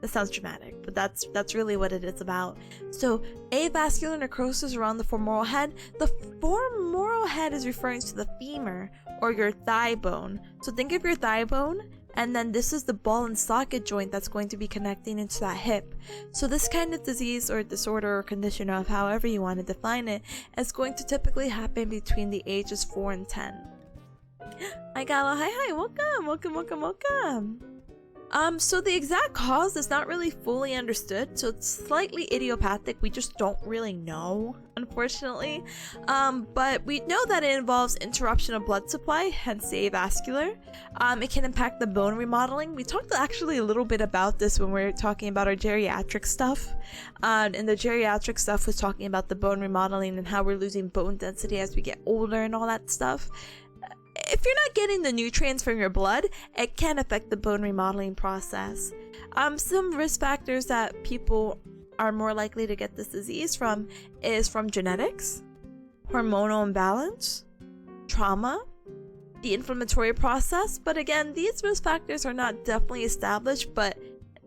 That sounds dramatic, but that's really what it is about. So avascular necrosis around the femoral head. The femoral head is referring to the femur, or your thigh bone. So think of your thigh bone, and then this is the ball and socket joint that's going to be connecting into that hip. So this kind of disease or disorder or condition, of however you want to define it, is going to typically happen between the ages 4 and 10. Hi Gala, hi, welcome. So the exact cause is not really fully understood, so it's slightly idiopathic. We just don't really know, unfortunately. But we know that it involves interruption of blood supply, hence the avascular. It can impact the bone remodeling. We talked actually a little bit about this when we were talking about our geriatric stuff. And the geriatric stuff was talking about the bone remodeling and how we're losing bone density as we get older and all that stuff. If you're not getting the nutrients from your blood, it can affect the bone remodeling process. Some risk factors that people are more likely to get this disease from is from genetics, hormonal imbalance, trauma, the inflammatory process. But again, these risk factors are not definitely established, but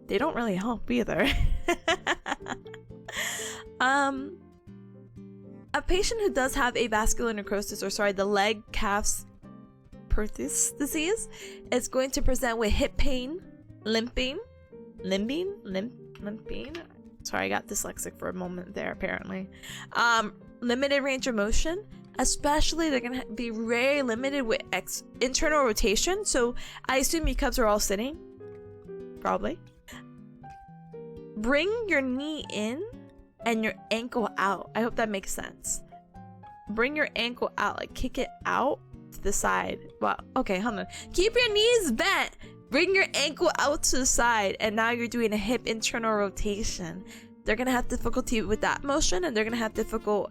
they don't really help either. A patient who does have avascular necrosis, or the leg, calves, Perthes disease, is going to present with hip pain, limping. Sorry, I got dyslexic for a moment there, apparently. Limited range of motion, especially they're going to be very limited with internal rotation. So I assume you cubs are all sitting, probably. Bring your knee in and your ankle out. I hope that makes sense. Bring your ankle out, like kick it out to the side. Wow. Okay, hold on. Keep your knees bent. Bring your ankle out to the side, and now you're doing a hip internal rotation. They're gonna have difficulty with that motion, and they're gonna have difficult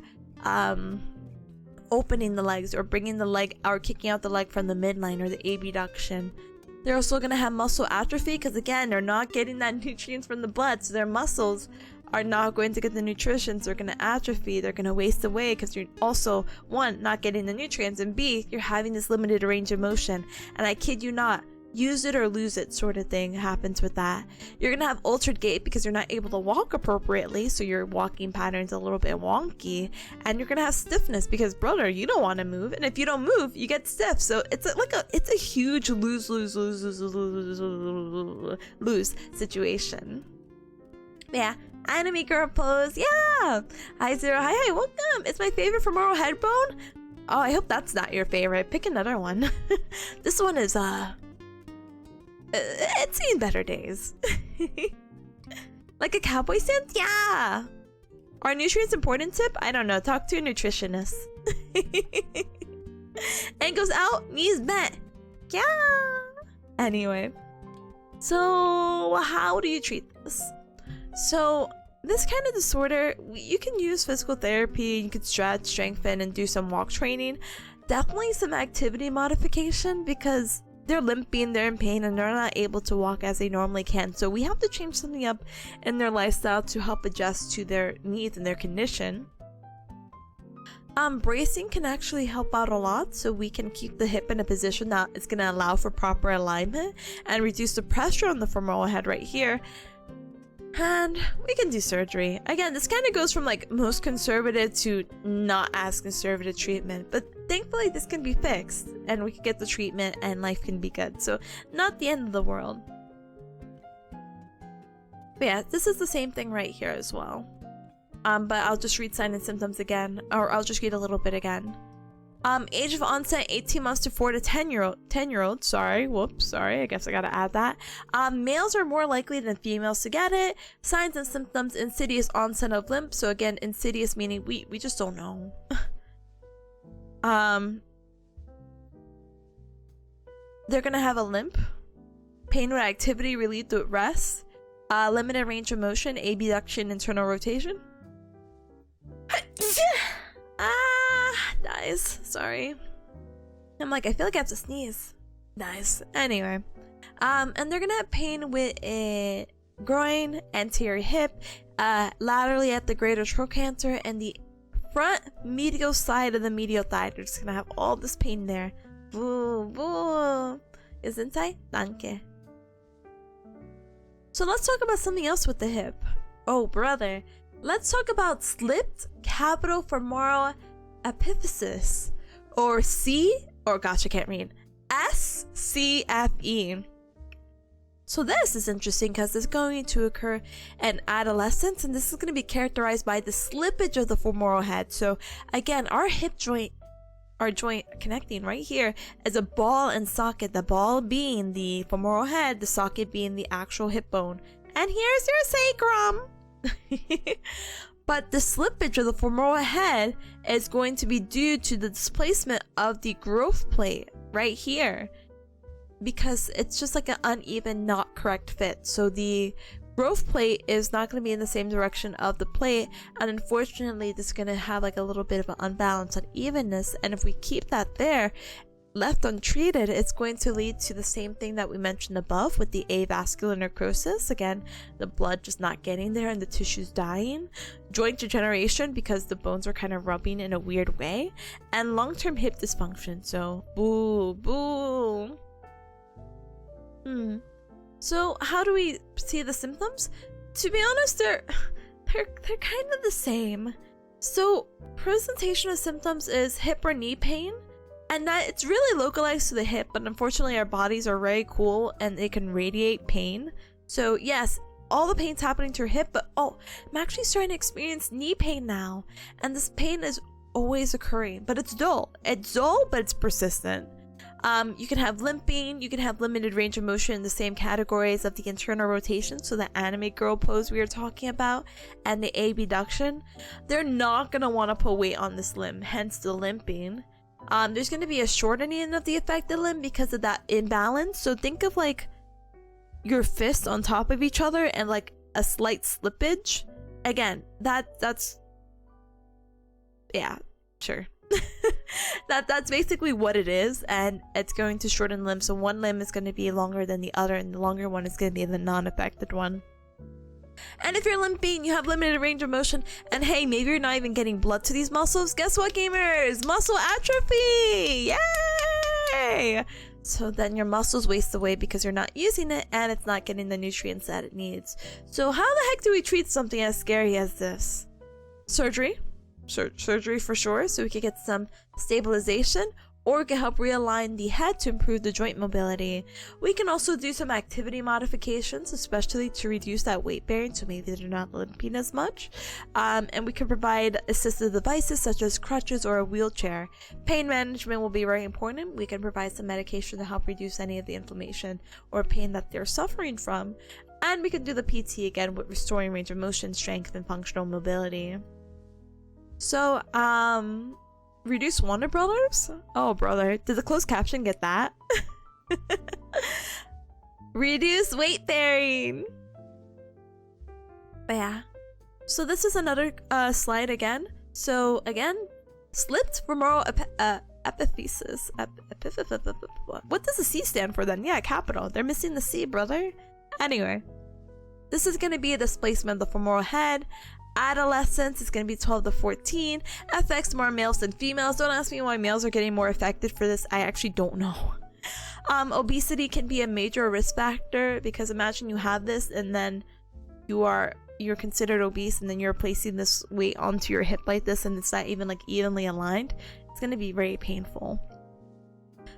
opening the legs, or bringing the leg, or kicking out the leg from the midline, or the abduction. They're also gonna have muscle atrophy because again, they're not getting that nutrients from the blood, so their muscles are not going to get the nutrition, so they're going to atrophy, they're going to waste away because you're also, one, not getting the nutrients, and B, you're having this limited range of motion. And I kid you not, use it or lose it sort of thing happens with that. You're going to have altered gait because you're not able to walk appropriately, so your walking pattern's a little bit wonky, and you're going to have stiffness because, brother, you don't want to move, and if you don't move, you get stiff. So it's a huge lose situation. Yeah. Anime girl pose, yeah! Hi Zero, hi, welcome! It's my favorite femoral head bone. Oh, I hope that's not your favorite. Pick another one. This one is, it's seen better days. Like a cowboy stance? Yeah! Are nutrients important tip? I don't know, talk to a nutritionist. Ankles out, knees bent. Yeah! Anyway. So, how do you treat this? So this kind of disorder, you can use physical therapy, you can stretch, strengthen, and do some walk training. Definitely some activity modification because they're limping, they're in pain, and they're not able to walk as they normally can. So we have to change something up in their lifestyle to help adjust to their needs and their condition. Bracing can actually help out a lot, so we can keep the hip in a position that is going to allow for proper alignment and reduce the pressure on the femoral head right here. And we can do surgery. Again, this kind of goes from like most conservative to not as conservative treatment, but thankfully this can be fixed and we can get the treatment and life can be good. So not the end of the world. But yeah, this is the same thing right here as well. But I'll just read signs and symptoms again, or I'll just read a little bit again. Age of onset 18 months to 4 to 10-year-old. Sorry, I guess I gotta add that. Males are more likely than females to get it. Signs and symptoms: insidious onset of limp. So again, insidious meaning we just don't know. They're gonna have a limp, pain with activity relieved with rest, limited range of motion, abduction, internal rotation. Nice. Sorry. I'm like, I feel like I have to sneeze. Nice. Anyway. And they're gonna have pain with a groin, anterior hip, laterally at the greater trochanter, and the front medial side of the medial thigh. They're just gonna have all this pain there. Boo, boo. Isn't I? Danke. So let's talk about something else with the hip. Oh, brother. Let's talk about slipped capitofemoral epiphysis, or gosh, I can't read, SCFE. So this is interesting because it's going to occur in adolescence, and this is going to be characterized by the slippage of the femoral head. So again, our hip joint, our joint connecting right here, is a ball and socket, the ball being the femoral head, the socket being the actual hip bone, and here's your sacrum. But the slippage of the femoral head is going to be due to the displacement of the growth plate right here, because it's just like an uneven, not correct fit. So the growth plate is not going to be in the same direction of the plate, and unfortunately this is going to have like a little bit of an unbalance, unevenness, and if we keep that there left untreated, it's going to lead to the same thing that we mentioned above with the avascular necrosis. Again, the blood just not getting there and the tissues dying, joint degeneration because the bones are kind of rubbing in a weird way, and long-term hip dysfunction. So boo boo. So how do we see the symptoms? To be honest, they're kind of the same. So presentation of symptoms is hip or knee pain, and that it's really localized to the hip, but unfortunately our bodies are very cool and they can radiate pain. So yes, all the pain's happening to your hip, but oh, I'm actually starting to experience knee pain now, and this pain is always occurring, but it's dull. It's dull, but it's persistent. You can have limping, you can have limited range of motion in the same categories of the internal rotation, so the anime girl pose we were talking about, and the abduction. They're not going to want to put weight on this limb, hence the limping. There's going to be a shortening of the affected limb because of that imbalance. So think of like your fists on top of each other and like a slight slippage. Again, that's yeah, sure. That's basically what it is, and it's going to shorten limbs. So one limb is going to be longer than the other, and the longer one is going to be the non-affected one. And if you're limping, you have limited range of motion, and hey, maybe you're not even getting blood to these muscles. Guess what, gamers? Muscle atrophy! Yay! So then your muscles waste away because you're not using it, and it's not getting the nutrients that it needs. So how the heck do we treat something as scary as this? Surgery. Surgery for sure, so we can get some stabilization, or we can help realign the head to improve the joint mobility. We can also do some activity modifications, especially to reduce that weight bearing, so maybe they're not limping as much. And we can provide assistive devices such as crutches or a wheelchair. Pain management will be very important. We can provide some medication to help reduce any of the inflammation or pain that they're suffering from. And we can do the PT again with restoring range of motion, strength, and functional mobility. So, reduce Wonder Brothers? Oh, brother. Did the closed caption get that? Reduce weight bearing. But yeah. So this is another slide again. So again, slipped femoral epiphysis. What does the C stand for then? Yeah, capital. They're missing the C, brother. Anyway. This is going to be a displacement of the femoral head. Adolescence is going to be 12 to 14. Affects more males than females. Don't ask me why males are getting more affected for this. I actually don't know. Obesity can be a major risk factor, because imagine you have this and then you're considered obese, and then you're placing this weight onto your hip like this, and it's not even like evenly aligned. It's going to be very painful.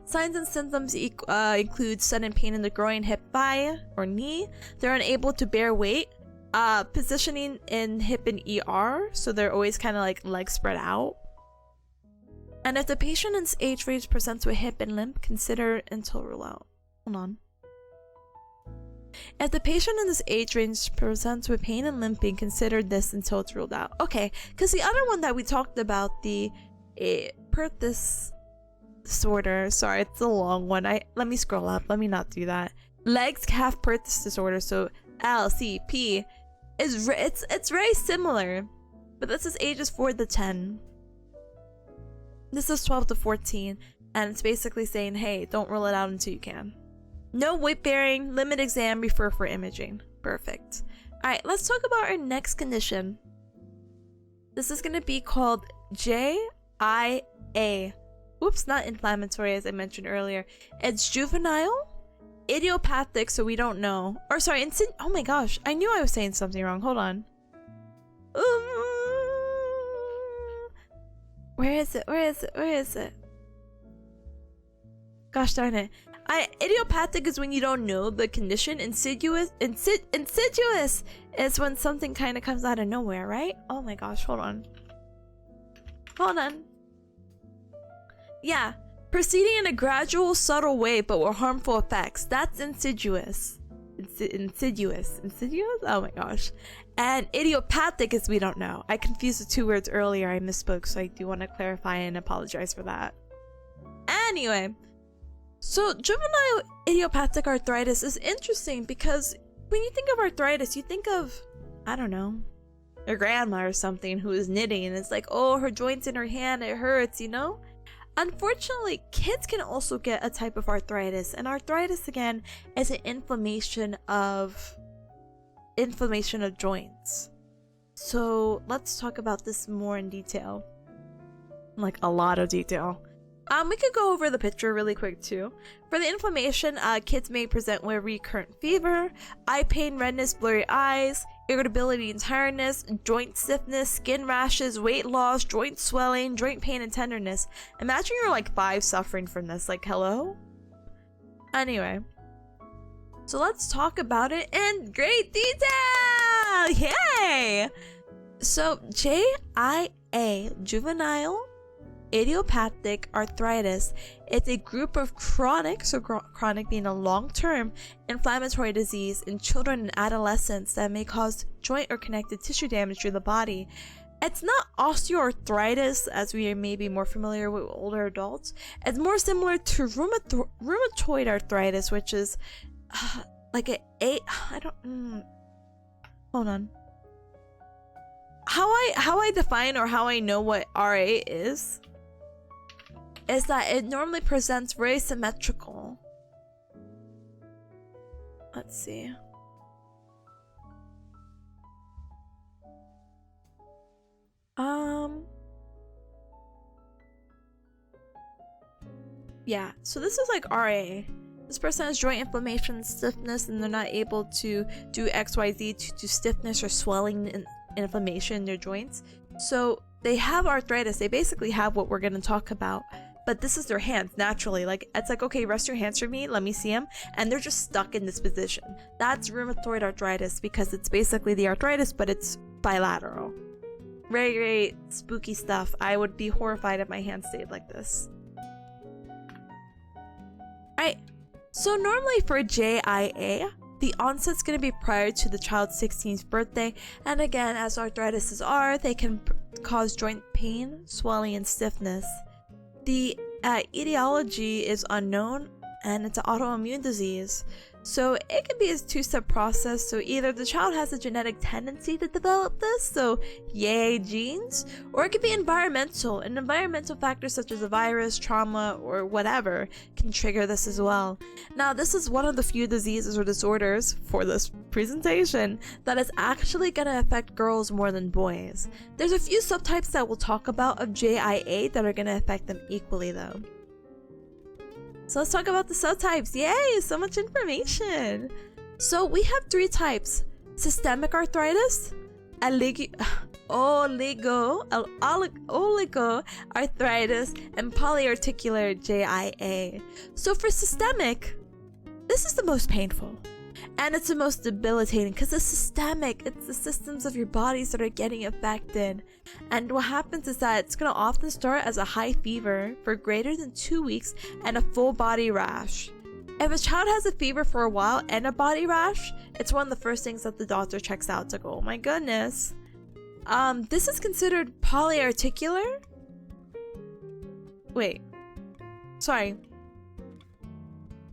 Signs and symptoms include sudden pain in the groin, hip, thigh, or knee. They're unable to bear weight. Positioning in hip and ER, so they're always kind of like legs spread out. And if the patient in this age range presents with hip and limp, consider until rule out. Hold on. If the patient in this age range presents with pain and limping, consider this until it's ruled out. Okay, because the other one that we talked about, the Perthes disorder, sorry, it's a long one. Let me scroll up. Let me not do that. Legs calf Perthes disorder, so LCP, it's very similar, but this is ages 4 to 10. This is 12 to 14, and it's basically saying, hey, don't rule it out until you can. No weight bearing, limit exam, refer for imaging. Perfect. Alright, let's talk about our next condition. This is going to be called JIA. Oops, not inflammatory as I mentioned earlier. It's juvenile, idiopathic, so we don't know. Or sorry, oh my gosh, I knew I was saying something wrong. Hold on. Where is it? Where is it? Where is it? Gosh darn it. Idiopathic is when you don't know the condition. Insidious is when something kind of comes out of nowhere, right? Oh my gosh, hold on. Hold on. Yeah, proceeding in a gradual, subtle way, but with harmful effects. That's insidious. Insidious? Oh my gosh. And idiopathic is we don't know. I confused the two words earlier. I misspoke, so I do want to clarify and apologize for that. Anyway, so juvenile idiopathic arthritis is interesting because when you think of arthritis, you think of, I don't know, your grandma or something who is knitting and it's like, oh, her joints in her hand, it hurts, you know? Unfortunately, kids can also get a type of arthritis, and arthritis again is an inflammation of joints. So let's talk about this more in detail, like a lot of detail. We could go over the picture really quick too. For the inflammation, kids may present with recurrent fever, eye pain, redness, blurry eyes, irritability and tiredness, joint stiffness, skin rashes, weight loss, joint swelling, joint pain and tenderness. Imagine you're like 5 suffering from this, like hello? Anyway, so let's talk about it in great detail! Yay! So JIA, juvenile idiopathic arthritis, it's a group of chronic, so chronic being a long-term inflammatory disease in children and adolescents that may cause joint or connective tissue damage to the body. It's not osteoarthritis as we are maybe more familiar with older adults. It's more similar to rheumatoid arthritis, which is like hold on. How I define or how I know what RA is that it normally presents very symmetrical. Let's see. Yeah, so this is like RA. This person has joint inflammation, stiffness, and they're not able to do XYZ due to stiffness or swelling and inflammation in their joints. So they have arthritis. They basically have what we're going to talk about, but this is their hands naturally. Like it's like, okay, rest your hands for me, let me see them, and they're just stuck in this position. That's rheumatoid arthritis because it's basically the arthritis, but it's bilateral. Very, very spooky stuff. I would be horrified if my hands stayed like this. Alright, so normally for JIA, the onset's going to be prior to the child's 16th birthday, and again, as arthritises are, they can cause joint pain, swelling, and stiffness. The etiology is unknown, and it's an autoimmune disease. So it can be a 2-step process. So either the child has a genetic tendency to develop this, so yay genes, or it could be environmental, and environmental factors such as a virus, trauma, or whatever can trigger this as well. Now, this is one of the few diseases or disorders for this presentation that is actually going to affect girls more than boys. There's a few subtypes that we'll talk about of JIA that are going to affect them equally though. So let's talk about the subtypes. Yay, so much information. So we have 3 types: systemic arthritis, oligoarthritis, and polyarticular JIA. So for systemic, this is the most painful. And it's the most debilitating because it's systemic. It's the systems of your bodies that are getting affected. And what happens is that it's going to often start as a high fever for greater than 2 weeks and a full body rash. If a child has a fever for a while and a body rash, it's one of the first things that the doctor checks out. It's like, oh my goodness. This is considered polyarticular? Wait. Sorry.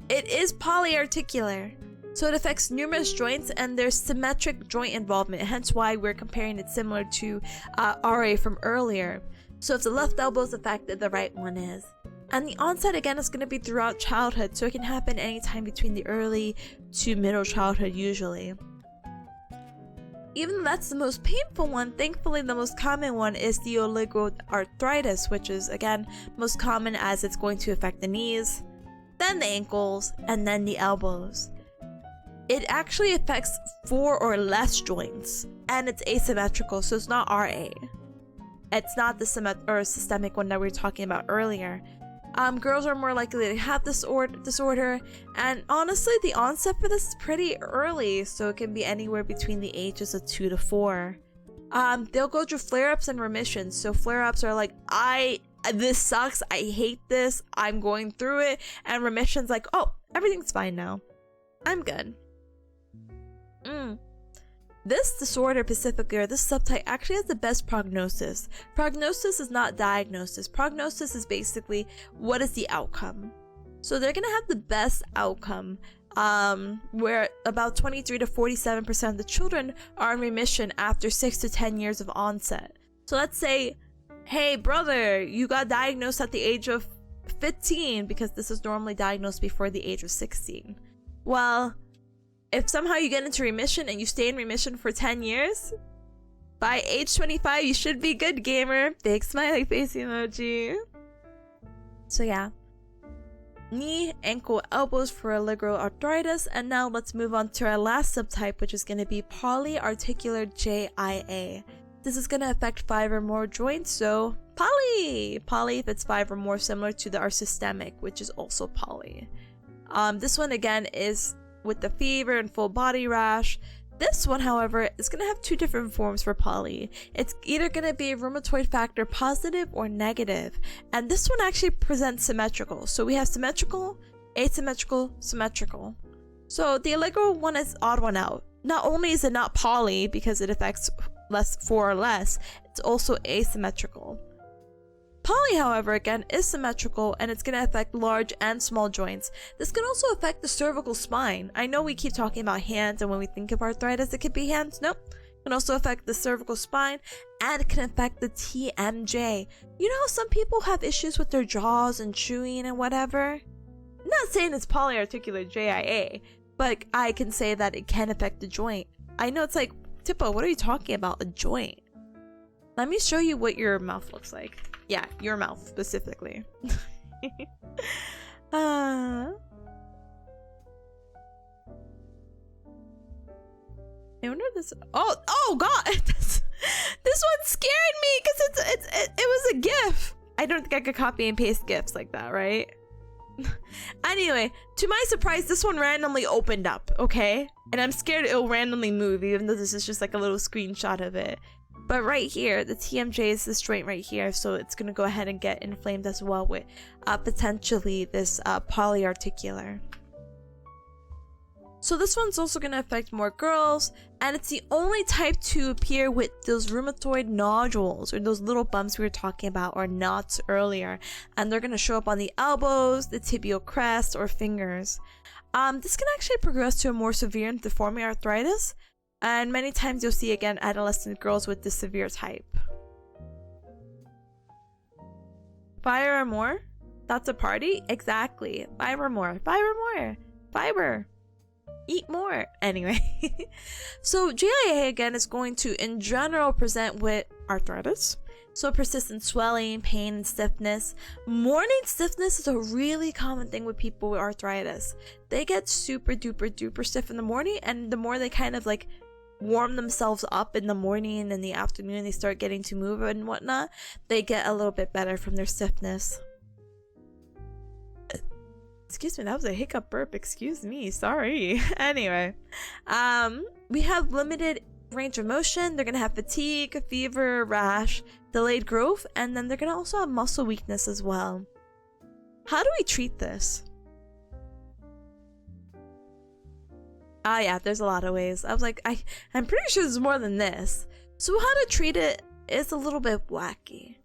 It is polyarticular. So it affects numerous joints and there's symmetric joint involvement, hence why we're comparing it similar to RA from earlier. So if the left elbow is affected, the right one is. And the onset again is going to be throughout childhood, so it can happen anytime between the early to middle childhood usually. Even though that's the most painful one, thankfully the most common one is the oligoarthritis, which is again most common as it's going to affect the knees, then the ankles, and then the elbows. It actually affects 4 or less joints, and it's asymmetrical, so it's not RA. It's not the systemic one that we were talking about earlier. Girls are more likely to have this disorder, and honestly, the onset for this is pretty early, so it can be anywhere between the ages of 2 to 4. They'll go through flare-ups and remissions. So flare-ups are like, this sucks, I hate this, I'm going through it, and remissions like, oh, everything's fine now, I'm good. This disorder specifically, or this subtype, actually has the best prognosis. Prognosis is not diagnosis. Prognosis is basically what is the outcome. So they're gonna have the best outcome, where about 23 to 47% of the children are in remission after 6 to 10 years of onset. So let's say, hey brother, you got diagnosed at the age of 15 because this is normally diagnosed before the age of 16. Well, if somehow you get into remission and you stay in remission for 10 years, by age 25 you should be good, gamer. Big smiley face emoji. So yeah, knee, ankle, elbows for oligoarthritis. And now let's move on to our last subtype, which is going to be polyarticular JIA. This is going to affect 5 or more joints, so poly if it's 5 or more, similar to our systemic, which is also poly. This one again is with the fever and full body rash. This one, however, is going to have 2 different forms for poly. It's either going to be rheumatoid factor positive or negative, and this one actually presents symmetrical. So we have symmetrical, asymmetrical, symmetrical. So the oligo one is odd one out. Not only is it not poly because it affects 4 or less, it's also asymmetrical. Poly, however, again, is symmetrical, and it's going to affect large and small joints. This can also affect the cervical spine. I know we keep talking about hands, and when we think of arthritis, it could be hands. Nope. It can also affect the cervical spine, and it can affect the TMJ. You know how some people have issues with their jaws and chewing and whatever? I'm not saying it's polyarticular JIA, but I can say that it can affect the joint. I know it's like, Tipo, what are you talking about? A joint? Let me show you what your mouth looks like. Yeah, your mouth specifically. I wonder if this. Oh God! This one scared me because it was a GIF. I don't think I could copy and paste GIFs like that, right? Anyway, to my surprise, this one randomly opened up. Okay, and I'm scared it'll randomly move, even though this is just like a little screenshot of it. But right here, the TMJ is this joint right here, so it's going to go ahead and get inflamed as well with potentially this polyarticular. So this one's also going to affect more girls, and it's the only type to appear with those rheumatoid nodules, or those little bumps we were talking about, or knots earlier, and they're going to show up on the elbows, the tibial crest, or fingers. This can actually progress to a more severe and deforming arthritis, and many times you'll see again adolescent girls with this severe type. 5 or more? That's a party? Exactly. 5 or more. 5 or more. Fiber. Eat more. Anyway. So JIA again is going to in general present with arthritis. So persistent swelling, pain, and stiffness. Morning stiffness is a really common thing with people with arthritis. They get super duper duper stiff in the morning, and the more they kind of like warm themselves up in the morning and in the afternoon, they start getting to move and whatnot, they get a little bit better from their stiffness. excuse me, that was a hiccup burp. Excuse me, sorry. Anyway, we have limited range of motion. They're gonna have fatigue, fever, rash, delayed growth, and then they're gonna also have muscle weakness as well. How do we treat this? Ah, yeah, there's a lot of ways. I was like, I'm pretty sure there's more than this. So how to treat it is a little bit wacky.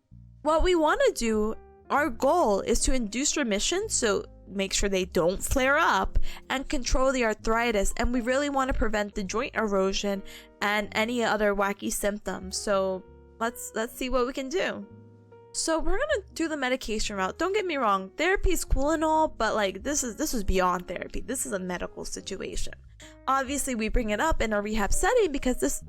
What we want to do, our goal is to induce remission, so make sure they don't flare up, and control the arthritis. And we really want to prevent the joint erosion and any other wacky symptoms. So let's see what we can do. So we're gonna do the medication route. Don't get me wrong, therapy is cool and all, but like this is beyond therapy. This is a medical situation. Obviously, we bring it up in a rehab setting because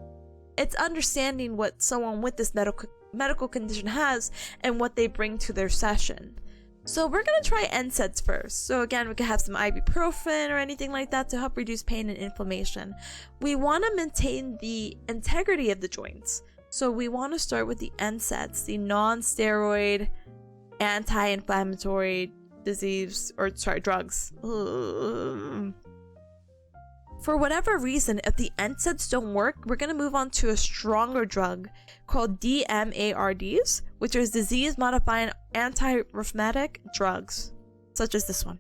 it's understanding what someone with this medical condition has and what they bring to their session. So we're gonna try NSAIDs first. So again, we could have some ibuprofen or anything like that to help reduce pain and inflammation. We want to maintain the integrity of the joints. So we want to start with the NSAIDs, the non-steroid anti-inflammatory drugs. For whatever reason, if the NSAIDs don't work, we're going to move on to a stronger drug called DMARDs, which is disease-modifying anti-rheumatic drugs, such as this one.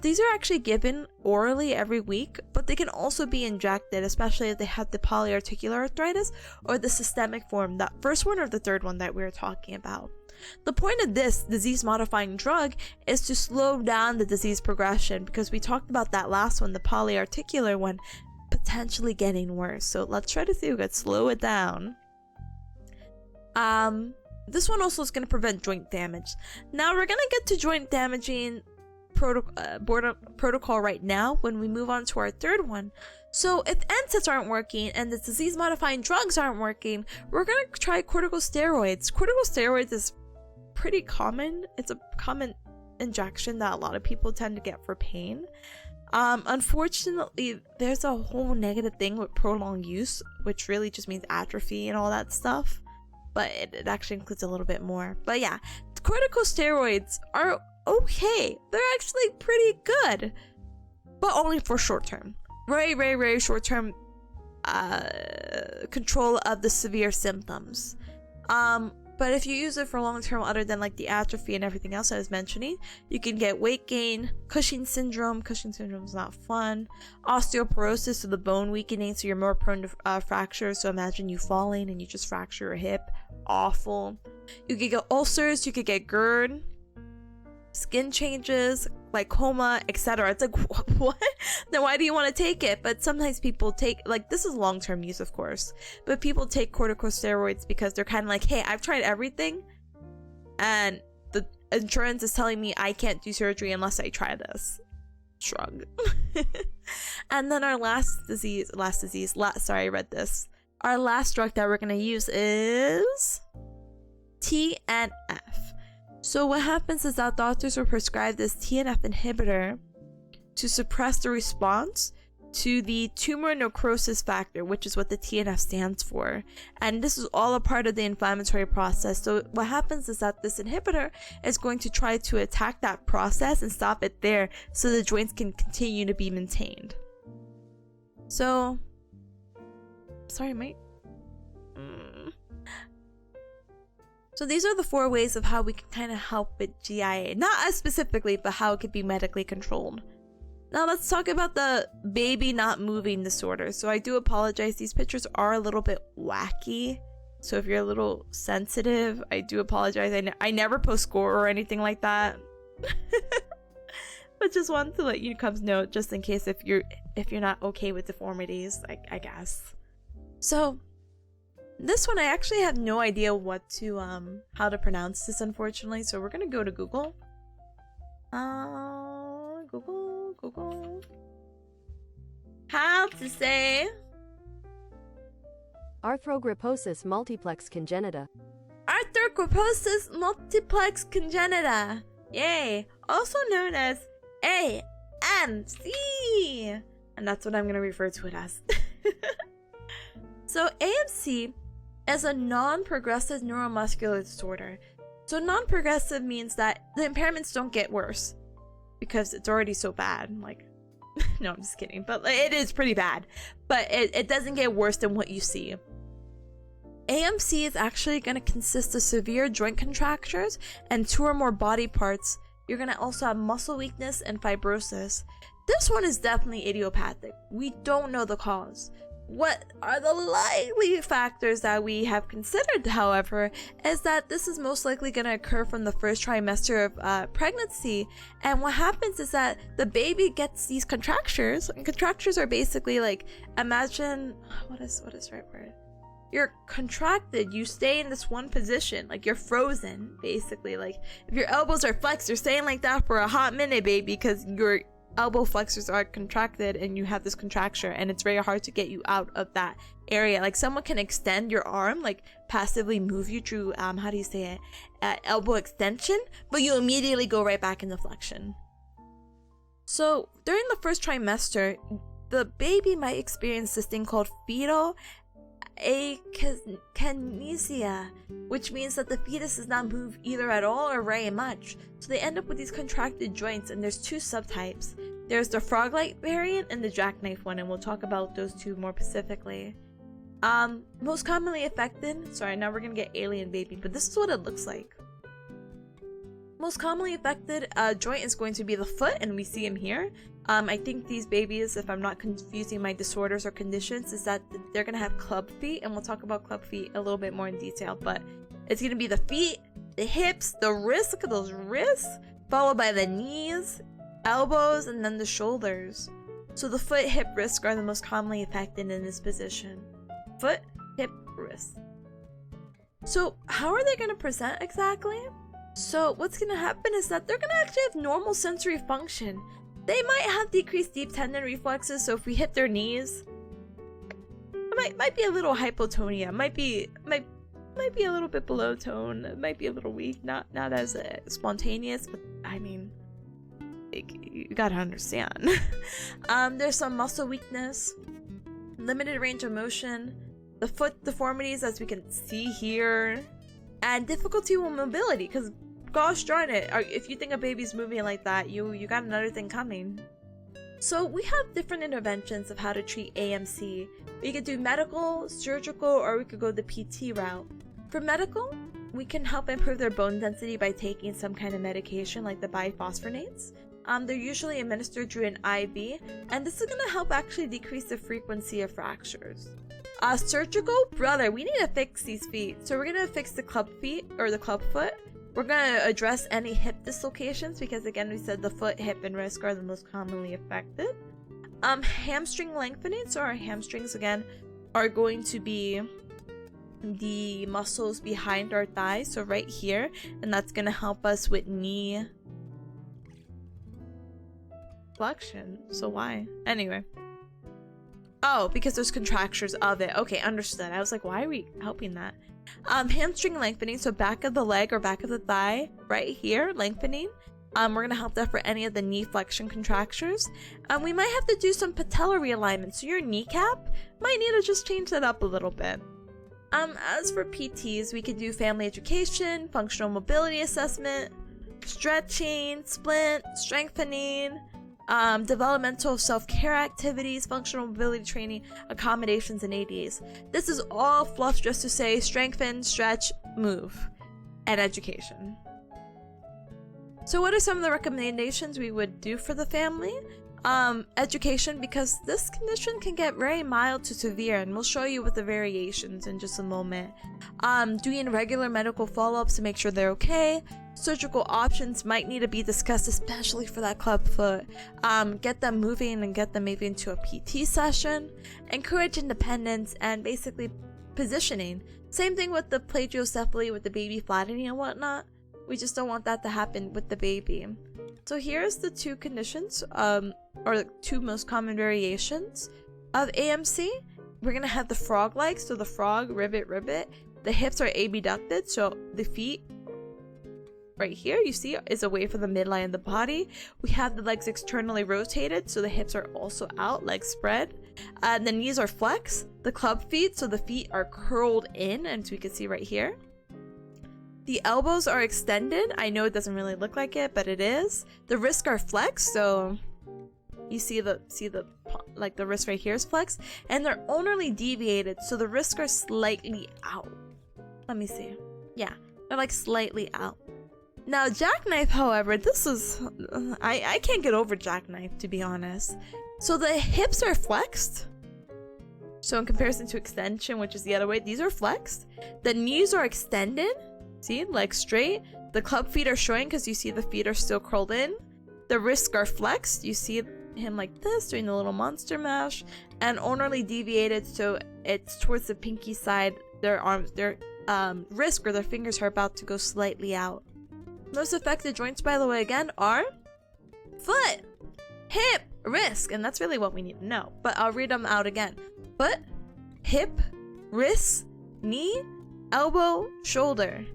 These are actually given orally every week, but they can also be injected, especially if they have the polyarticular arthritis or the systemic form, that first one or the third one that we were talking about. The point of this disease-modifying drug is to slow down the disease progression, because we talked about that last one, the polyarticular one, potentially getting worse. So let's try to see if we can slow it down. This one also is going to prevent joint damage. Now we're going to get to joint damaging protocol right now when we move on to our third one. So if NSAIDs aren't working and the disease-modifying drugs aren't working, we're going to try corticosteroids. Corticosteroids is pretty common. It's a common injection that a lot of people tend to get for pain. Unfortunately, there's a whole negative thing with prolonged use, which really just means atrophy and all that stuff. But it actually includes a little bit more. But yeah, corticosteroids are okay. They're actually pretty good, but only for short term. Very short term control of the severe symptoms. But if you use it for long term, other than like the atrophy and everything else I was mentioning, you can get weight gain, Cushing's syndrome. Cushing's syndrome is not fun. Osteoporosis, so the bone weakening, so you're more prone to fractures. So imagine you falling and you just fracture your hip. Awful. You could get ulcers, you could get GERD, skin changes, glaucoma, etc. It's like, what? Then why do you want to take it? But sometimes people take, like, this is long-term use, of course, but people take corticosteroids because they're kind of like, hey, I've tried everything and the insurance is telling me I can't do surgery unless I try this. Shrug. And then our last our last drug that we're going to use is TNF. So what happens is that doctors will prescribe this TNF inhibitor to suppress the response to the tumor necrosis factor, which is what the TNF stands for. And this is all a part of the inflammatory process. So what happens is that this inhibitor is going to try to attack that process and stop it there so the joints can continue to be maintained. So, sorry, mate. So these are the 4 ways of how we can kind of help with GIA. Not as specifically, but how it could be medically controlled. Now let's talk about the baby not moving disorder. So I do apologize. These pictures are a little bit wacky. So if you're a little sensitive, I do apologize. I never post score or anything like that. But just wanted to let you guys know, just in case if you're not okay with deformities, I guess. So this one, I actually have no idea what to how to pronounce this, unfortunately. So we're gonna go to Google. Google. How to say arthrogryposis multiplex congenita. Arthrogryposis multiplex congenita. Yay! Also known as AMC. And that's what I'm gonna refer to it as. So AMC is a non-progressive neuromuscular disorder. So non-progressive means that the impairments don't get worse. because it's already so bad. Like, no, I'm just kidding, but it is pretty bad, but it doesn't get worse than what you see. AMC is actually going to consist of severe joint contractures and 2 or more body parts. You're going to also have muscle weakness and fibrosis. This one is definitely idiopathic. We don't know the cause. What are the likely factors that we have considered, however, is that this is most likely going to occur from the first trimester of pregnancy. And what happens is that the baby gets these contractures, and contractures are basically like, imagine, what is the right word? You're contracted, you stay in this one position, like you're frozen, basically. Like if your elbows are flexed, you're staying like that for a hot minute, baby, because your elbow flexors are contracted and you have this contracture, and it's very hard to get you out of that area. Like someone can extend your arm, like passively move you through, how do you say it, elbow extension, but you immediately go right back into flexion. So during the first trimester, the baby might experience this thing called fetal akinesia, which means that the fetus does not move either at all or very much. So they end up with these contracted joints, and there's 2 subtypes. There's the frog-like variant and the jackknife one, and we'll talk about those 2 more specifically. Most commonly affected, sorry, now we're gonna get alien baby, but this is what it looks like. Most commonly affected joint is going to be the foot, and we see him here. I think these babies, if I'm not confusing my disorders or conditions, is that they're going to have club feet, and we'll talk about club feet a little bit more in detail, but it's going to be the feet, the hips, the wrists, look at those wrists, followed by the knees, elbows, and then the shoulders. So the foot, hip, wrist are the most commonly affected in this position. Foot, hip, wrist. So how are they going to present exactly? So what's going to happen is that they're going to actually have normal sensory function. They might have decreased deep tendon reflexes, so if we hit their knees, it might be a little hypotonia, might be a little bit below tone, it might be a little weak, not as spontaneous, but I mean, you gotta understand. There's some muscle weakness, limited range of motion, the foot deformities as we can see here, and difficulty with mobility, because gosh darn it, if you think a baby's moving like that, you got another thing coming. So we have different interventions of how to treat AMC. We could do medical, surgical, or we could go the PT route. For medical, we can help improve their bone density by taking some kind of medication like the biphosphonates. They're usually administered through an IV, and this is going to help actually decrease the frequency of fractures. Surgical, brother, we need to fix these feet. So we're going to fix the club feet, or the club foot. We're going to address any hip dislocations because, again, we said the foot, hip, and wrist are the most commonly affected. Hamstring lengthening, so our hamstrings, again, are going to be the muscles behind our thighs, so right here, and that's going to help us with knee flexion. So why? Anyway. Oh, because there's contractures of it. Okay, understood. I was like, why are we helping that? Hamstring lengthening, so back of the leg or back of the thigh, right here, lengthening. We're going to help that for any of the knee flexion contractures. We might have to do some patella realignment, so your kneecap might need to just change that up a little bit. As for PTs, we could do family education, functional mobility assessment, stretching, splint, strengthening, developmental self-care activities, functional mobility training, accommodations, and ADAs. This is all fluff just to say strengthen, stretch, move, and education. So what are some of the recommendations we would do for the family? Education, because this condition can get very mild to severe, and we'll show you with the variations in just a moment. Doing regular medical follow-ups to make sure they're okay. Surgical options might need to be discussed, especially for that club foot. Get them moving and get them maybe into a PT session. Encourage independence and basically positioning. Same thing with the plagiocephaly with the baby flattening and whatnot. We just don't want that to happen with the baby. So here's the 2 conditions, or the 2 most common variations of AMC. We're gonna have the frog legs, so the frog, ribbit, ribbit. The hips are abducted, so the feet right here, you see, is away from the midline of the body. We have the legs externally rotated, so the hips are also out, legs spread. The knees are flexed. The club feet, so the feet are curled in, and so we can see right here. The elbows are extended. I know it doesn't really look like it, but it is. The wrists are flexed, so you see the like the wrist right here is flexed, and they're ulnarly deviated, so the wrists are slightly out. Let me see. Yeah, they're like slightly out. Now jackknife, however, this is I can't get over jackknife, to be honest. So the hips are flexed. So in comparison to extension, which is the other way, these are flexed. The knees are extended. See, like straight. The club feet are showing because you see the feet are still curled in. The wrists are flexed. You see him like this doing the little monster mash, and ulnarly deviated, so it's towards the pinky side. Their arms, their wrist or their fingers are about to go slightly out. Most affected joints, by the way, again, are foot, hip, wrist, and that's really what we need to know. But I'll read them out again. Foot, hip, wrist, knee, elbow, shoulder.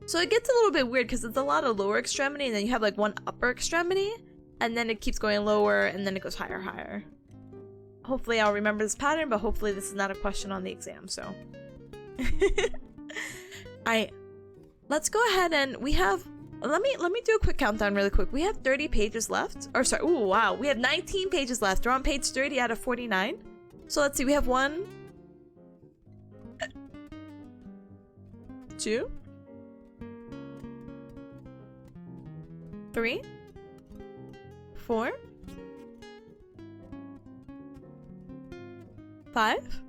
So it gets a little bit weird because it's a lot of lower extremity, and then you have like one upper extremity, and then it keeps going lower, and then it goes higher, higher. Hopefully I'll remember this pattern, but hopefully this is not a question on the exam, so. Alright, let's go ahead and we have, let me do a quick countdown really quick. We have 30 pages left, or sorry, ooh, wow, we have 19 pages left. We're on page 30 out of 49. So let's see, we have 1, 2, 3, 4, 5,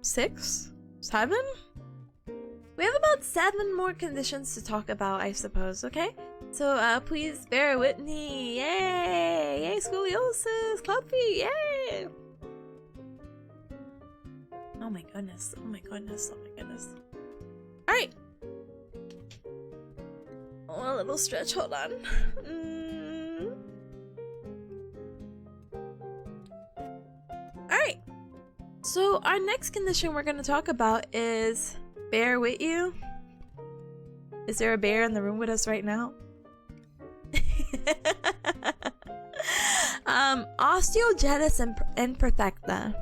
6, 7. We have about 7 more conditions to talk about, I suppose, okay? So, please bear with me. Yay! Yay, scoliosis! Club feet! Yay! Oh my goodness. Oh my goodness. Oh my goodness. Alright! Oh, a little stretch. Hold on. Alright. So, our next condition we're going to talk about is bear with you. Is there a bear in the room with us right now? Osteogenesis imperfecta.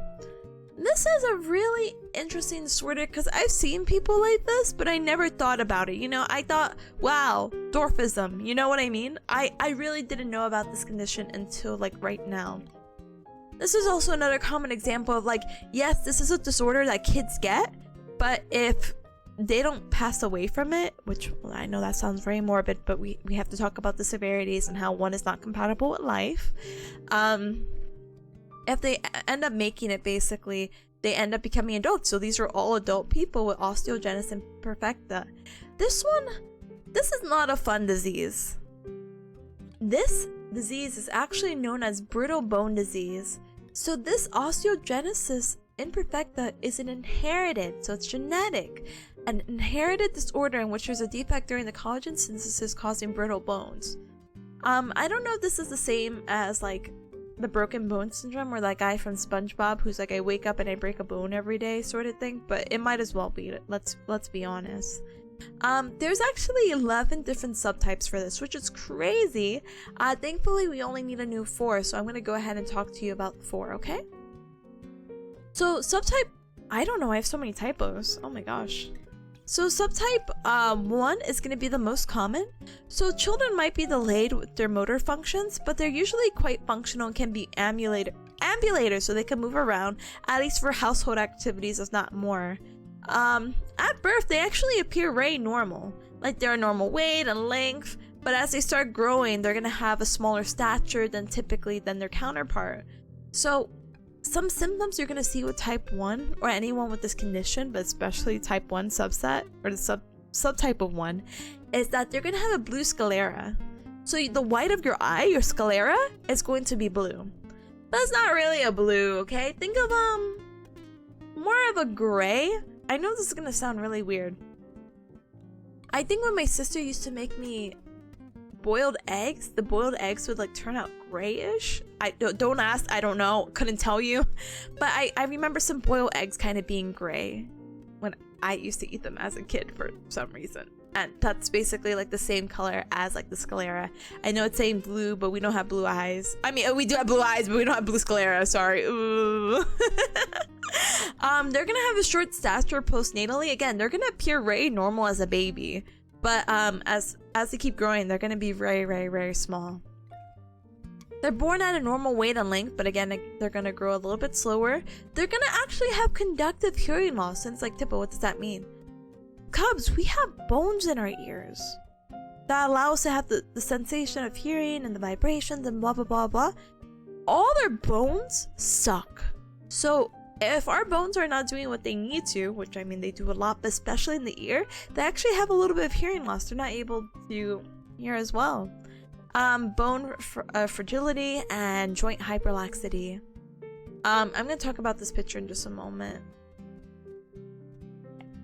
This is a really interesting disorder because I've seen people like this, but I never thought about it. You know, I thought, wow, dwarfism. You know what I mean? I really didn't know about this condition until like right now. This is also another common example of like, yes, this is a disorder that kids get, but if they don't pass away from it, which I know that sounds very morbid, but we have to talk about the severities and how one is not compatible with life. If they end up making it, basically, they end up becoming adults. So these are all adult people with osteogenesis imperfecta. This is not a fun disease. This disease is actually known as brittle bone disease. So this osteogenesis imperfecta is an inherited, so it's genetic, an inherited disorder in which there's a defect during the collagen synthesis causing brittle bones. I don't know if this is the same as like the broken bone syndrome or that guy from SpongeBob who's like, I wake up and I break a bone every day sort of thing, but it might as well be. Let's be honest. There's actually 11 different subtypes for this, which is crazy. Thankfully we only need a new 4, so I'm gonna go ahead and talk to you about 4, okay? So subtype, I don't know, I have so many typos. Oh my gosh. So subtype 1 is going to be the most common. So children might be delayed with their motor functions, but they're usually quite functional and can be ambulators, so they can move around, at least for household activities, if not more. At birth, they actually appear very normal, like they're a normal weight and length, but as they start growing, they're going to have a smaller stature than their counterpart. So some symptoms you're going to see with type 1 or anyone with this condition, but especially type 1 subset or the subtype of 1, is that they're going to have a blue sclera. So the white of your eye, your sclera, is going to be blue. But it's not really a blue, okay? Think of more of a gray. I know this is going to sound really weird. I think when my sister used to make me boiled eggs, the boiled eggs would like turn out grayish. I don't ask, I don't know, couldn't tell you, but I remember some boiled eggs kind of being gray when I used to eat them as a kid for some reason, and that's basically like the same color as like the sclera. I know it's saying blue, but we don't have blue eyes. I mean, we do have blue eyes, but we don't have blue sclera. Sorry. Ooh. They're gonna have a short stature postnatally. Again, they're gonna appear very normal as a baby, but as they keep growing, they're gonna be very, very, very small. They're born at a normal weight and length, but again, they're gonna grow a little bit slower. They're gonna actually have conductive hearing loss. And it's like, Tippa, what does that mean? Cubs, we have bones in our ears that allow us to have the sensation of hearing and the vibrations and blah, blah, blah, blah. All their bones suck. So if our bones are not doing what they need to, which I mean they do a lot, but especially in the ear, they actually have a little bit of hearing loss. They're not able to hear as well. Bone fragility and joint hyperlaxity. I'm gonna talk about this picture in just a moment.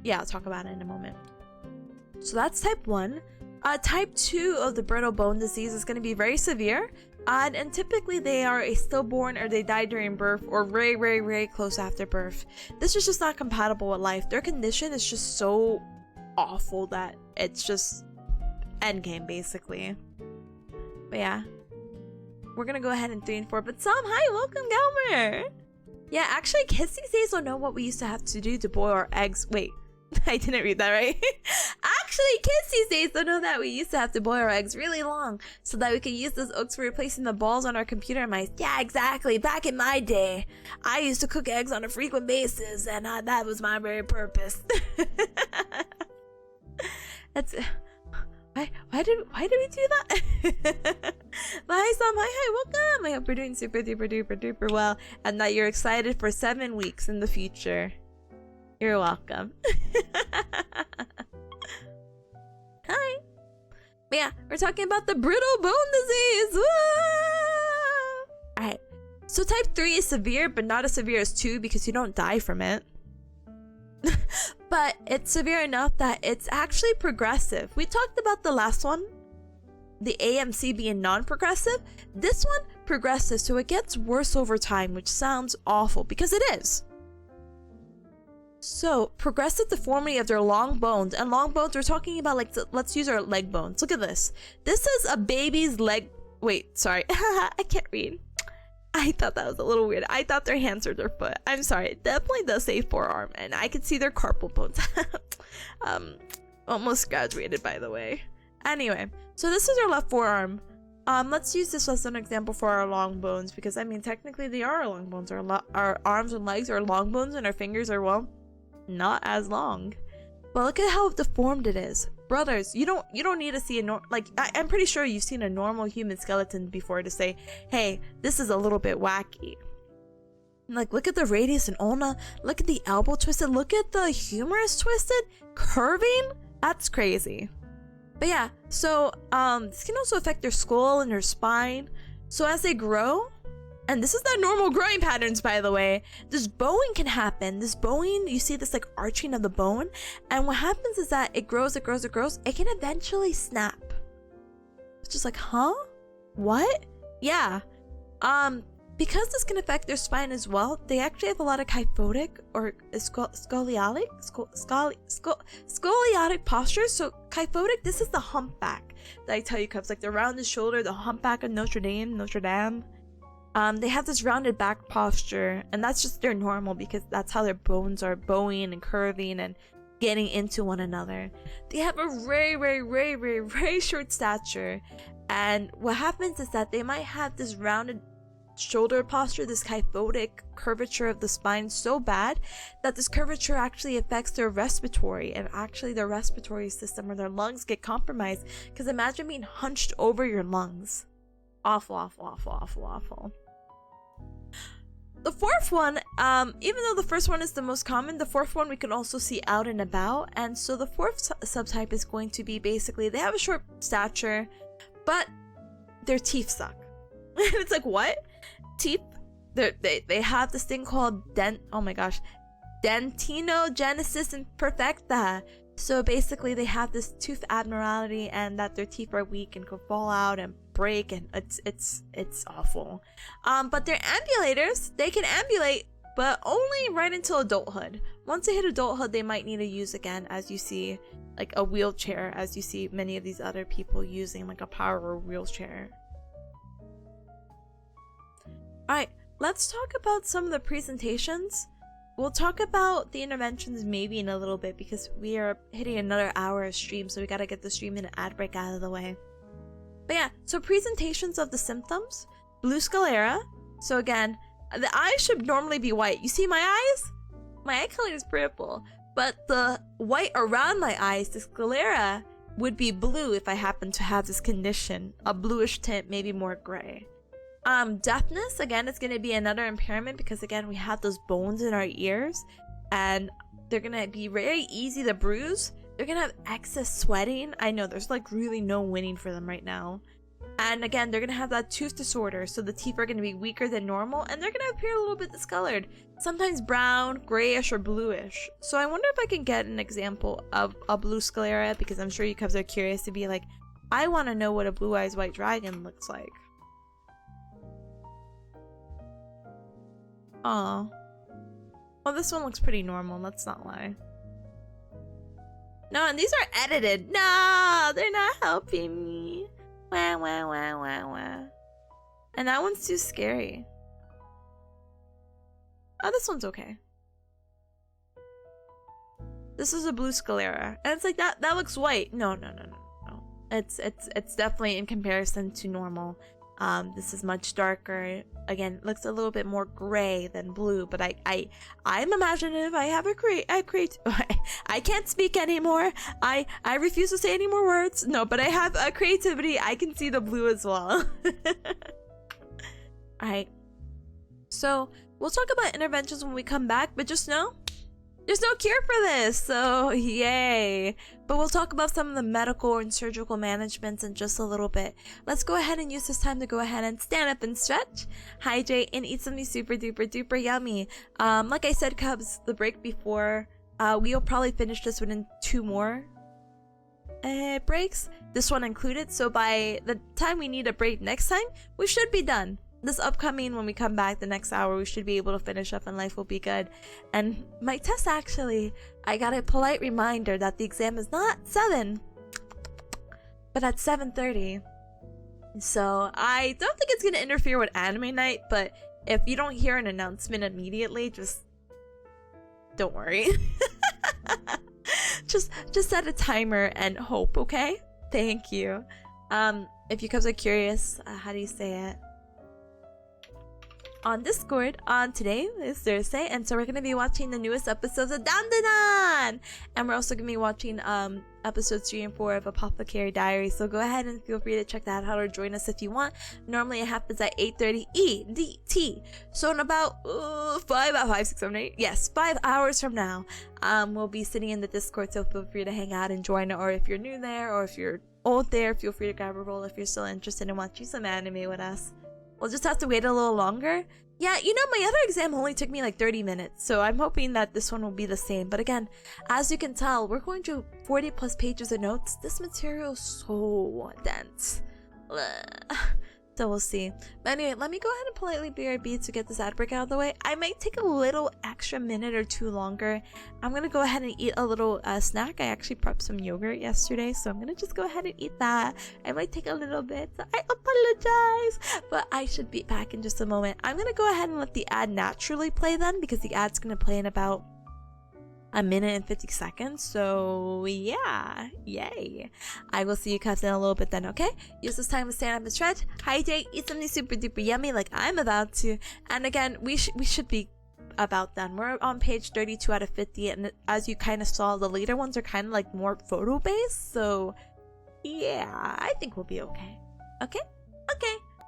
Yeah, I'll talk about it in a moment. So that's type 1. Type 2 of the brittle bone disease is going to be very severe, and typically they are a stillborn or they die during birth or very, very, very close after birth. This is just not compatible with life. Their condition is just so awful that it's just endgame, basically. But yeah, we're going to go ahead in 3 and 4. But Sam, hi, welcome, Galmer. Yeah, actually, kids these days don't know what we used to have to do to boil our eggs. Wait. I didn't read that right. Actually, kids these days don't know that we used to have to boil our eggs really long so that we could use those oaks for replacing the balls on our computer mice. Yeah, exactly. Back in my day, I used to cook eggs on a frequent basis, and that was my very purpose. That's why did we do that? Bye, Sam. Hi, welcome. I hope you're doing super duper duper duper well, and that you're excited for 7 weeks in the future. You're welcome. Hi. But yeah, we're talking about the brittle bone disease. Alright. So type 3 is severe, but not as severe as 2 because you don't die from it. But it's severe enough that it's actually progressive. We talked about the last one, the AMC being non-progressive. This one, progressive, so it gets worse over time, which sounds awful because it is. So, progressive deformity of their long bones, and long bones, we're talking about, like, let's use our leg bones. Look at this. This is a baby's leg. Wait, sorry. I can't read. I thought that was a little weird. I thought their hands were their foot. I'm sorry. It definitely does say forearm, and I can see their carpal bones. Almost graduated, by the way. Anyway, so this is our left forearm. Let's use this as an example for our long bones, because, I mean, technically they are our long bones. Our arms and legs are long bones, and our fingers are, well, not as long. But look at how deformed it is. Brothers, you don't need to see I'm pretty sure you've seen a normal human skeleton before to say, hey, this is a little bit wacky. Like, look at the radius and ulna, look at the elbow twisted, look at the humerus twisted, curving. That's crazy. But yeah, so this can also affect their skull and their spine. So as they grow, and this is not normal growing patterns, by the way, this bowing can happen. This bowing, you see this like arching of the bone, and what happens is that it grows, it can eventually snap. It's just like, huh? What? Yeah. Because this can affect their spine as well, they actually have a lot of kyphotic or scoliotic postures. So kyphotic, this is the humpback that I tell you, cubs, like the rounded shoulder, the humpback of Notre Dame. They have this rounded back posture, and that's just their normal because that's how their bones are bowing and curving and getting into one another. They have a very, very, very, very, very short stature, and what happens is that they might have this rounded shoulder posture, this kyphotic curvature of the spine so bad that this curvature actually affects their respiratory, and actually their respiratory system or their lungs get compromised. Because imagine being hunched over your lungs. Awful, awful, awful, awful, awful. The fourth one, even though the first one is the most common, the fourth one we can also see out and about. And so the fourth subtype is going to be basically, they have a short stature, but their teeth suck. And it's like, what? Teeth? They have this thing called dentinogenesis imperfecta. So basically they have this tooth abnormality, and that their teeth are weak and could fall out and break, and it's awful. But they're ambulators. They can ambulate, but only right until adulthood. Once they hit adulthood, they might need to use again, as you see, like a wheelchair, as you see many of these other people using, like a power wheelchair. Alright, let's talk about some of the presentations. we'll talk about the interventions maybe in a little bit because we are hitting another hour of stream, so we gotta get the stream and ad break out of the way. But yeah, so presentations of the symptoms. Blue sclera. So again, the eyes should normally be white. You see my eyes? My eye color is purple. But the white around my eyes, the sclera, would be blue if I happen to have this condition. A bluish tint, maybe more gray. Deafness, again, it's going to be another impairment because, again, we have those bones in our ears. And they're going to be very easy to bruise. They're going to have excess sweating. I know, there's like really no winning for them right now. And again, they're going to have that tooth disorder. So the teeth are going to be weaker than normal. And they're going to appear a little bit discolored. Sometimes brown, grayish, or bluish. So I wonder if I can get an example of a blue sclera. Because I'm sure you guys are curious to be like, I want to know what a blue eyes white dragon looks like. Oh. Well, this one looks pretty normal. Let's not lie. No, and these are edited. No, they're not helping me. Wah, wah, wah, wah, wah. And that one's too scary. Oh, this one's okay. This is a blue sclera. And it's like that looks white. No. It's definitely in comparison to normal. This is much darker. Again, looks a little bit more gray than blue, but I'm imaginative. I have I can't speak anymore. I refuse to say any more words. No, but I have a creativity. I can see the blue as well. Alright. So, we'll talk about interventions when we come back, but just know there's no cure for this, so yay. But we'll talk about some of the medical and surgical managements in just a little bit. Let's go ahead and use this time to go ahead and stand up and stretch, hydrate, and eat something super duper duper yummy. Like I said, Cubs, the break before, we'll probably finish this within 2 more breaks, this one included. So by the time we need a break next time, we should be done. This upcoming, when we come back the next hour, we should be able to finish up and life will be good. And my test, actually, I got a polite reminder that the exam is not 7, but at 7:30. So I don't think it's going to interfere with anime night, but if you don't hear an announcement immediately, just don't worry. just set a timer and hope, okay? Thank you. If you guys are curious, how do you say it? On Discord on today is Thursday, and so we're gonna be watching the newest episodes of Dandanan, and we're also gonna be watching episodes 3 and 4 of Apothecary Diary. So go ahead and feel free to check that out or join us if you want. Normally it happens at 8:30 EDT. So in about 5 hours from now, we'll be sitting in the Discord. So feel free to hang out and join it, or if you're new there, or if you're old there, feel free to grab a roll if you're still interested in watching some anime with us. We'll just have to wait a little longer. Yeah, you know, my other exam only took me like 30 minutes, so I'm hoping that this one will be the same. But again, as you can tell, we're going through 40 plus pages of notes. This material is so dense. So we'll see. But anyway, let me go ahead and politely BRB to get this ad break out of the way. I might take a little extra minute or 2 longer. I'm gonna go ahead and eat a little snack. I actually prepped some yogurt yesterday, so I'm gonna just go ahead and eat that. I might take a little bit, so I apologize, but I should be back in just a moment. I'm gonna go ahead and let the ad naturally play then, because the ad's gonna play in about 1 minute and 50 seconds. So yeah, yay. I will see you guys in a little bit then, okay? Use this time to stand up and stretch, hydrate, eat something super duper yummy like I'm about to. And again, we should be about done. We're on page 32 out of 50, and as you kind of saw, the later ones are kind of like more photo based. So yeah, I think we'll be okay. Okay?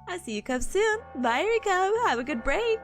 I'll see you guys soon. Bye, Rico. Have a good break.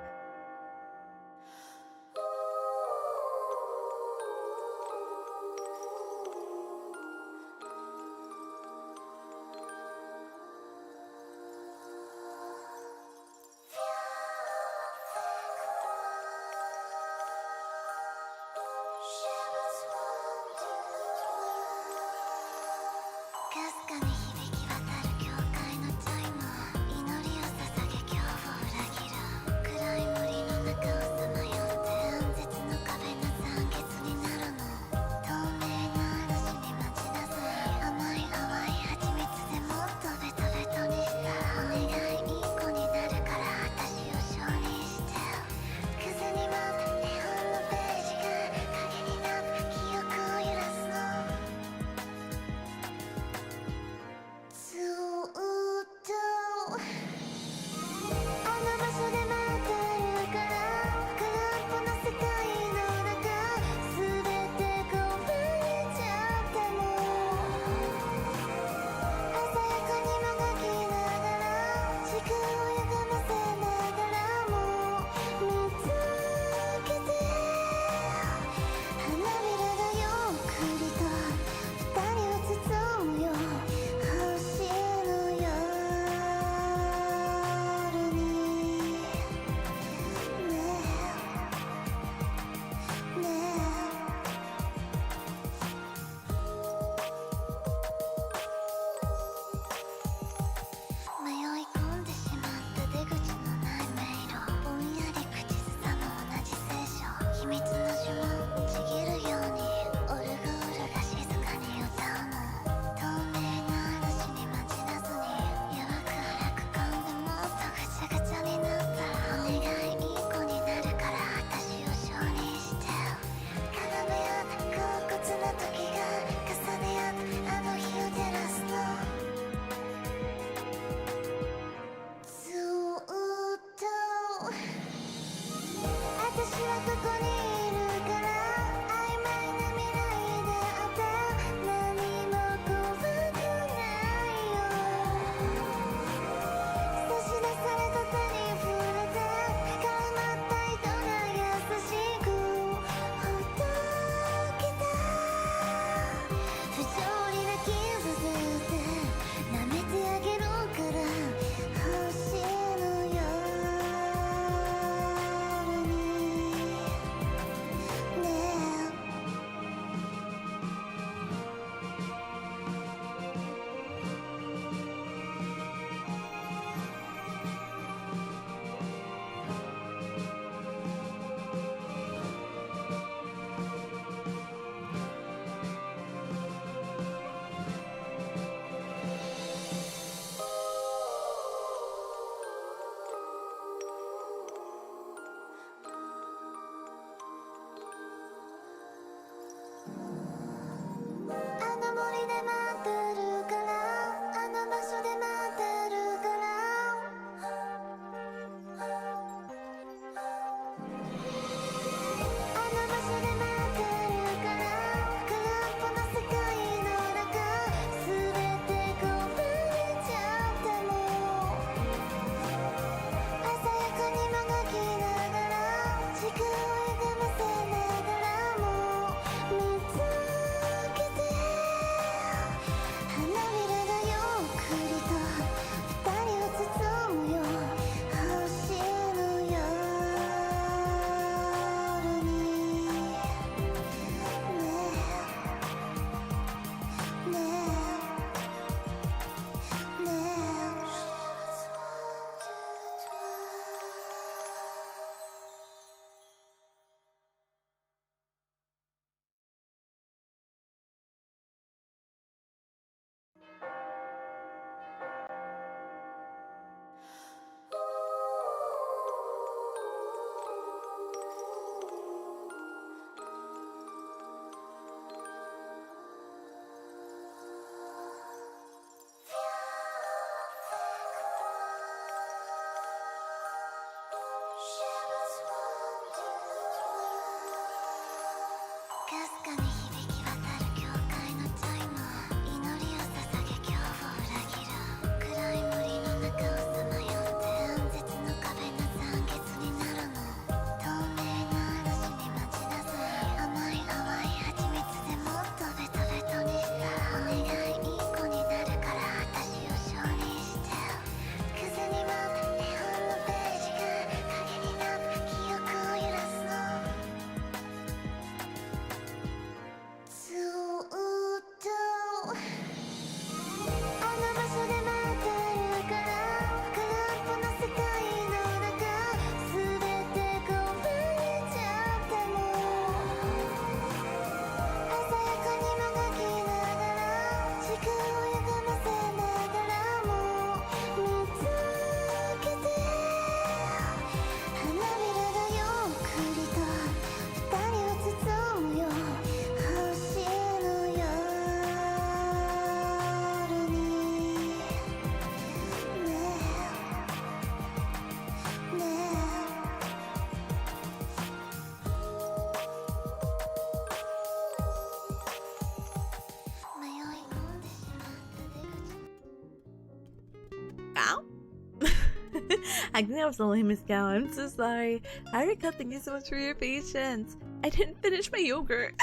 I think that was the lamest gal. I'm so sorry. Erika, thank you so much for your patience. I didn't finish my yogurt.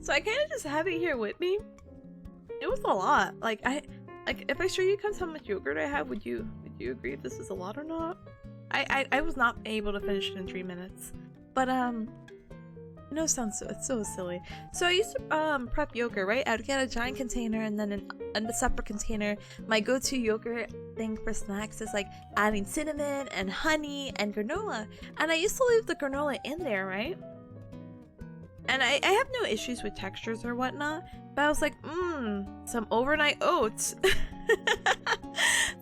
So I kind of just have it here with me. It was a lot. Like if I show you guys how much yogurt I have, would you agree if this is a lot or not? I was not able to finish it in 3 minutes. But I know it's so silly. So I used to prep yogurt, right? I'd get a giant container and then in a separate container, my go-to yogurt thing for snacks is like adding cinnamon and honey and granola. And I used to leave the granola in there, right? And I have no issues with textures or whatnot, but I was like, some overnight oats.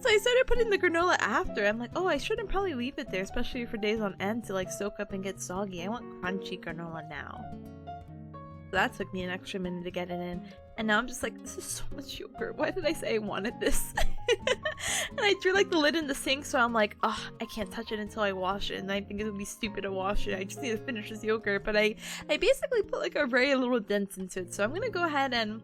So I started putting the granola after. I'm like, oh, I shouldn't probably leave it there, especially for days on end to like soak up and get soggy. I want crunchy granola now. So that took me an extra minute to get it in. And now I'm just like, this is so much yogurt. Why did I say I wanted this? And I threw like the lid in the sink, so I'm like, oh, I can't touch it until I wash it. And I think it would be stupid to wash it. I just need to finish this yogurt. But I basically put like a very little dent into it. So I'm gonna go ahead and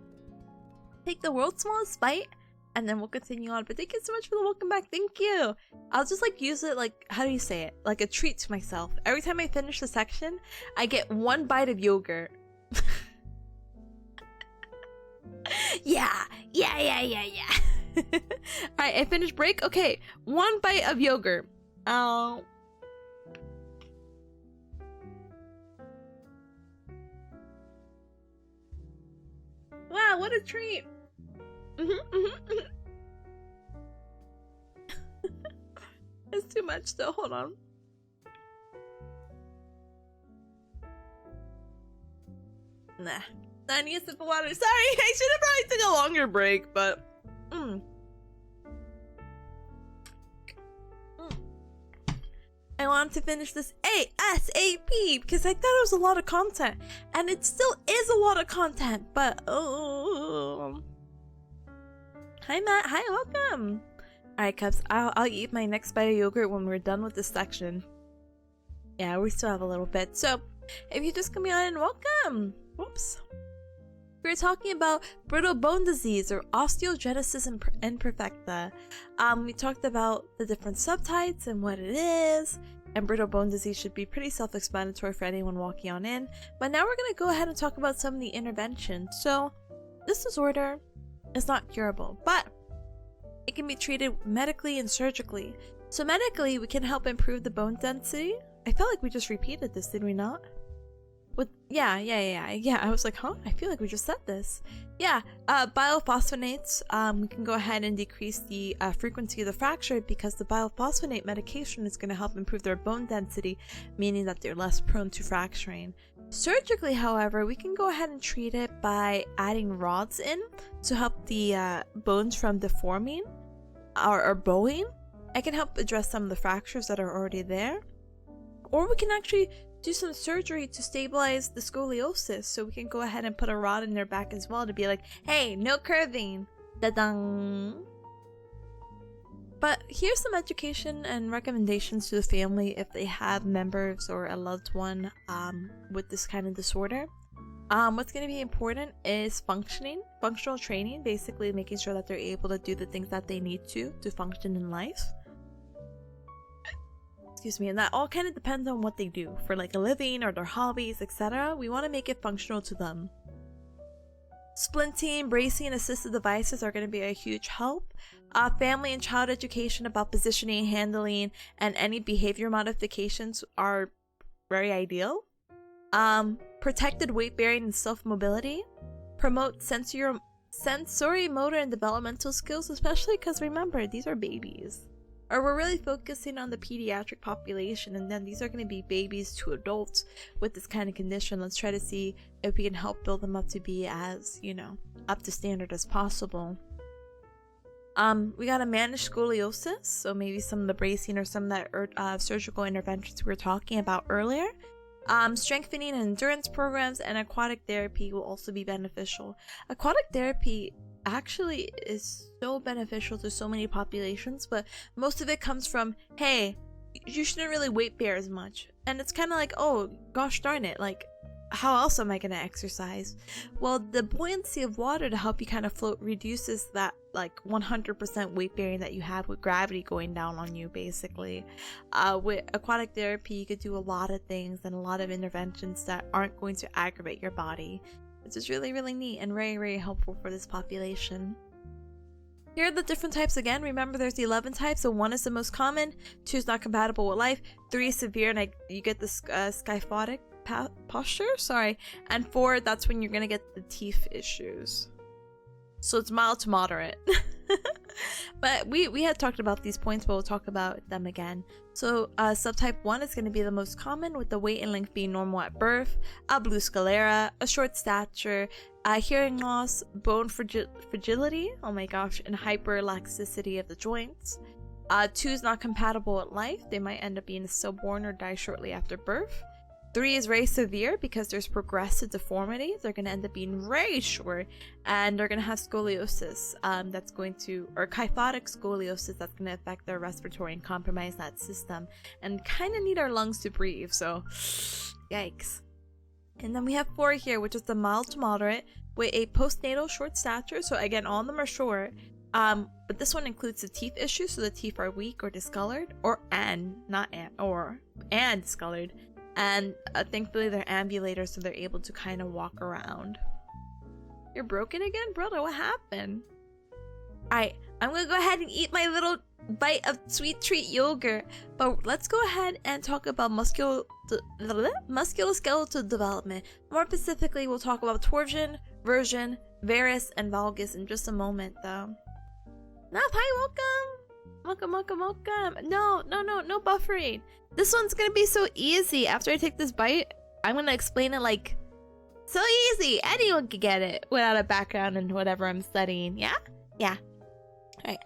take the world's smallest bite, and then we'll continue on. But thank you so much for the welcome back. Thank you. I'll just like use it like, how do you say it? Like a treat to myself. Every time I finish the section, I get one bite of yogurt. Yeah. Alright, I finished break. Okay, one bite of yogurt. Oh. Wow, what a treat. It's too much though, hold on. Nah. I need a sip of water. Sorry, I should have probably took a longer break, but I wanted to finish this ASAP because I thought it was a lot of content, and it still is a lot of content. But hi Matt, hi, welcome. All right, Cubs, I'll eat my next bite of yogurt when we're done with this section. Yeah, we still have a little bit. So if you just come on in, welcome. Whoops. We were talking about brittle bone disease or osteogenesis imperfecta. We talked about the different subtypes and what it is, and brittle bone disease should be pretty self-explanatory for anyone walking on in. But now we're going to go ahead and talk about some of the interventions. So this disorder is not curable, but it can be treated medically and surgically. So medically, we can help improve the bone density. I felt like we just repeated this, did we not? Yeah. I was like, huh? I feel like we just said this. Yeah, biophosphonates. We can go ahead and decrease the frequency of the fracture because the biophosphonate medication is going to help improve their bone density, meaning that they're less prone to fracturing. Surgically, however, we can go ahead and treat it by adding rods in to help the bones from deforming or bowing. It can help address some of the fractures that are already there. Or we can actually do some surgery to stabilize the scoliosis, so we can go ahead and put a rod in their back as well to be like, hey, no curving. Da-dang. But here's some education and recommendations to the family if they have members or a loved one with this kind of disorder. What's going to be important is functional training, basically making sure that they're able to do the things that they need to function in life. Excuse me, and that all kind of depends on what they do for like a living or their hobbies, etc. We want to make it functional to them. Splinting, bracing, and assistive devices are going to be a huge help. Family and child education about positioning, handling, and any behavior modifications are very ideal. Protected weight bearing and self-mobility. Promote sensory, motor, and developmental skills, especially because remember, these are babies. Or we're really focusing on the pediatric population, and then these are going to be babies to adults with this kind of condition. Let's try to see if we can help build them up to be as, up to standard as possible. We got to manage scoliosis, so maybe some of the bracing or some of that surgical interventions we were talking about earlier. Strengthening and endurance programs and aquatic therapy will also be beneficial. Aquatic therapy actually is so beneficial to so many populations, but most of it comes from, hey, you shouldn't really weight bear as much. And it's kind of like, oh gosh darn it, like how else am I going to exercise? Well, the buoyancy of water to help you kind of float reduces that like 100% weight bearing that you have with gravity going down on you, basically. With aquatic therapy, you could do a lot of things and a lot of interventions that aren't going to aggravate your body, which is really, really neat and very, very helpful for this population. Here are the different types again. Remember, there's 11 types. So 1 is the most common, 2 is not compatible with life, 3 is severe, and you get the skyphotic posture, and 4, that's when you're gonna get the teeth issues. So it's mild to moderate. But we had talked about these points, but we'll talk about them again. So subtype 1 is going to be the most common, with the weight and length being normal at birth, a blue sclera, a short stature, hearing loss, bone fragility, oh my gosh, and hyperlaxicity of the joints. 2 is not compatible with life. They might end up being stillborn or die shortly after birth. 3 is very severe because there's progressive deformity. They're going to end up being very short, and they're going to have scoliosis or kyphotic scoliosis that's going to affect their respiratory and compromise that system and kind of need our lungs to breathe, so yikes. And then we have 4 here, which is the mild to moderate with a postnatal short stature. So again, all of them are short, but this one includes the teeth issue, so the teeth are weak or discolored, and discolored. And thankfully they're ambulators, so they're able to kind of walk around. You're broken again, brother? What happened? Alright, I'm gonna go ahead and eat my little bite of sweet treat yogurt. But let's go ahead and talk about musculoskeletal development. More specifically, we'll talk about torsion, version, varus, and valgus in just a moment, though. Nap, hi, welcome! Welcome. No buffering. This one's gonna be so easy. After I take this bite, I'm gonna explain it like so easy. Anyone can get it without a background in whatever I'm studying. Yeah? Yeah. Alright,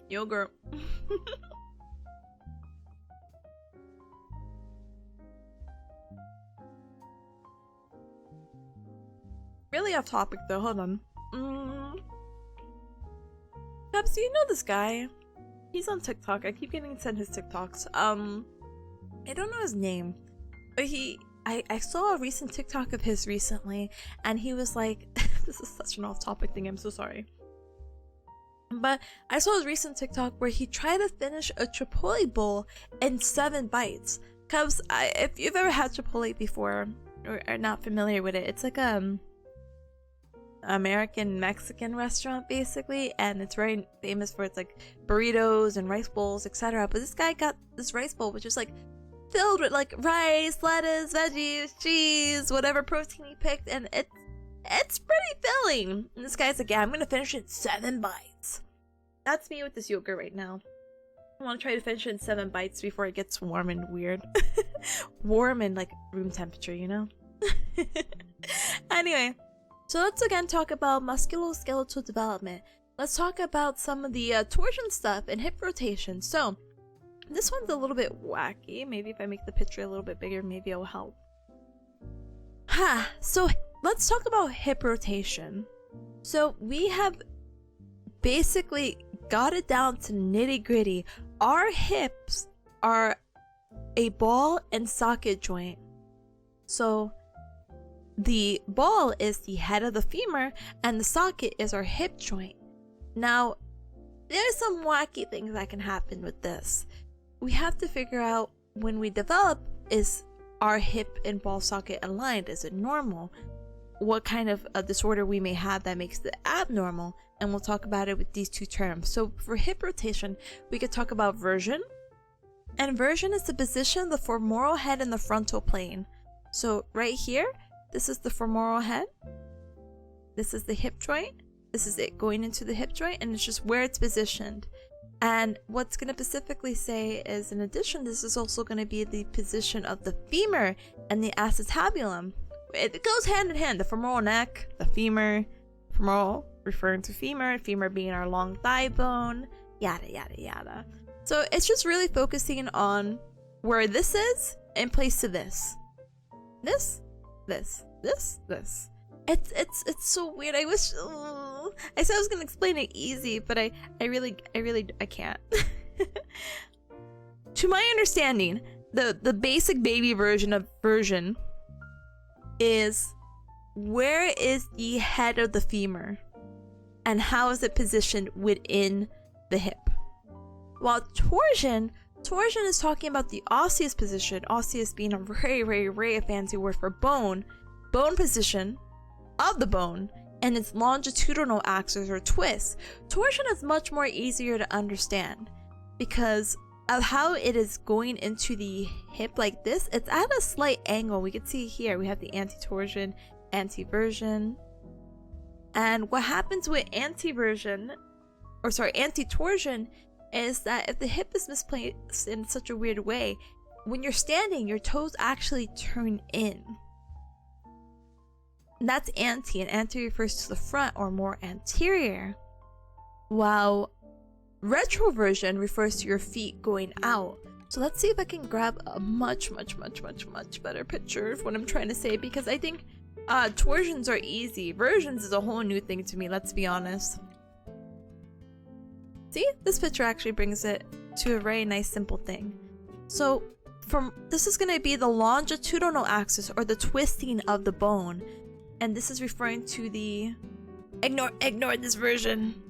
yogurt. Really off topic though, hold on. Peps, do you know this guy? He's on TikTok. I keep getting sent his TikToks. I don't know his name, but I saw a recent TikTok of his recently, and he was like, this is such an off topic thing, I'm so sorry. But I saw his recent TikTok where he tried to finish a Chipotle bowl in 7 bites. Cause if you've ever had Chipotle before or are not familiar with it, it's like American Mexican restaurant basically, and it's very famous for its like burritos and rice bowls, etc. But this guy got this rice bowl which is like filled with like rice, lettuce, veggies, cheese, whatever protein he picked, and it's pretty filling. And this guy's like, yeah, I'm gonna finish it in 7 bites. That's me with this yogurt right now. I want to try to finish it in 7 bites before it gets warm and weird. Warm and like room temperature, you know. Anyway, so let's again talk about musculoskeletal development. Let's talk about some of the torsion stuff and hip rotation. So this one's a little bit wacky. Maybe if I make the picture a little bit bigger, maybe it'll help. So let's talk about hip rotation. So we have basically got it down to nitty gritty. Our hips are a ball and socket joint. So the ball is the head of the femur and the socket is our hip joint. Now, there's some wacky things that can happen with this. We have to figure out when we develop, is our hip and ball socket aligned? Is it normal? What kind of a disorder we may have that makes it abnormal, and we'll talk about it with these 2 terms. So for hip rotation, we could talk about version, and version is the position of the femoral head in the frontal plane. So right here, this is the femoral head, this is the hip joint, this is it going into the hip joint, and it's just where it's positioned. And what's going to specifically say is, in addition, this is also going to be the position of the femur and the acetabulum. It goes hand in hand, the femoral neck, the femur, femoral referring to femur being our long thigh bone, yada yada yada. So it's just really focusing on where this is in place to this. This. It's so weird. I wish I said I was gonna explain it easy, but I really can't. To my understanding, the basic baby version is where is the head of the femur and how is it positioned within the hip. While torsion is talking about the osseous position, osseous being a very fancy word for bone position of the bone and its longitudinal axis or twist. Torsion is much more easier to understand because of how it is going into the hip like this. It's at a slight angle. We can see here we have the anti-torsion, anti-version. And what happens with anti-torsion is that if the hip is misplaced in such a weird way, when you're standing, your toes actually turn in. And that's anti, and anti refers to the front or more anterior, while retroversion refers to your feet going out. So let's see if I can grab a much better picture of what I'm trying to say, because I think torsions are easy. Versions is a whole new thing to me, let's be honest. See, this picture actually brings it to a very nice simple thing. So this is going to be the longitudinal axis or the twisting of the bone, and this is referring to the ignore this version.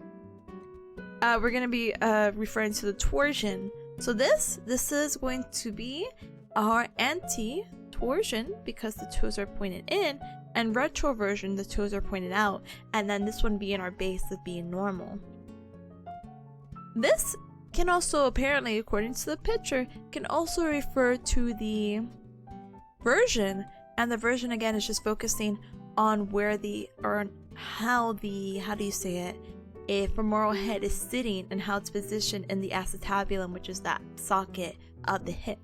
We're going to be referring to the torsion. So this is going to be our anti-torsion because the toes are pointed in, and retroversion, the toes are pointed out, and then this one being our base of being normal. This can also, apparently, according to the picture, can also refer to the version, and the version again is just focusing on where how do you say it? A femoral head is sitting and how it's positioned in the acetabulum, which is that socket of the hip.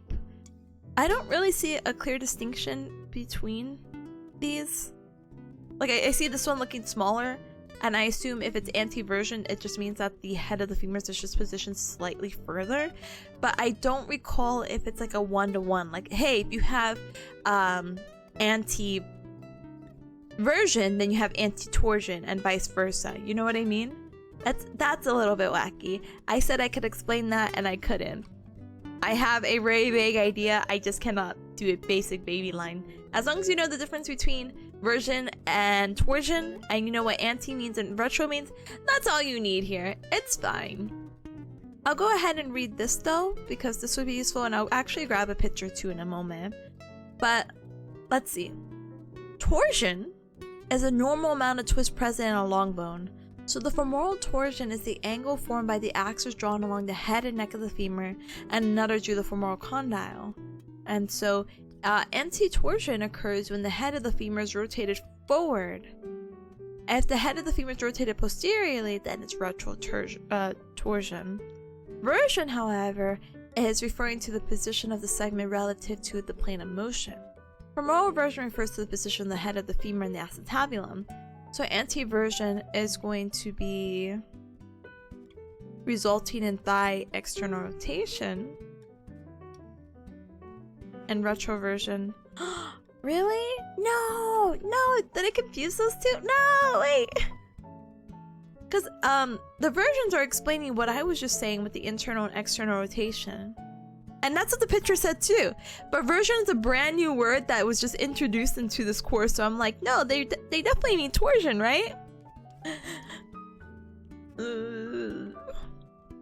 I don't really see a clear distinction between these. Like I see this one looking smaller, and I assume if it's anti-version, it just means that the head of the femur is just positioned slightly further. But I don't recall if it's like a 1-to-1. Like, hey, if you have anti-version, then you have anti-torsion, and vice versa. You know what I mean? That's a little bit wacky. I said I could explain that, and I couldn't. I have a very vague idea. I just cannot do a basic baby line. As long as you know the difference between version and torsion, and you know what anti means and retro means, that's all you need here. It's fine. I'll go ahead and read this though, because this would be useful, and I'll actually grab a picture too in a moment. But let's see. Torsion is a normal amount of twist present in a long bone. So the femoral torsion is the angle formed by the axis drawn along the head and neck of the femur, and another through the femoral condyle. And so anti-torsion occurs when the head of the femur is rotated forward. If the head of the femur is rotated posteriorly, then it's retrotorsion. Version, however, is referring to the position of the segment relative to the plane of motion. Femoral version refers to the position of the head of the femur in the acetabulum. So anti-version is going to be resulting in thigh external rotation. And retroversion. Really? No! Did I confuse those two? No, wait! Because the versions are explaining what I was just saying with the internal and external rotation. And that's what the picture said too. But version is a brand new word that was just introduced into this course, so I'm like, no, they definitely mean torsion, right?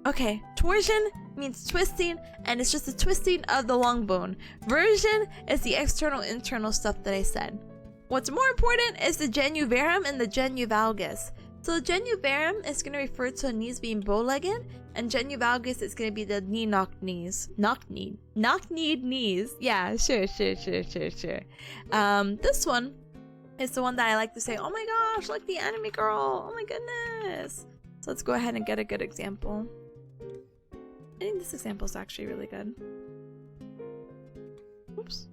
Okay, torsion means twisting, and it's just the twisting of the long bone. Version is the external internal stuff that I said. What's more important is the genu varum and the genu valgus. So the genu varum is going to refer to the knees being bow-legged, and genu valgus is going to be the knock-kneed knees. Knock-kneed knees. Yeah, sure. This one is the one that I like to say, oh my gosh, like the anime girl. Oh my goodness. So let's go ahead and get a good example. I think this example is actually really good. Oops.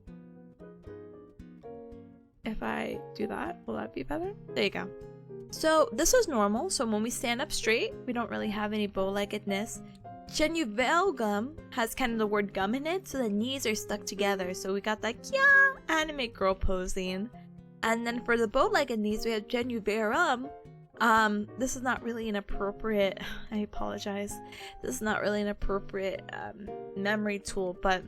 If I do that, will that be better? There you go. So this is normal. So when we stand up straight, we don't really have any bow-leggedness. Genu valgum has kind of the word gum in it, so the knees are stuck together. So we got that yeah, anime girl posing. And then for the bow-legged knees, we have genuvarum. This is not really an appropriate, I apologize. This is not really an appropriate memory tool, but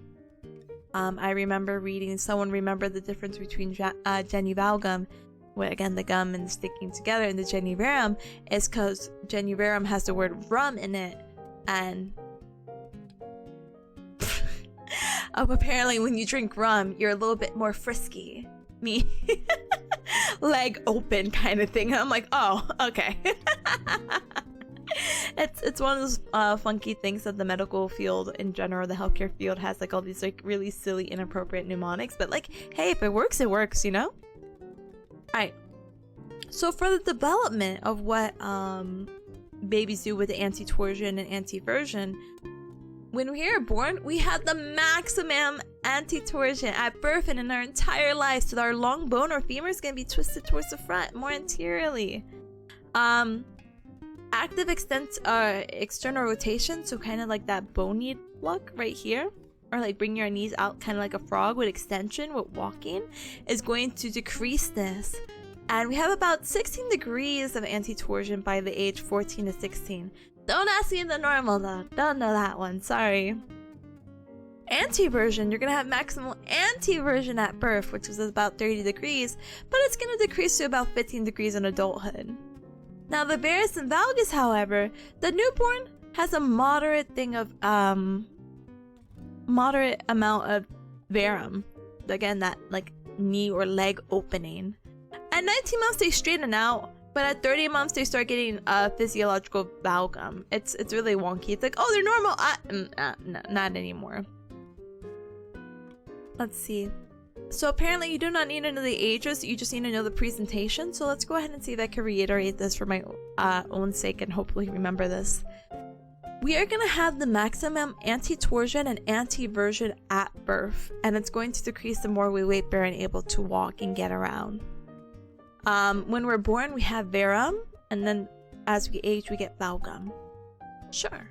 I remember reading, someone remembered the difference between genivalgum, where again the gum and the sticking together, and the genuvarum is because genuvarum has the word rum in it, and apparently when you drink rum, you're a little bit more frisky. Me, leg open kind of thing. I'm like, oh, okay. It's one of those funky things that the medical field in general, the healthcare field, has like all these like really silly, inappropriate mnemonics. But like, hey, if it works, it works, you know? Alright. So for the development of what babies do with the anti-torsion and anti-version, when we are born, we have the maximum anti-torsion at birth and in our entire life. So our long bone or femur is going to be twisted towards the front, more anteriorly. Active external rotation, so kind of like that bony look right here, or like bring your knees out kind of like a frog with extension with walking, is going to decrease this. And we have about 16 degrees of anti-torsion by the age 14 to 16. Don't ask me the normal though. Don't know that one. Sorry. Anti-version, you're going to have maximal anti-version at birth, which is about 30 degrees, but it's going to decrease to about 15 degrees in adulthood. Now the varus and valgus, however, the newborn has a moderate amount of varum. Again, that like knee or leg opening. At 19 months they straighten out. But at 30 months, they start getting physiological valgum. It's really wonky. It's like, oh, they're normal. No, not anymore. Let's see. So apparently, you do not need to know the ages. You just need to know the presentation. So let's go ahead and see if I can reiterate this for my own sake and hopefully remember this. We are going to have the maximum anti-torsion and anti-version at birth. And it's going to decrease the more we weight bear and able to walk and get around. When we're born, we have varum, and then as we age, we get valgum. Sure.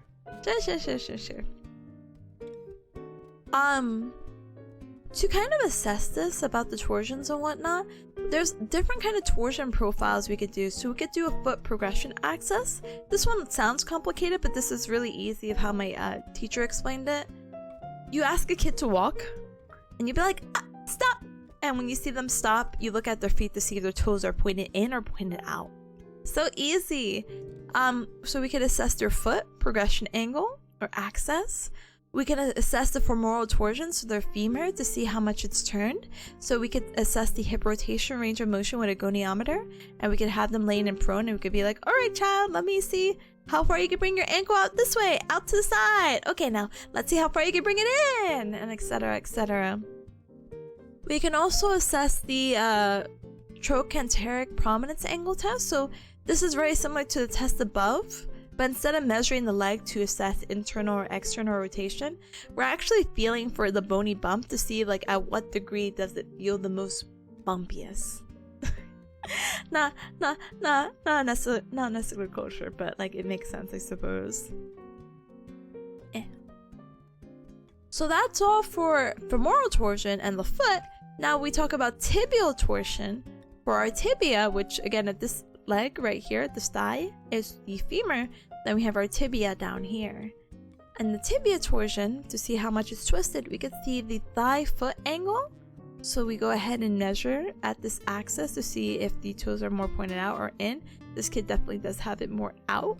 To kind of assess this about the torsions and whatnot, there's different kind of torsion profiles we could do. So we could do a foot progression axis. This one sounds complicated, but this is really easy of how my teacher explained it. You ask a kid to walk, and you'd be like, stop! And when you see them stop, you look at their feet to see if their toes are pointed in or pointed out. So easy. So we could assess their foot progression angle or axis. We can assess the femoral torsion, so their femur, to see how much it's turned. So we could assess the hip rotation range of motion with a goniometer, and we could have them laying in prone, and we could be like, all right, child, let me see how far you can bring your ankle out this way, out to the side. Okay, now let's see how far you can bring it in, and etc., etc. We can also assess the trochanteric prominence angle test. So this is very similar to the test above, but instead of measuring the leg to assess internal or external rotation, we're actually feeling for the bony bump to see like at what degree does it feel the most bumpiest. not necessarily kosher, but like it makes sense, I suppose. So that's all for femoral torsion and the foot. Now we talk about tibial torsion. For our tibia, which again at this leg right here at this thigh is the femur, then we have our tibia down here. And the tibia torsion, to see how much it's twisted, we could see the thigh foot angle. So we go ahead and measure at this axis to see if the toes are more pointed out or in. This kid definitely does have it more out.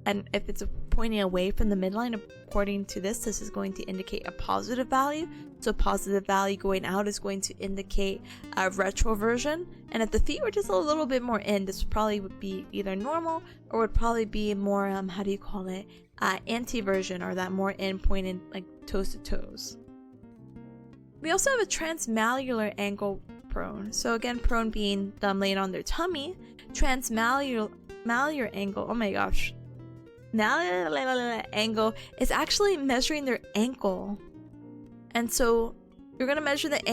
And if it's pointing away from the midline, according to this is going to indicate a positive value. So positive value going out is going to indicate a retroversion. And if the feet were just a little bit more in, this probably would be either normal or would probably be more, anti-version, or that more in pointed like toes to toes. We also have a transmalleolar angle prone. So again, prone being them laying on their tummy. Transmalleolar angle, oh my gosh. Angle is actually measuring their ankle. And so you're going to measure the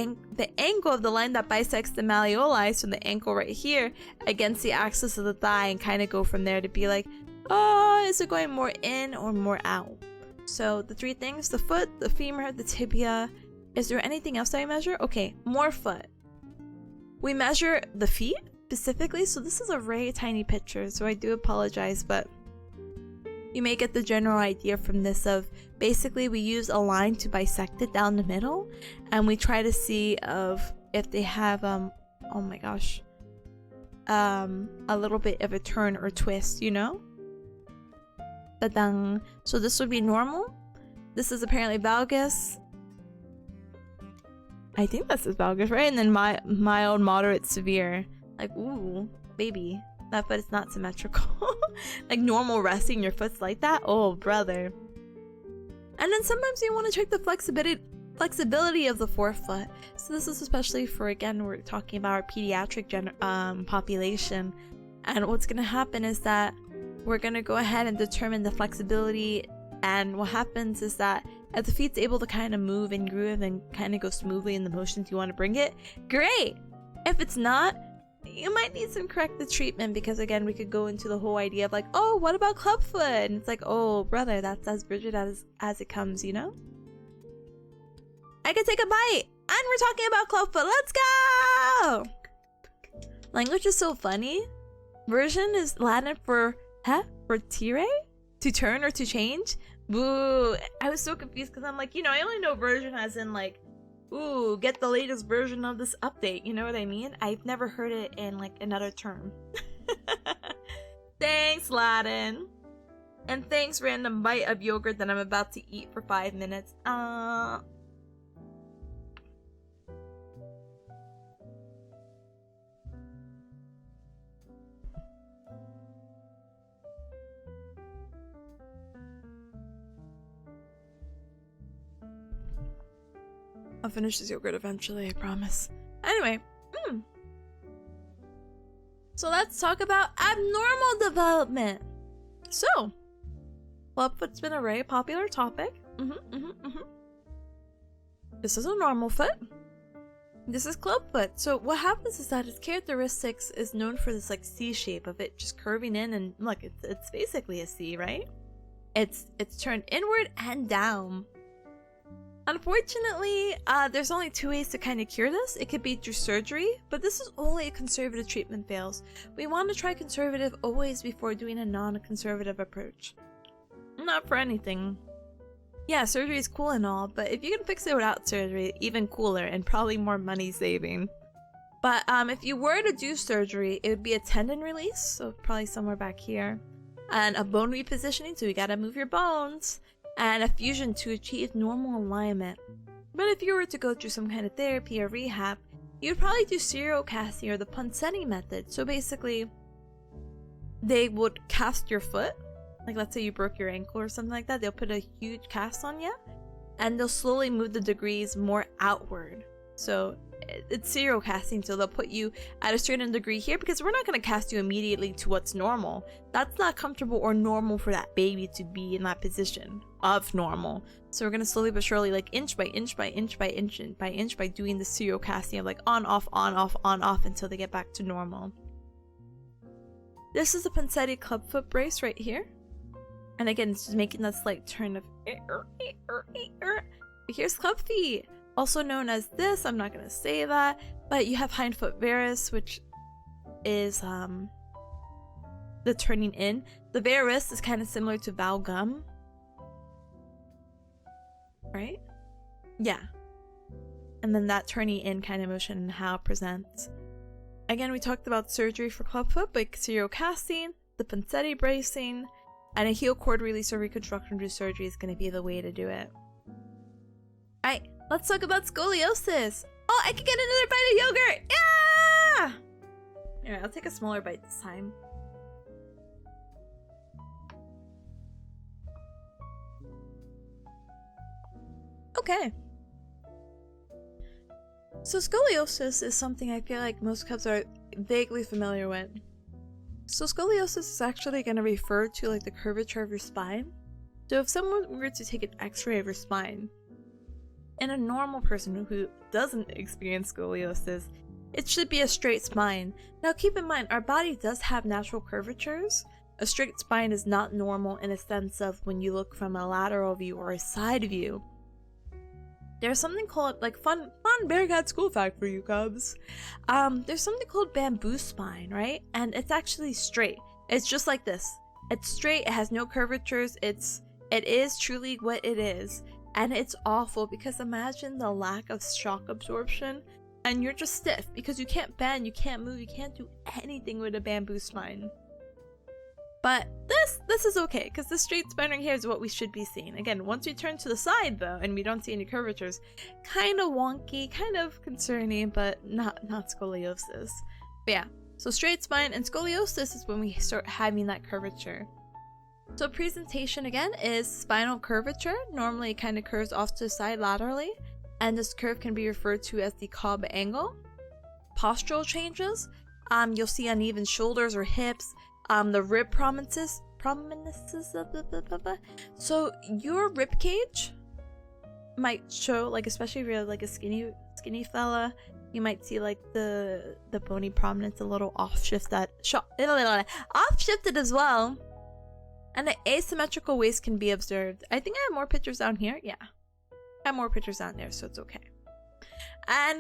angle of the line that bisects the malleoli, so the ankle right here, against the axis of the thigh, and kind of go from there to be like, oh, is it going more in or more out? So the three things: the foot, the femur, the tibia. Is there anything else that I measure? Okay, more foot. We measure the feet specifically, so this is a very tiny picture, so I do apologize, but you may get the general idea from this of basically we use a line to bisect it down the middle, and we try to see of if they have oh my gosh, a little bit of a turn or twist, you know? Ta-dang. So this would be normal. This is apparently valgus. I think this is valgus, right? And then mild, moderate, severe. Like, ooh, baby, that foot is not symmetrical. Like normal resting, your foot's like that? Oh, brother. And then sometimes you want to check the flexibility of the forefoot. So this is especially for, again, we're talking about our pediatric population. And what's going to happen is that we're going to go ahead and determine the flexibility. And what happens is that if the feet's able to kind of move and groove and kind of go smoothly in the motions you want to bring it, great. If it's not, you might need some corrective treatment, because again, we could go into the whole idea of like, oh, what about clubfoot? And it's like, oh, brother, that's as rigid as it comes, you know? I could take a bite, and we're talking about clubfoot. Let's go! Language is so funny. Version is Latin for tire? To turn or to change? Boo! I was so confused because I'm like, you know, I only know version as in like, ooh, get the latest version of this update, you know what I mean? I've never heard it in like another term. Thanks, Latin. And thanks, random bite of yogurt that I'm about to eat for 5 minutes. I'll finish this yogurt eventually, I promise. Anyway, so let's talk about abnormal development. So, clubfoot's been a very popular topic. This is a normal foot. This is clubfoot. So what happens is that its characteristics is known for this like C shape of it just curving in, and look, it's basically a C, right? It's turned inward and down. Unfortunately, there's only 2 ways to kind of cure this. It could be through surgery, but this is only if conservative treatment fails. We want to try conservative always before doing a non-conservative approach. Not for anything. Yeah, surgery is cool and all, but if you can fix it without surgery, even cooler and probably more money saving. But if you were to do surgery, it would be a tendon release, so probably somewhere back here, and a bone repositioning, so you gotta move your bones, and a fusion to achieve normal alignment. But if you were to go through some kind of therapy or rehab, you'd probably do serial casting or the Ponseti method. So basically, they would cast your foot, like let's say you broke your ankle or something like that, they'll put a huge cast on you, and they'll slowly move the degrees more outward. So it's serial casting, so they'll put you at a certain degree here, because we're not going to cast you immediately to what's normal. That's not comfortable or normal for that baby to be in that position of normal. So we're going to slowly but surely, like inch by inch by inch by inch by inch, by doing the serial casting of like on off until they get back to normal. This is a Ponseti clubfoot brace right here, and again, it's just making that slight turn of here's club feet, also known as this. I'm not gonna say that, but you have hindfoot varus, which is the turning in. The varus is kind of similar to valgum, right? Yeah. And then that turning in kind of motion and how it presents. Again, we talked about surgery for clubfoot, but serial casting, the Ponseti bracing, and a heel cord release or reconstruction through surgery is going to be the way to do it. Alright, let's talk about scoliosis. Oh, I can get another bite of yogurt! Yeah! Alright, I'll take a smaller bite this time. Okay. So scoliosis is something I feel like most cubs are vaguely familiar with. So scoliosis is actually going to refer to like the curvature of your spine. So if someone were to take an x-ray of your spine, and a normal person who doesn't experience scoliosis, it should be a straight spine. Now keep in mind, our body does have natural curvatures. A straight spine is not normal in a sense of when you look from a lateral view or a side view. there's something called, like, fun bearcat school fact for you cubs. There's something called bamboo spine, right? And it's actually straight. It's just like this. It's straight, it has no curvatures, it is truly what it is. And it's awful because imagine the lack of shock absorption and you're just stiff because you can't bend, you can't move, you can't do anything with a bamboo spine. But this is okay because the straight spine right here is what we should be seeing. Again, once we turn to the side though and we don't see any curvatures, kind of wonky, kind of concerning, but not scoliosis. But yeah, so straight spine and scoliosis is when we start having that curvature. So presentation again is spinal curvature. Normally it kind of curves off to the side laterally, and this curve can be referred to as the Cobb angle. Postural changes, you'll see uneven shoulders or hips, the rib prominences. So your rib cage might show, like, especially if you're like a skinny fella, you might see like the bony prominence a little offshifted as well. And an asymmetrical waist can be observed. I think I have more pictures down here. Yeah, I have more pictures down there, so it's okay. And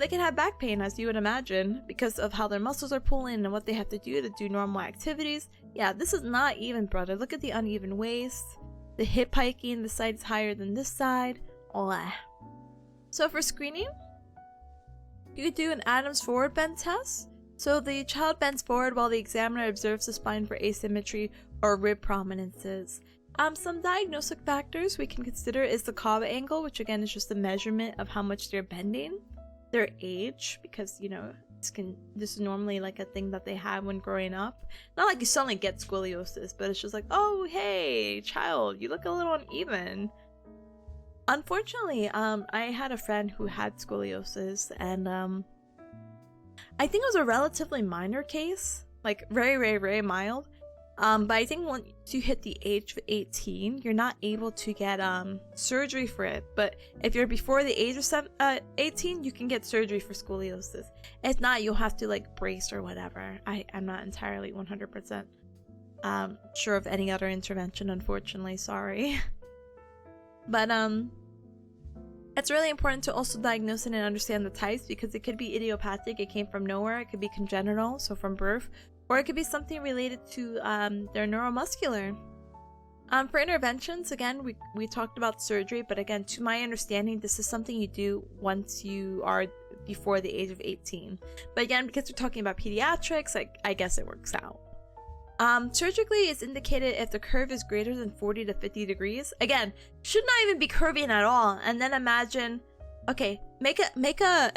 they can have back pain, as you would imagine, because of how their muscles are pulling and what they have to do normal activities. Yeah, this is not even, brother. Look at the uneven waist, the hip hiking, the side is higher than this side. All that. So for screening, you could do an Adams forward bend test. So the child bends forward while the examiner observes the spine for asymmetry or rib prominences. Some diagnostic factors we can consider is the Cobb angle, which again is just a measurement of how much they're bending, their age, because you know this is normally like a thing that they have when growing up. Not like you suddenly get scoliosis, but it's just like, oh hey child, you look a little uneven. Unfortunately, I had a friend who had scoliosis, and I think it was a relatively minor case, like very mild. But I think once you hit the age of 18, you're not able to get surgery for it. But if you're before the age of 18, you can get surgery for scoliosis. If not, you'll have to like brace or whatever. I'm not entirely 100% sure of any other intervention, unfortunately. Sorry. But it's really important to also diagnose it and understand the types, because it could be idiopathic, it came from nowhere, it could be congenital, so from birth, or it could be something related to their neuromuscular. For interventions, again, we talked about surgery, but again, to my understanding, this is something you do once you are before the age of 18. But again, because we're talking about pediatrics, I guess it works out. Surgically is indicated if the curve is greater than 40 to 50 degrees. Again, should not even be curving at all. And then imagine, okay, make an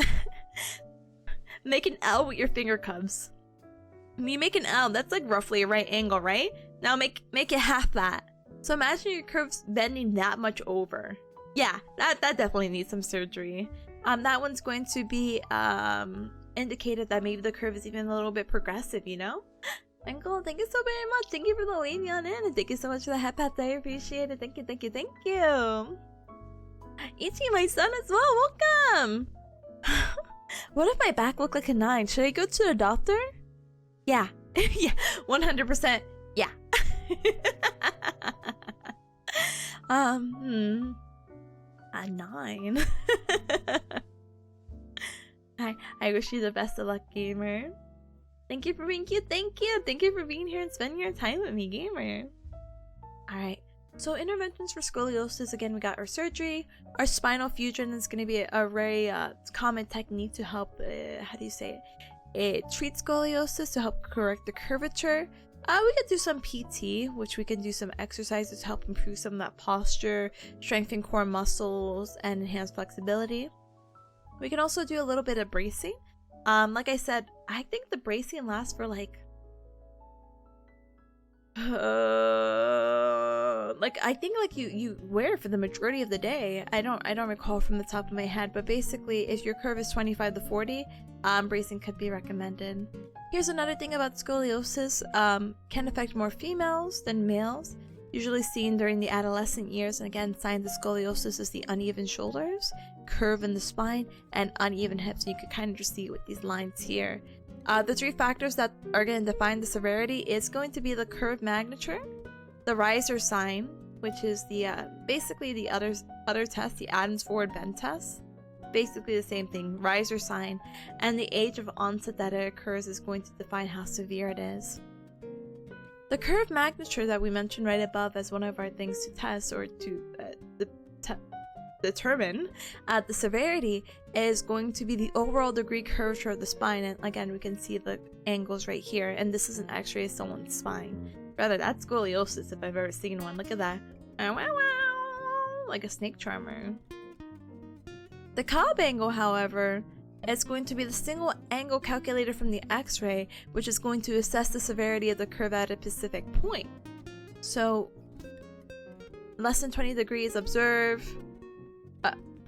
L with your finger cubs. When you make an L, that's like roughly a right angle, right? Now make it half that. So imagine your curves bending that much over. Yeah, that definitely needs some surgery. That one's going to be indicated that maybe the curve is even a little bit progressive, you know? Uncle, thank you so very much. Thank you for the waving on in, and thank you so much for the hat pats. I appreciate it. Thank you. Ichi, my son as well. Welcome. What if my back looked like a 9? Should I go to the doctor? Yeah. Yeah. 100%. Yeah. A 9. I wish you the best of luck, gamer. Thank you for being cute. Thank you for being here and spending your time with me, gamer. Alright, so interventions for scoliosis, again, we got our surgery. Our spinal fusion is going to be a very common technique to help, treat scoliosis, to help correct the curvature. We could do some PT, which we can do some exercises to help improve some of that posture, strengthen core muscles, and enhance flexibility. We can also do a little bit of bracing. Like I said, I think the bracing lasts for like I think like you wear it for the majority of the day. I don't recall from the top of my head, but basically if your curve is 25 to 40, bracing could be recommended. Here's another thing about scoliosis, can affect more females than males, usually seen during the adolescent years. And again, signs of scoliosis is the uneven shoulders, curve in the spine, and uneven hips. You can kind of just see it with these lines here. The 3 factors that are going to define the severity is going to be the curve magnitude, the riser sign, which is the basically the other test, the Adams forward bend test. Basically the same thing, rise or sign, and the age of onset that it occurs is going to define how severe it is. The curve magnitude that we mentioned right above as one of our things to test or to determine the severity is going to be the overall degree curvature of the spine, and again we can see the angles right here, and this is an x-ray of someone's spine. Rather, that's scoliosis if I've ever seen one. Look at that. Like a snake charmer. The Cobb angle, however, is going to be the single angle calculated from the x-ray, which is going to assess the severity of the curve at a specific point. So, less than 20 degrees, observe.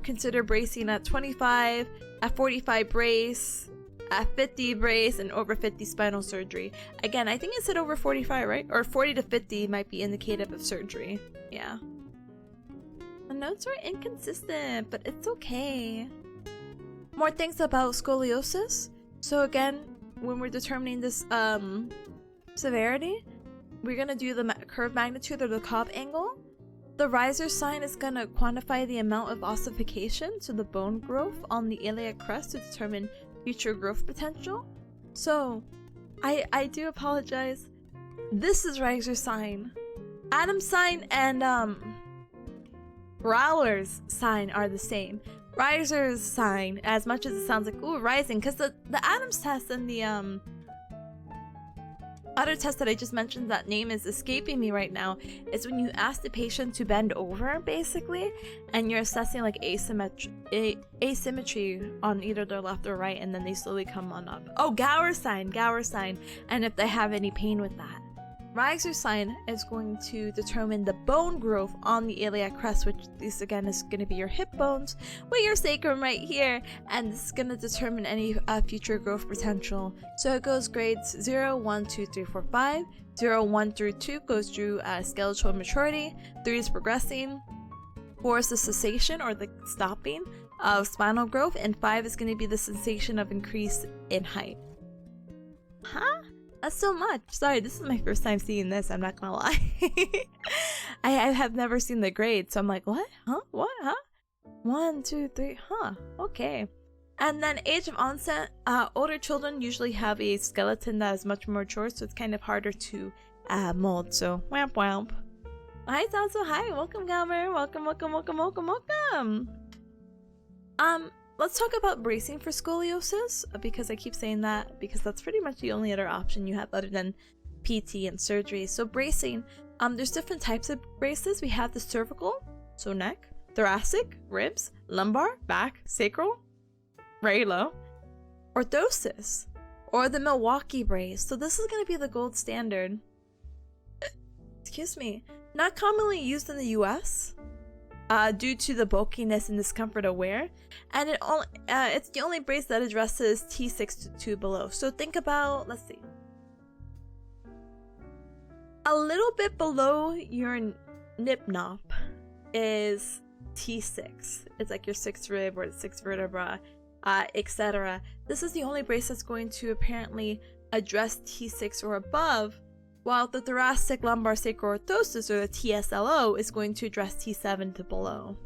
Consider bracing at 25, at 45 brace, at 50 brace, and over 50 spinal surgery. Again, I think it said over 45, right? Or 40 to 50 might be indicative of surgery. Yeah. The notes are inconsistent, but it's okay. More things about scoliosis. So again, when we're determining this severity, we're gonna do the curve magnitude or the Cobb angle. The riser sign is going to quantify the amount of ossification to the bone growth on the iliac crest to determine future growth potential. So, I do apologize. This is riser sign. Adam's sign and Rowler's sign are the same. Riser's sign, as much as it sounds like, ooh, rising, because the Adams test and the other test that I just mentioned, that name is escaping me right now, is when you ask the patient to bend over, basically, and you're assessing like asymmetry on either their left or right, and then they slowly come on up. Oh, Gower sign, and if they have any pain with that. Riser sign is going to determine the bone growth on the iliac crest, which this again is going to be your hip bones with your sacrum right here, and this is going to determine any future growth potential. So it goes grades 0, 1, 2, 3, 4, 5. 0, 1 through 2 goes through skeletal maturity. 3 is progressing. 4 is the cessation or the stopping of spinal growth, and 5 is going to be the sensation of increase in height. Huh? That's so much. Sorry, this is my first time seeing this, I'm not gonna lie. I have never seen the grade, so I'm like, what? Huh? What? Huh? 1, 2, 3, huh? Okay. And then age of onset, older children usually have a skeleton that is much more mature, so it's kind of harder to mold. So, whamp whamp. Hi, Tazo. Hi, welcome, Gamer. Welcome. Let's talk about bracing for scoliosis, because I keep saying that because that's pretty much the only other option you have other than PT and surgery. So bracing, there's different types of braces. We have the cervical, so neck, thoracic, ribs, lumbar, back, sacral, very low, orthosis, or the Milwaukee brace. So this is going to be the gold standard. Excuse me. Not commonly used in the US. Due to the bulkiness and discomfort of wear, and it's the only brace that addresses T6 to 2 below. So think about, let's see, a little bit below your nip-nop is T6. It's like your 6th rib or the 6th vertebra, etc. This is the only brace that's going to apparently address T6 or above, while the thoracic lumbar sacral orthosis, or the TSLO, is going to address T7 to below.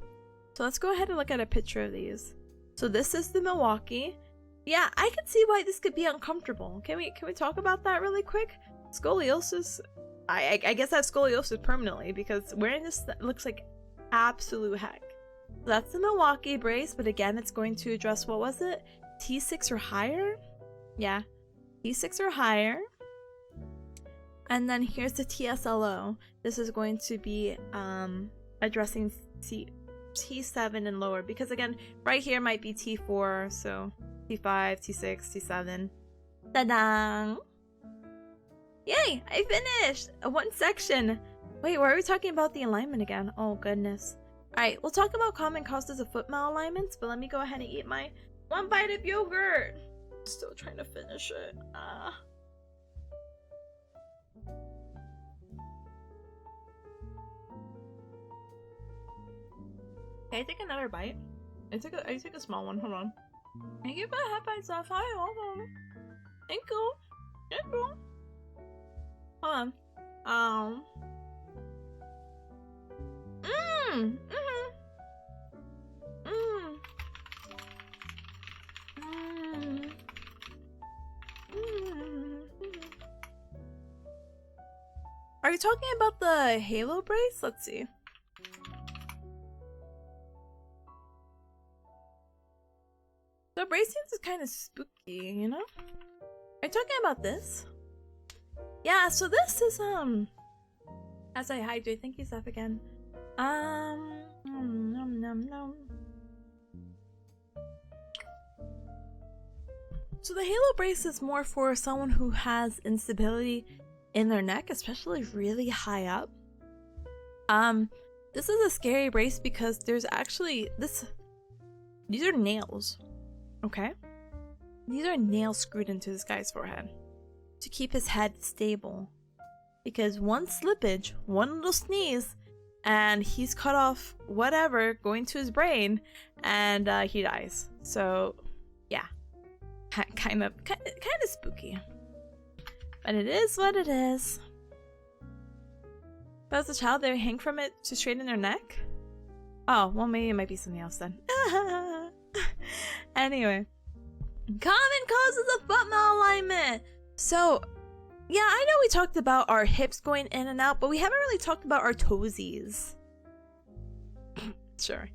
So let's go ahead and look at a picture of these. So this is the Milwaukee. Yeah, I can see why this could be uncomfortable. Can we talk about that really quick? Scoliosis. I guess I have scoliosis permanently because wearing this looks like absolute heck. So that's the Milwaukee brace, but again, it's going to address, what was it? T6 or higher? Yeah, T6 or higher. And then here's the TSLO. This is going to be addressing T7 and lower, because again, right here might be T4, so T5, T6, T7. Ta-da! Yay! I finished! One section! Wait, why are we talking about the alignment again? Oh, goodness. Alright, we'll talk about common causes of foot malalignments, but let me go ahead and eat my one bite of yogurt. Still trying to finish it. Can I take another bite? I take a small one. Hold on. Thank you for the hot bites off. Hi, hold on. Thank you. Thank you. Hold on. Mm. Mm-hmm. Mm. Mm. Mm. Are you talking about the halo brace? Let's see. The brace seems kind of spooky, you know? Are you talking about this? Yeah, so this is, as I hydrate, thank you, Zeph, again. Nom, nom, nom. So the halo brace is more for someone who has instability in their neck, especially really high up. This is a scary brace because there's actually these are nails, okay? These are nails screwed into this guy's forehead to keep his head stable. Because one slippage, one little sneeze, and he's cut off whatever going to his brain, and he dies. So, yeah, kind of spooky. But it is what it is. But as a child, they hang from it to straighten their neck. Oh, well, maybe it might be something else then. Anyway, common causes of foot malalignment. So, yeah, I know we talked about our hips going in and out, but we haven't really talked about our toesies. Sure.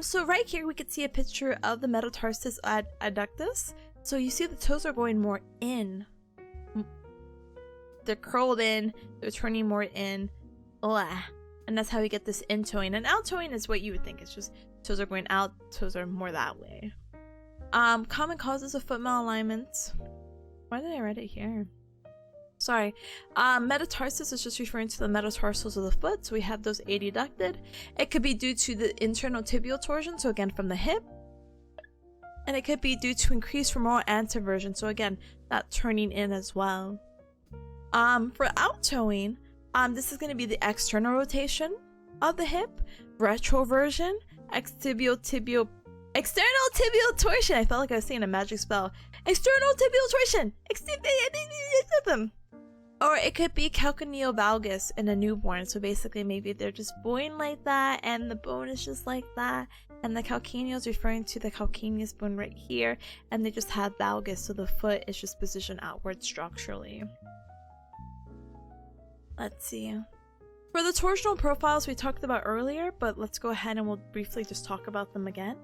So right here we could see a picture of the metatarsus adductus. So you see the toes are going more in. They're curled in, they're turning more in. Blah. And that's how we get this in-toeing. And out-toeing is what you would think. It's just toes are going out, toes are more that way. Common causes of foot malalignment. Why did I write it here? Sorry. Metatarsus is just referring to the metatarsals of the foot. So we have those adducted. It could be due to the internal tibial torsion. So again, from the hip. And it could be due to increased femoral anteversion. So again, that turning in as well. For out-toeing, this is going to be the external rotation of the hip, retroversion, external tibial torsion. I felt like I was saying a magic spell. External tibial torsion. Or it could be calcaneal valgus in a newborn. So basically, maybe they're just born like that, and the bone is just like that, and the calcaneal is referring to the calcaneus bone right here, and they just have valgus, so the foot is just positioned outward structurally. Let's see. For the torsional profiles we talked about earlier, but let's go ahead and we'll briefly just talk about them again.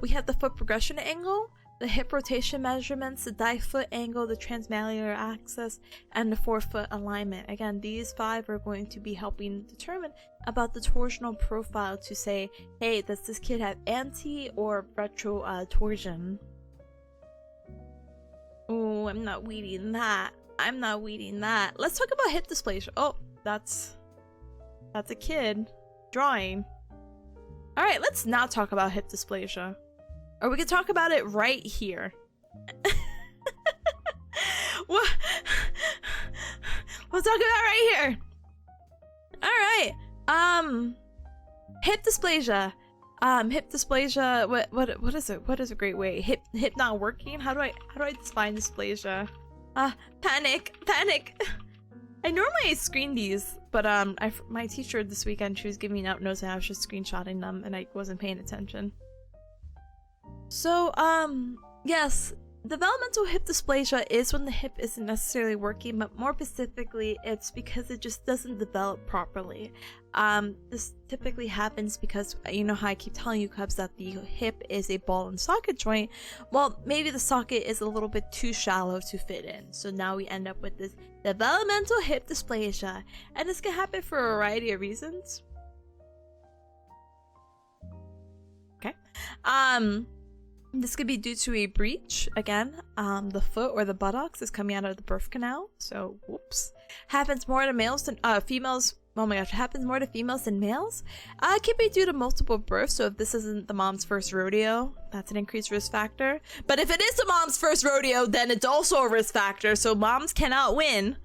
We have the foot progression angle, the hip rotation measurements, the difoot angle, the transmalleolar axis, and the forefoot alignment. Again, these 5 are going to be helping determine about the torsional profile to say, hey, does this kid have anti or retro torsion? Oh, I'm not weeding that. I'm not weeding that. Let's talk about hip dysplasia. Oh, that's a kid drawing. All right, let's not talk about hip dysplasia. Or we could talk about it right here. What? We'll talk about it right here. All right. Hip dysplasia. Hip dysplasia. What is it? What is a great way? Hip not working. How do I define dysplasia? Panic. I normally screen these, but my teacher this weekend, she was giving me out notes and I was just screenshotting them and I wasn't paying attention. So, yes, developmental hip dysplasia is when the hip isn't necessarily working, but more specifically, it's because it just doesn't develop properly. This typically happens because, you know how I keep telling you, Cubs, that the hip is a ball and socket joint. Well, maybe the socket is a little bit too shallow to fit in. So now we end up with this developmental hip dysplasia. And this can happen for a variety of reasons. Okay. This could be due to a breach. Again, the foot or the buttocks is coming out of the birth canal. So, whoops. Happens more to males than females. Oh my gosh, it happens more to females than males. It could be due to multiple births. So if this isn't the mom's first rodeo, that's an increased risk factor. But if it is the mom's first rodeo, then it's also a risk factor. So moms cannot win.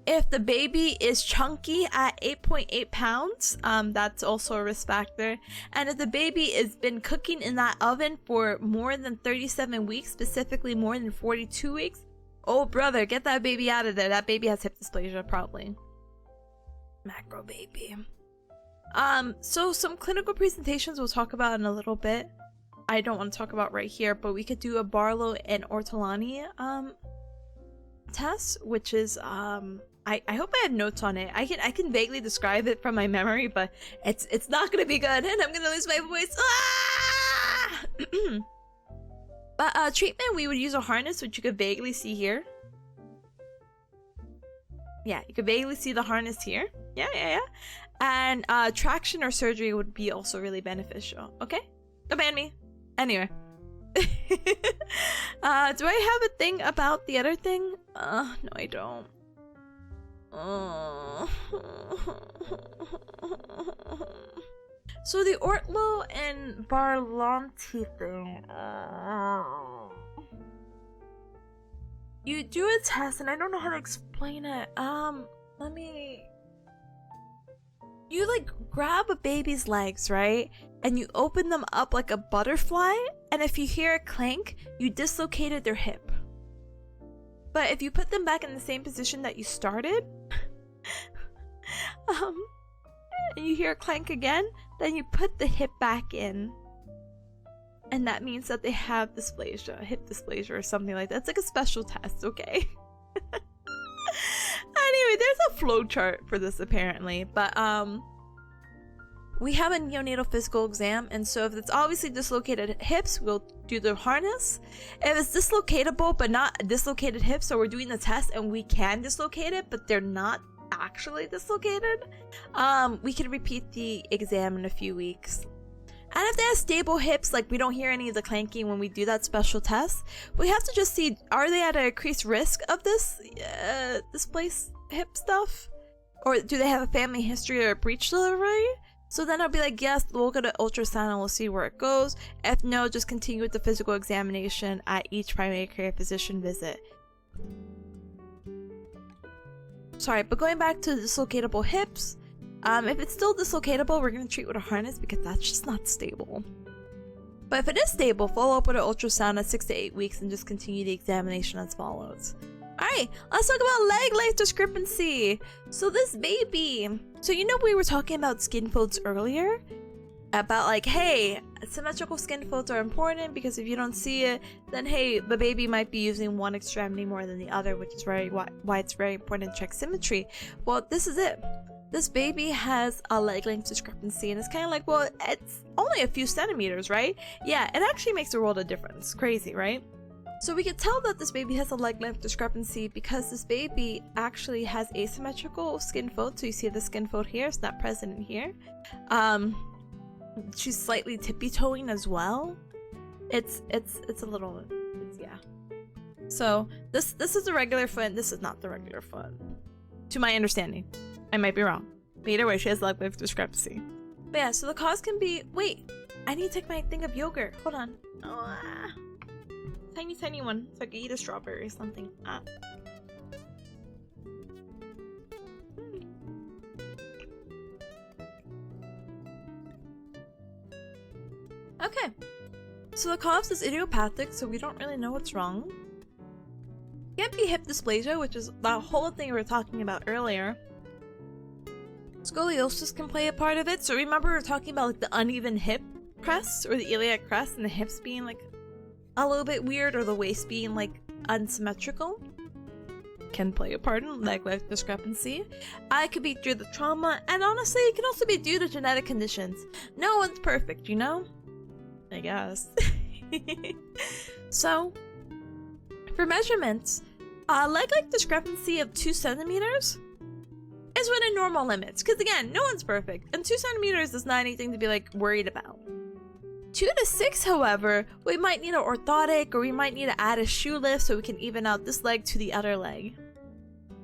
If the baby is chunky at 8.8 pounds, that's also a risk factor. And if the baby has been cooking in that oven for more than 37 weeks, specifically more than 42 weeks, oh brother, get that baby out of there. That baby has hip dysplasia, probably. Macro baby. So some clinical presentations we'll talk about in a little bit. I don't want to talk about right here, but we could do a Barlow and Ortolani test, which is I hope I have notes on it. I can vaguely describe it from my memory, but it's not gonna be good, and I'm gonna lose my voice. Ah! But treatment, we would use a harness, which you could vaguely see here. Yeah, you could vaguely see the harness here. Yeah. And traction or surgery would be also really beneficial. Okay, command me. Anyway. Do I have a thing about the other thing? No, I don't. So the Ortlo and Barlonti thing. You do a test, and I don't know how to explain it. Let me. You like grab a baby's legs, right? And you open them up like a butterfly, and if you hear a clank, you dislocated their hip. But if you put them back in the same position that you started, and you hear a clank again, then you put the hip back in. And that means that they have dysplasia, hip dysplasia or something like that. It's like a special test, okay? Anyway, there's a flow chart for this apparently, but we have a neonatal physical exam, and so if it's obviously dislocated hips, we'll do the harness. If it's dislocatable but not dislocated hips, so we're doing the test and we can dislocate it, but they're not actually dislocated, we can repeat the exam in a few weeks. And if they have stable hips, like we don't hear any of the clanking when we do that special test, we have to just see, are they at an increased risk of this displaced hip stuff? Or do they have a family history or a breech delivery? So then I'll be like, yes, we'll go to ultrasound and we'll see where it goes. If no, just continue with the physical examination at each primary care physician visit. Sorry, but going back to dislocatable hips, if it's still dislocatable, we're going to treat with a harness because that's just not stable. But if it is stable, follow up with an ultrasound at 6 to 8 weeks and just continue the examination as follows. Alright, let's talk about leg length discrepancy. So this baby, so you know we were talking about skin folds earlier? About like, hey, symmetrical skin folds are important because if you don't see it, then hey, the baby might be using one extremity more than the other, which is why it's very important to check symmetry. Well, this is it. This baby has a leg length discrepancy, and it's kind of like, well, it's only a few centimeters, right? Yeah, it actually makes a world of difference. Crazy, right? So we can tell that this baby has a leg length discrepancy because this baby actually has asymmetrical skin fold. So you see the skin fold here, it's not present in here. She's slightly tippy-toeing as well. It's a little, yeah. So this is the regular foot, and this is not the regular foot, to my understanding. I might be wrong. But either way, she has leg length discrepancy. But yeah, so the cause can be, wait, I need to take my thing of yogurt. Hold on. Tiny one, so I can eat a strawberry or something. Okay. So the cause is idiopathic, so we don't really know what's wrong. Can't be hip dysplasia, which is the whole thing we were talking about earlier. Scoliosis can play a part of it. So remember we were talking about like the uneven hip crest or the iliac crest and the hips being like a little bit weird, or the waist being like unsymmetrical. Can play a part in leg length discrepancy. It could be due to trauma, and honestly it can also be due to genetic conditions. No one's perfect, you know? I guess. So for measurements, leg length discrepancy of 2 centimeters is within normal limits, because again, no one's perfect, and 2 centimeters is not anything to be like worried about. 2 to 6, however, we might need an orthotic, or we might need to add a shoe lift so we can even out this leg to the other leg.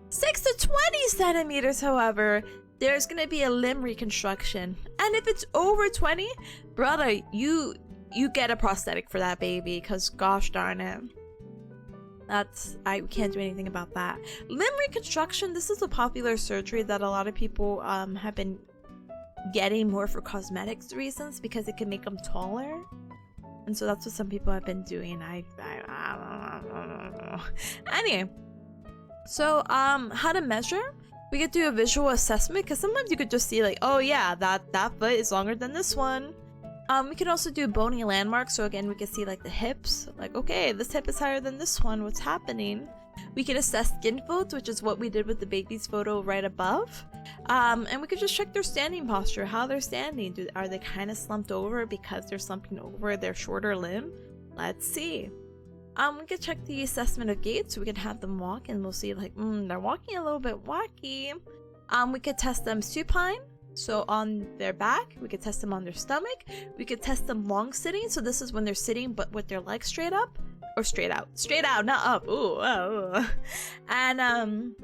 6 to 20 centimeters, however, there's gonna be a limb reconstruction, and if it's over 20, brother, you get a prosthetic for that baby, because gosh darn it. I can't do anything about that. Limb reconstruction, this is a popular surgery that a lot of people have been getting more for cosmetics reasons, because it can make them taller, and so that's what some people have been doing. I don't know. Anyway, so how to measure? We could do a visual assessment because sometimes you could just see like, oh yeah, that foot is longer than this one. We could also do bony landmarks, so again we can see like the hips, like okay, this hip is higher than this one, what's happening? We could assess skin folds, which is what we did with the baby's photo right above. And we could just check their standing posture, how they're standing. Are they kind of slumped over because they're slumping over their shorter limb? Let's see. We could check the assessment of gait, so we can have them walk and we'll see like, they're walking a little bit wacky. We could test them supine, so on their back. We could test them on their stomach. We could test them long sitting, so this is when they're sitting but with their legs straight up. Or straight out, not up. Ooh, oh. And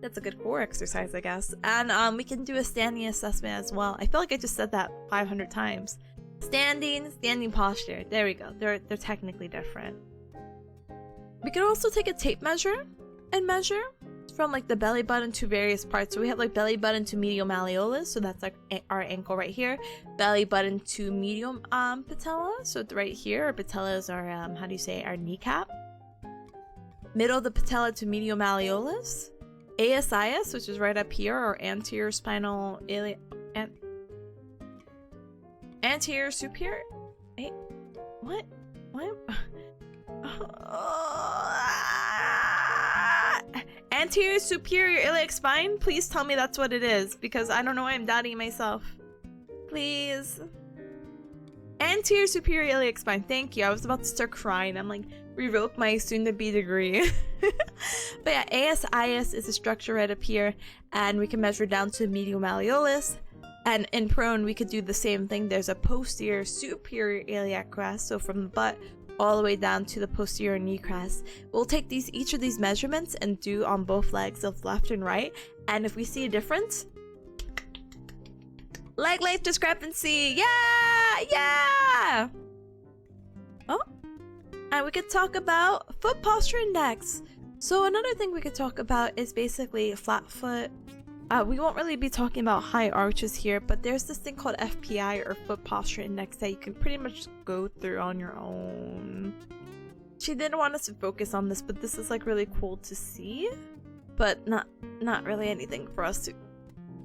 that's a good core exercise, I guess. And we can do a standing assessment as well. I feel like I just said that 500 times. Standing posture. There we go. They're technically different. We could also take a tape measure and measure from like the belly button to various parts. So we have like belly button to medial malleolus, so that's like our ankle right here. Belly button to medium patella, so right here. Our patella is our how do you say, our kneecap. Middle of the patella to medial malleolus. ASIS, which is right up here, or anterior spinal anterior superior. Wait, what? Anterior superior iliac spine? Please tell me that's what it is, because I don't know why I'm doubting myself. Please. Anterior superior iliac spine. Thank you. I was about to start crying. I'm like, revoke my soon-to-be degree. But yeah, ASIS is a structure right up here, and we can measure down to medial malleolus. And in prone, we could do the same thing. There's a posterior superior iliac crest, so from the butt all the way down to the posterior knee crest. We'll take each of these measurements and do on both legs of left and right, and if we see a difference, leg length discrepancy, yeah. Oh, and we could talk about foot posture index. So another thing we could talk about is basically flat foot. We won't really be talking about high arches here, but there's this thing called FPI, or foot posture index, that you can pretty much go through on your own. She didn't want us to focus on this, but this is like really cool to see, but not really anything for us to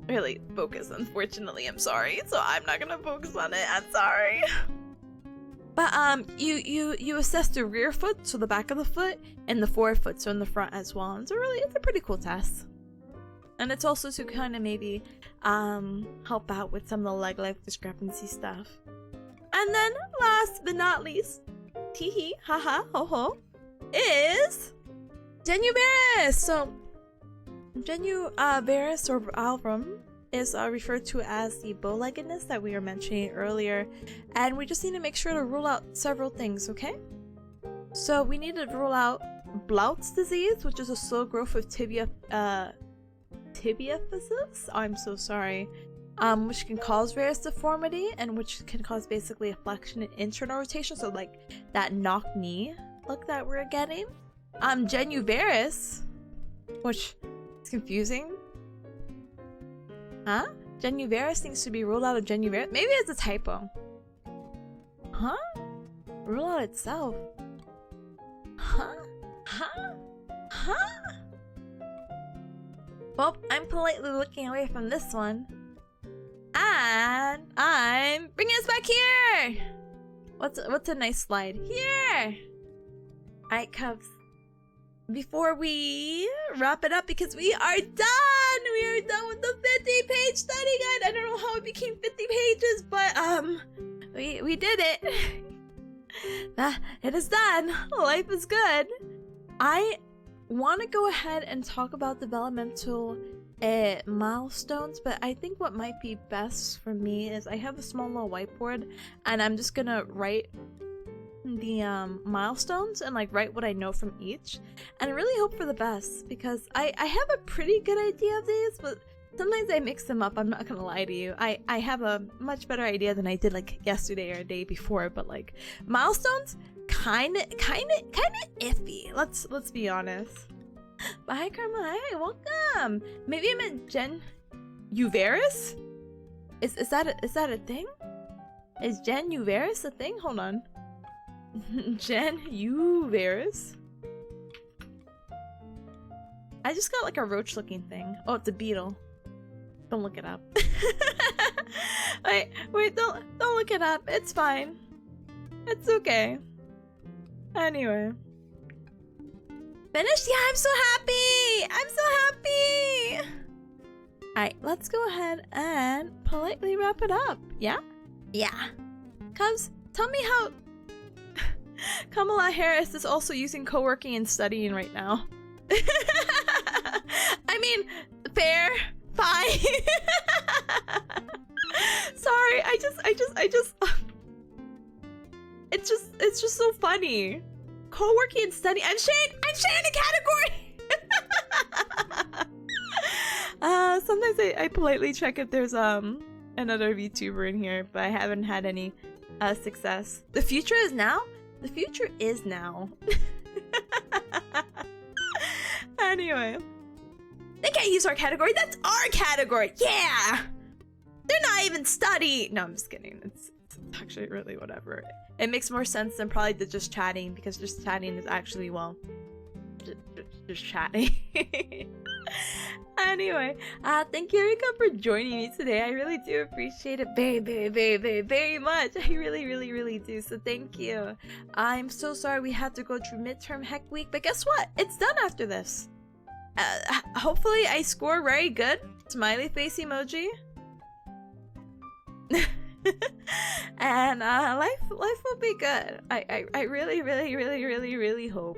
really focus, unfortunately. I'm sorry, so I'm not gonna focus on it. I'm sorry. But you assess the rear foot, so the back of the foot, and the forefoot, so in the front as well. And it's a pretty cool test. And it's also to kind of maybe help out with some of the leg length discrepancy stuff. And then last but not least, teehee, haha, ho ho, is genu varus. So genu varus or alrum is referred to as the bow-leggedness that we were mentioning earlier. And we just need to make sure to rule out several things, okay? So we need to rule out Blout's disease, which is a slow growth of tibiaphysis. I'm so sorry. Which can cause various deformity, and which can cause basically a flexion and internal rotation, so like that knock knee look that we're getting. Genu varus, which is confusing. Huh? Genu varus needs to be ruled out of genu varus. Maybe it's a typo. Huh? Rule out itself. Huh? Well, I'm politely looking away from this one. And I'm bringing us back here! What's a nice slide? Here! Alright, Cubs. Before we wrap it up, because we are done! We are done with the 50-page study guide! I don't know how it became 50 pages, but we did it! It is done! Life is good! I want to go ahead and talk about developmental milestones, but I think what might be best for me is I have a small little whiteboard, and I'm just gonna write the milestones and like write what I know from each, and I really hope for the best, because I have a pretty good idea of these, but sometimes I mix them up. I'm not gonna lie to you. I have a much better idea than I did like yesterday or a day before, but like milestones, kind of iffy. Let's be honest. But hi Karma, hi, welcome. Maybe I meant genu varus? Is that a thing? Is genu varus a thing? Hold on. Genu varus. I just got like a roach looking thing. Oh, it's a beetle. Don't look it up. wait, don't look it up. It's fine. It's okay. Anyway. Finished? Yeah, I'm so happy! I'm so happy! Alright, let's go ahead and politely wrap it up. Yeah? Yeah. Cubs, tell me how Kamala Harris is also using co-working and studying right now. I mean, fair, fine. Sorry, I just it's just so funny. Co-working and studying. I'm sharing a category. Sometimes I politely check if there's another VTuber in here, but I haven't had any success. The future is now? The future is now. Anyway. They can't use our category. That's our category. Yeah! They're not even studying. No, I'm just kidding. It's actually really whatever. It makes more sense than probably just chatting, because just chatting is actually, well, just chatting. Anyway, thank you Erika for joining me today. I really do appreciate it very much. I really do. So thank you. I'm so sorry we had to go through midterm heck week, but guess what? It's done after this. Hopefully I score very good. Smiley face emoji. And life will be good. I really hope.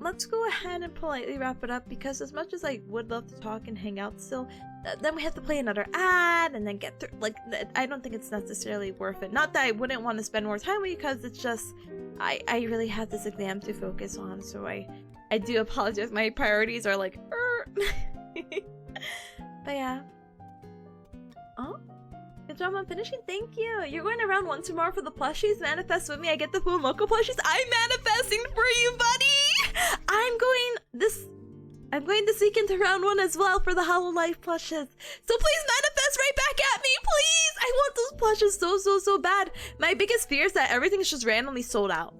Let's go ahead and politely wrap it up, because as much as I would love to talk and hang out still, then we have to play another ad and then get through, like, I don't think it's necessarily worth it. Not that I wouldn't want to spend more time with you, because it's just I really have this exam to focus on, so I do apologize. My priorities are like but yeah. Oh, good job on finishing. Thank you. You're going to round 1 tomorrow for the plushies. Manifest with me. I get the full local plushies. I'm manifesting for you, buddy. I'm going this weekend to round 1 as well for the Hololive plushes. So please manifest right back at me, please. I want those plushes so bad. My biggest fear is that everything is just randomly sold out.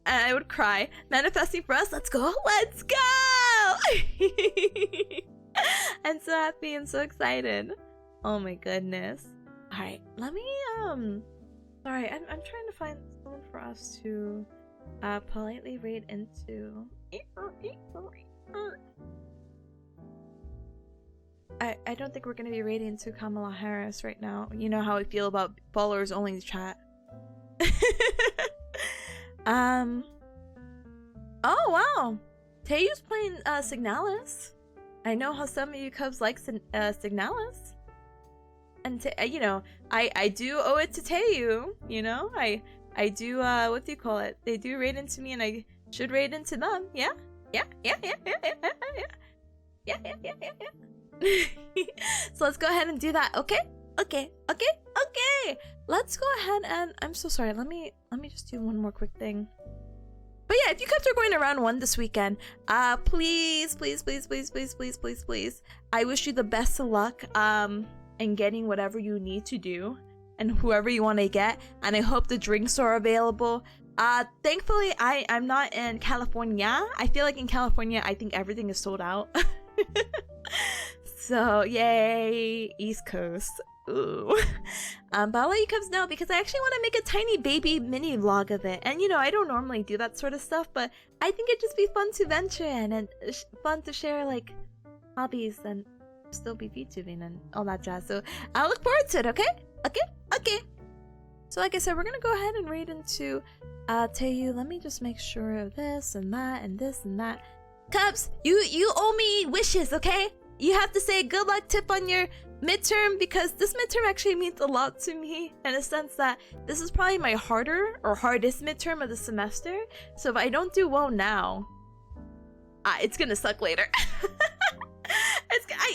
And I would cry. Manifesting for us. Let's go. Let's go. I'm so happy and so excited. Oh my goodness. Alright, let me sorry, I'm trying to find someone for us to politely raid into. I don't think we're gonna be raiding into Kamala Harris right now. You know how I feel about followers only chat. Oh wow. Tayu's playing Signalis. I know how some of you cubs like Signalis. And you know, I do owe it to Taeyu, you know? I do what do you call it? They do raid into me and I should raid into them. Yeah. So let's go ahead and do that. Okay. Let's go ahead and I'm so sorry. Let me just do one more quick thing. But yeah, if you guys are going to round 1 this weekend, please, I wish you the best of luck in getting whatever you need to do and whoever you want to get, and I hope the drinks are available. Thankfully, I'm not in California. I feel like in California, I think everything is sold out. So, yay, East Coast. Ooh. But I'll let you cubs know, because I actually want to make a tiny baby mini vlog of it. And you know, I don't normally do that sort of stuff, but I think it'd just be fun to venture in and fun to share like hobbies and still be VTubing and all that jazz. So I'll look forward to it, okay? Okay. So like I said, we're gonna go ahead and raid into Taeyu. Let me just make sure of this and that and this and that. Cubs, you owe me wishes, okay? You have to say good luck tip on your midterm, because this midterm actually means a lot to me in a sense that this is probably my hardest midterm of the semester. So if I don't do well now, it's gonna suck later.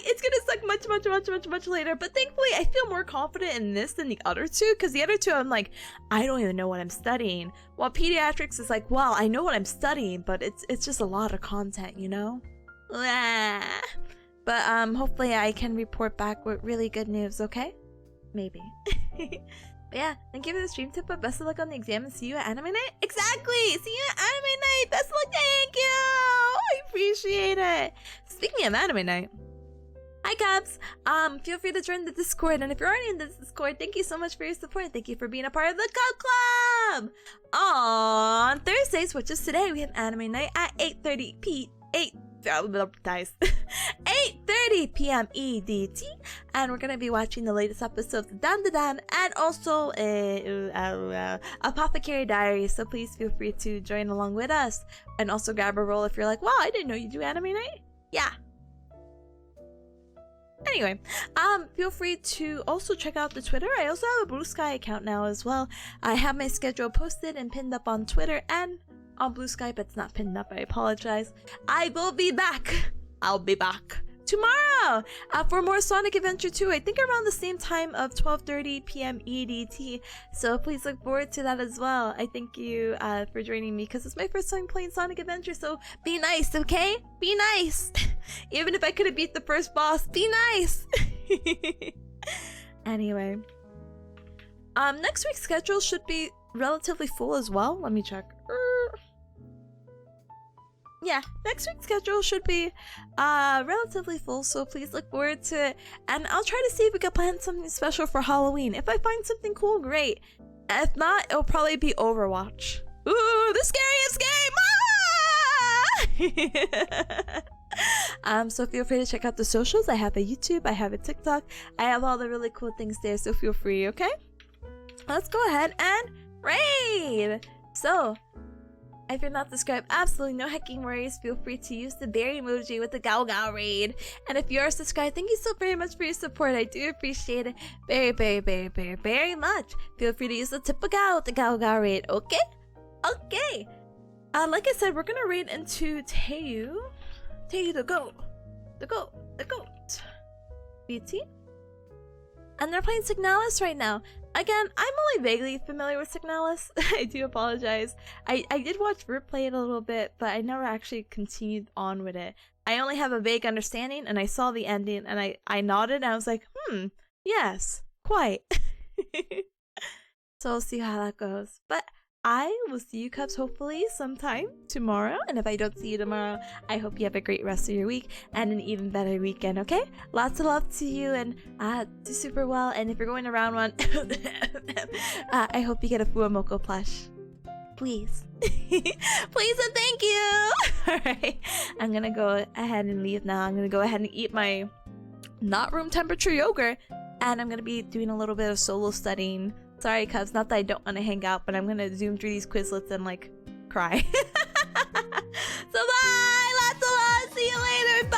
It's gonna suck much later. But thankfully, I feel more confident in this than the other two, because the other two I'm like, I don't even know what I'm studying. While pediatrics is like, well, I know what I'm studying, but it's just a lot of content, you know. But hopefully I can report back with really good news, okay? Maybe. But yeah, thank you for the stream tip, but best of luck on the exam and see you at anime night. Exactly! See you at anime night! Best of luck, thank you! I appreciate it. Speaking of anime night. Hi Cubs! Feel free to join the Discord, and if you're already in the Discord, thank you so much for your support. Thank you for being a part of the Cub Club! On Thursdays, which is today, we have anime night at 8:30 p.m. EDT, and we're gonna be watching the latest episodes of Dan Dan and also Apothecary Diaries, so please feel free to join along with us, and also grab a roll if you're like, wow, I didn't know you do anime night. Yeah. Anyway, feel free to also check out the Twitter. I also have a Blue Sky account now as well. I have my schedule posted and pinned up on Twitter and on Blue Sky, but it's not pinned up. I apologize. I will be back. I'll be back tomorrow for more Sonic Adventure 2. I think around the same time of 12:30 p.m. EDT. So please look forward to that as well. I thank you for joining me because it's my first time playing Sonic Adventure. So be nice, okay? Be nice. Even if I couldn't beat the first boss, be nice. Anyway, next week's schedule should be relatively full as well. Let me check. Yeah, next week's schedule should be relatively full, so please look forward to it. And I'll try to see if we can plan something special for Halloween. If I find something cool, great. If not, it'll probably be Overwatch. Ooh, the scariest game! Ah! So feel free to check out the socials. I have a YouTube, I have a TikTok, I have all the really cool things there, so feel free, okay? Let's go ahead and raid! So, if you're not subscribed, absolutely no hecking worries. Feel free to use the bear emoji with the Gao Gao raid. And if you are subscribed, thank you so very much for your support. I do appreciate it very much. Feel free to use the Tipanya with the Gao Gao raid, okay? Okay. Like I said, we're gonna raid into Teiyu. Teiyu the goat. The goat. BT. And they're playing Signalis right now. Again, I'm only vaguely familiar with Signalis. I do apologize. I did watch Root play it a little bit, but I never actually continued on with it. I only have a vague understanding, and I saw the ending, and I nodded, and I was like, yes, quite. So we'll see how that goes. But I will see you Cubs hopefully sometime tomorrow, and if I don't see you tomorrow, I hope you have a great rest of your week and an even better weekend, okay? Lots of love to you, and do super well, and if you're going to round one, I hope you get a Fuamoko plush. Please. Please and thank you! Alright, I'm gonna go ahead and leave now. I'm gonna go ahead and eat my not room temperature yogurt, and I'm gonna be doing a little bit of solo studying. Sorry, Cubs, not that I don't want to hang out, but I'm gonna zoom through these Quizlets and, like, cry. So bye! Lots of love! See you later! Bye!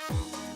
bye.